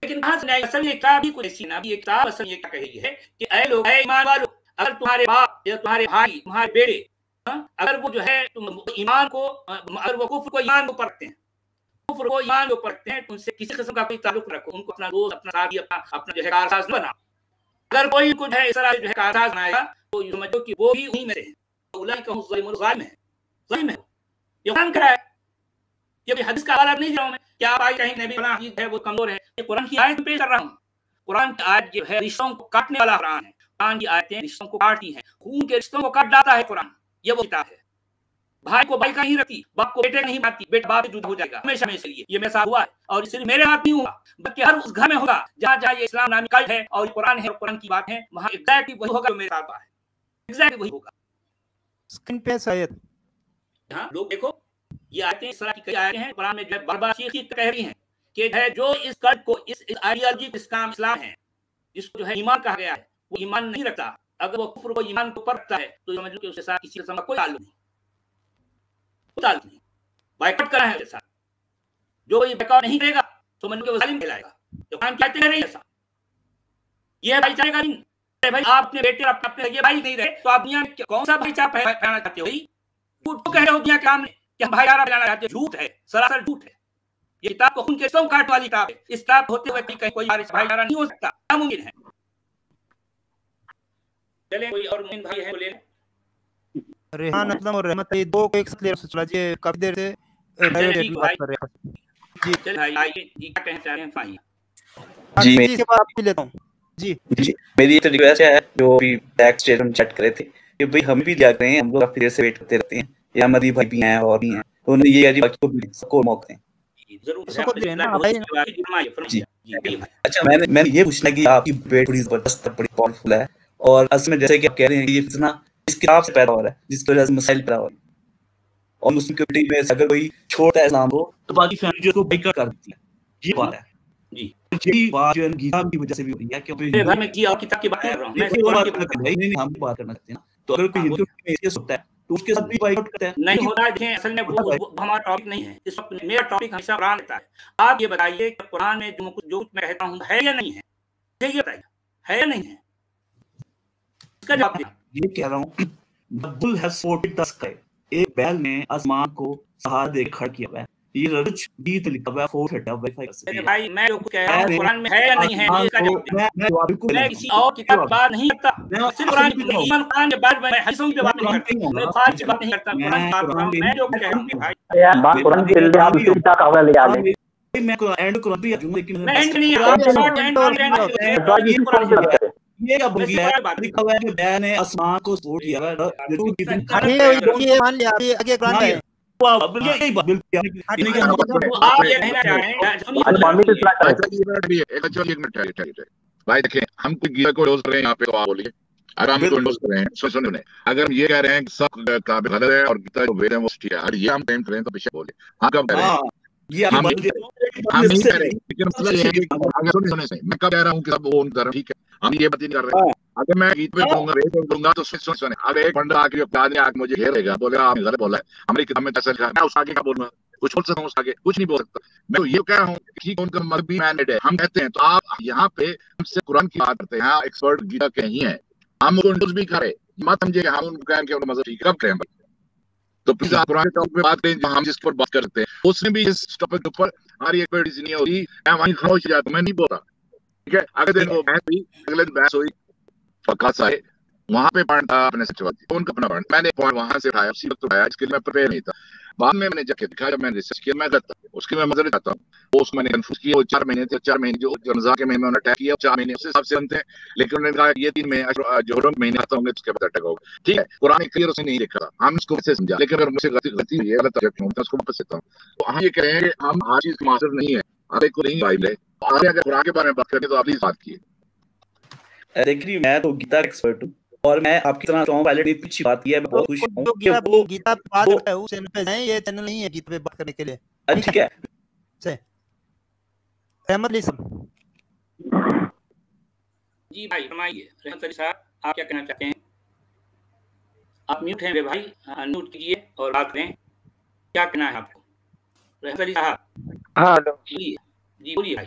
लेकिन असल ये किताब भी कुछ ऐसी ना, ये किताब असल ये क्या कही है कि ऐ लोग, ऐ ईमान वालों, अगर तुम्हारे बाप या तुम्हारे भाई, तुम्हारे बेटे, अगर वो जो है तुम ईमान को, अगर वो कुफ्र को ईमान को परखते हैं, तुमसे किसी किस्म का कोई ताल्लुक रखो, उनको अपना दोस्त, अपना साथी, अपना जो है कारसाज बना। अगर कोई कुछ है इस तरह जो है कारसाज बनाएगा तो समझो कि वो भी उन्हीं में से है। जालिम है, ये कुरान कह रहा है। ये हदीस का हवाला नहीं दे रहा हूं मैं, क्या आप कहीं नबी फलां हदीस है वो कमजोर है। ये कुरान की आयत पेश कर रहा हूं। कुरान की आयत जो है रिश्तों को काटने वाला कुरान है। कुरान की आयतें रिश्तों को काटती हैं, खून के रिश्तों को काट डालता है कुरान। ये वो किताब है। भाई को भाई का नहीं रखती, बाप को बेटे नहीं मानती, बेटा बाप से जुदा हो जाएगा हमेशा में। इसलिए ये मेरे साथ हुआ है, और सिर्फ मेरे हाथ नहीं हुआ, बल्कि हर उस घर में होगा जहाँ जहाँ ये इस्लाम नामी कल्ट है और कुरान है और कुरान की बात है, वहाँ एग्जैक्टली वही होगा जो मेरे साथ हुआ है, एग्जैक्टली वही होगा। स्क्रीन पे शायद हाँ, लोग देखो, ये आयतें इस तरह की कई आयतें हैं कुरान में जो है बार-बार चीख कह रही हैं कि है जो इस कल्ट को, इस आइडियोलॉजी इस्लाम है, जिसको जो है ईमान कहा गया है, वो ईमान नहीं रखता। अगर वो कुफ्र को ईमान को परखता है तो समझ लो कि उसके साथ किसी किस्म का कोई ताल्लुक नहीं, बाइकआउट करना है उसके साथ। जो ये बाइकआउट नहीं करेगा तो मन के वो जालिम कहलाएगा। जो काम कहते हैं नहीं ऐसा, ये भाईचारे का नहीं। भाई आप अपने बेटे अपने ये भाई नहीं रहे तो आप दुनिया में कौन सा भाईचारा फैलाना चाहते हो? झूठ कह रहे हो दुनिया के सामने कि हम भाईचारा फैलाना चाहते हो। झूठ है, सरासर झूठ है। ये किताब को खून के रिश्तों काट वाली किताब है। इस किताब होते हुए कहीं कोई भाईचारा नहीं हो सकता, नामुमकिन है। चले कोई और मुमिन भाई है बोले। रेहान असलम और रहमत ये दो को एक साथ ले चला जी, काफी देर से बात कर रहे हैं। जी चल भाई, आइए जी, क्या कहना चाह रहे हैं भाई? जी इसके बाद आप भी लेता हूं। जी मेरी एक रिक्वेस्ट है, जो भी टैक्स स्टेटमेंट चैट करे थे कि भाई हम भी दिया करें, हम लोग काफी देर से वेट करते रहते हैं। या मदी भाई भी हैं और भी हैं, तो उन्हें ये है बाकी को भी सबको मौका दें। जी अच्छा, मैंने ये पूछना कि आपकी बेट बड़ी जबरदस्त, बड़ी पावरफुल है, और असल में जैसे कि आप कह रहे हैं ये फितना इस किताब से पैदा हो रहा है, जिसकी वजह से मसाइल पैदा हो रहे हैं। और मुस्लिम कम्युनिटी में अगर कोई छोटा इस्लाम हो तो बाकी फैमिली को बाइकआउट कर देती है। ये बात है जी, यही बात जो है किताब की वजह से भी हो रही है, क्योंकि मैं की और किताब की बात कर रहा हूं, मैं नहीं हम बात करना चाहते हैं ना। तो अगर कोई हिंदू में ये होता है तो उसके साथ भी बाइकआउट करते हैं। नहीं होता है, असल में वो हमारा टॉपिक नहीं है। इस वक्त मेरा टॉपिक हमेशा कुरान रहता है। आप ये बताइए कि कुरान में जो कुछ मैं कहता हूं है या नहीं है, ये बताइए है या नहीं है, इसका जवाब दीजिए। ये कह रहा हूं, the bull has fought the sky, एक बैल ने आसमान को सहारा दे खड़ा किया हुआ है। ये कुछ भी तो लिखा हुआ है 430 आप वेरीफाई कर सकते हैं भाई मैं जो कुछ कह रहा हूं कुरान में है या नहीं है इसका जवाब दो। मैं किसी और किताब की बात नहीं करता, सिर्फ कुरान की ईमान कुरान के बाद मैं हदीसों की बात नहीं करता, मैं फारसी की बात नहीं करता, कुरान की बात कर रहा हूं। मैं जो कह रहा हूं भाई यार बात कुरान की ले आप दूसरी किताब का हवाला ले आ ले। मैं एंड कुरान भी आजूंगा लेकिन मैं एंड नहीं आप शॉर्ट एंड ये क्या बोल गया लिखा हुआ है कि बैन ने आसमान को सपोर्ट किया है जो गिवन ये मान लिया अभी आगे कुरान है अब यही बात बिल्कुल आप ये कहना चाह रहे हैं भाई देखिए हम कोई गियर को डोज कर रहे हैं यहाँ पे तो आप बोलिए अगर हम को डोज कर रहे हैं सुनिए अगर हम ये कह रहे हैं कि सब किताबें गलत है और गीता जो वेद है वो ठीक है, अगर ये हम क्लेम करें तो पीछे बोले हम कब कह रहे हैं हम नहीं कह रहे, लेकिन मतलब ये है कि अगर सुनिए मैं कब कह रहा हूँ कि सब वो धर्म ठीक है, हम ये बात नहीं कर रहे हैं। अगर मैं गीत में कहूंगा वेद में दूंगा तो सुनिए अगर एक पंडित आके आदमी आके मुझे घेरेगा बोलेगा आपने गलत बोला है, हमारी किताब में ऐसा लिखा है, मैं उसके आगे क्या बोलूंगा, कुछ बोल सकता हूँ उसके आगे, कुछ नहीं बोल सकता। मैं तो ये कह रहा हूँ कि उनका मत भी मैनेड है, हम कहते हैं तो आप यहाँ पे हमसे कुरान की बात करते हैं, एक्सपर्ट गीता के ही है, हम उनको भी करें मत समझे हम उनको कहें कि उनका मजहब ठीक कब करें। तो प्लीज आप पुराने टॉपिक पे बात करें, हम जिस पर बात करते हैं उसमें भी इस टॉपिक के ऊपर हमारी एक्सपर्टीज नहीं होगी, मैं वहीं खामोश हो जाता, मैं नहीं बोलता, ठीक है। अगले दिन वो बहस हुई, अगले दिन बहस हुई फकास आए वहां पे पॉइंट था अपने सच्चाई उनका अपना पॉइंट, मैंने पॉइंट वहां से उठाया, उसी वक्त उठाया, इसके लिए मैं प्रिपेयर नहीं था। बाद में मैंने जब दिखा, जब मैंने रिसर्च किया मैं गलत था, उसकी मैं मदद चाहता हूँ। वो उसको मैंने कंफ्यूज किया, वो 4 महीने थे, 4 महीने जो रमजान के महीने में उन्होंने अटैक किया, 4 महीने उस हिसाब से बनते हैं, लेकिन उन्होंने कहा ये 3 महीने जोहरों के महीने आता होंगे उसके बाद अटैक होगा, ठीक है। कुरान क्लियर उसने नहीं लिखा था, हम इसको कैसे समझा, लेकिन अगर मुझसे गलती हुई है, गलत हूँ तो उसको वापस देता हूँ। तो हम ये कह रहे हैं कि हम हर चीज मास्टर नहीं है, हर एक को नहीं बाइबल है, आगे अगर कुरान के बारे में बात करें तो आप प्लीज बात कीजिए। देखिए मैं तो गीता एक्सपर्ट हूँ और मैं आपकी तरह स्ट्रॉन्ग पायलट की पीछे बात की है, मैं बहुत खुश हूं कि वो गीता पे बात करता है उस चैनल पे जाएं, ये चैनल नहीं है गीता पे बात करने के लिए। ठीक है से रहमत अली साहब जी भाई फरमाइए। रहमत अली साहब आप क्या कहना चाहते हैं? आप म्यूट हैं भाई, अनम्यूट कीजिए और बात करें, क्या कहना है आपको रहमत अली साहब? हाँ हेलो जी बोलिए भाई।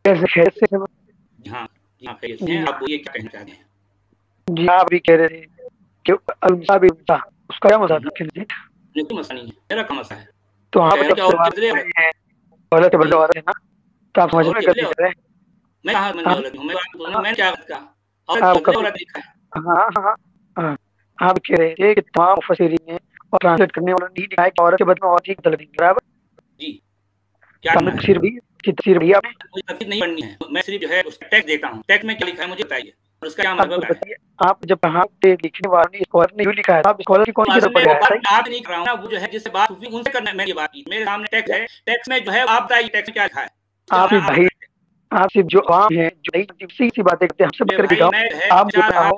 कैसे हाँ जी हाँ खैरियत से, आप बोलिए क्या कहना चाहते हैं? जी आप भी कह रहे थे कि अल्लाह भी था, उसका क्या मसला है? नहीं कोई मसला नहीं है, मेरा क्या मसला है? तो आप जब गलत के बदले वाले हैं ना, तो आप समझ में गलती कर रहे हैं। मैं कहां बंदे गलत हूं, मैं बात बोल रहा हूं, मैं क्या गलत कहा? और गलत लिखा है। हां आप कह रहे थे कि तमाम मुफस्सिरीन ने और ट्रांसलेट करने वालों ने दिखाया कि औरत के बदले में और ठीक गलत है, बराबर जी। क्या तफसीर भी तफसीर भी आपने मुझे तफसीर नहीं पढ़नी है, मैं सिर्फ जो है उसका टेक्स्ट देखता हूं, टेक्स्ट में क्या लिखा है मुझे बताइए और उसका क्या मतलब है। आप जब यहाँ पे लिखने वाले स्कॉलर ने लिखा है, आप स्कॉलर की कौन सी तरफ है? बात नहीं कर रहा हूं ना, वो जो है जिससे बात हुई उनसे करना है, मैं ये बात की, मेरे सामने टेक्स्ट है, टेक्स्ट में जो है आप बताइए टेक्स्ट में क्या लिखा है। आप भाई आप सिर्फ जो आम है जो नहीं सी बातें करते हैं हमसे बकर के जाओ, आप बताओ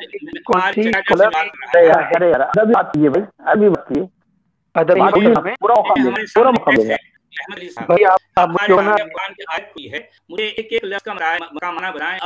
कौन सी स्कॉलर? अरे यार अभी बात कीजिए भाई, अभी बात कीजिए, अदब में पूरा मुकाबला भाई आप मुझे ना मुझे एक-एक लफ्ज का माना बनाएं।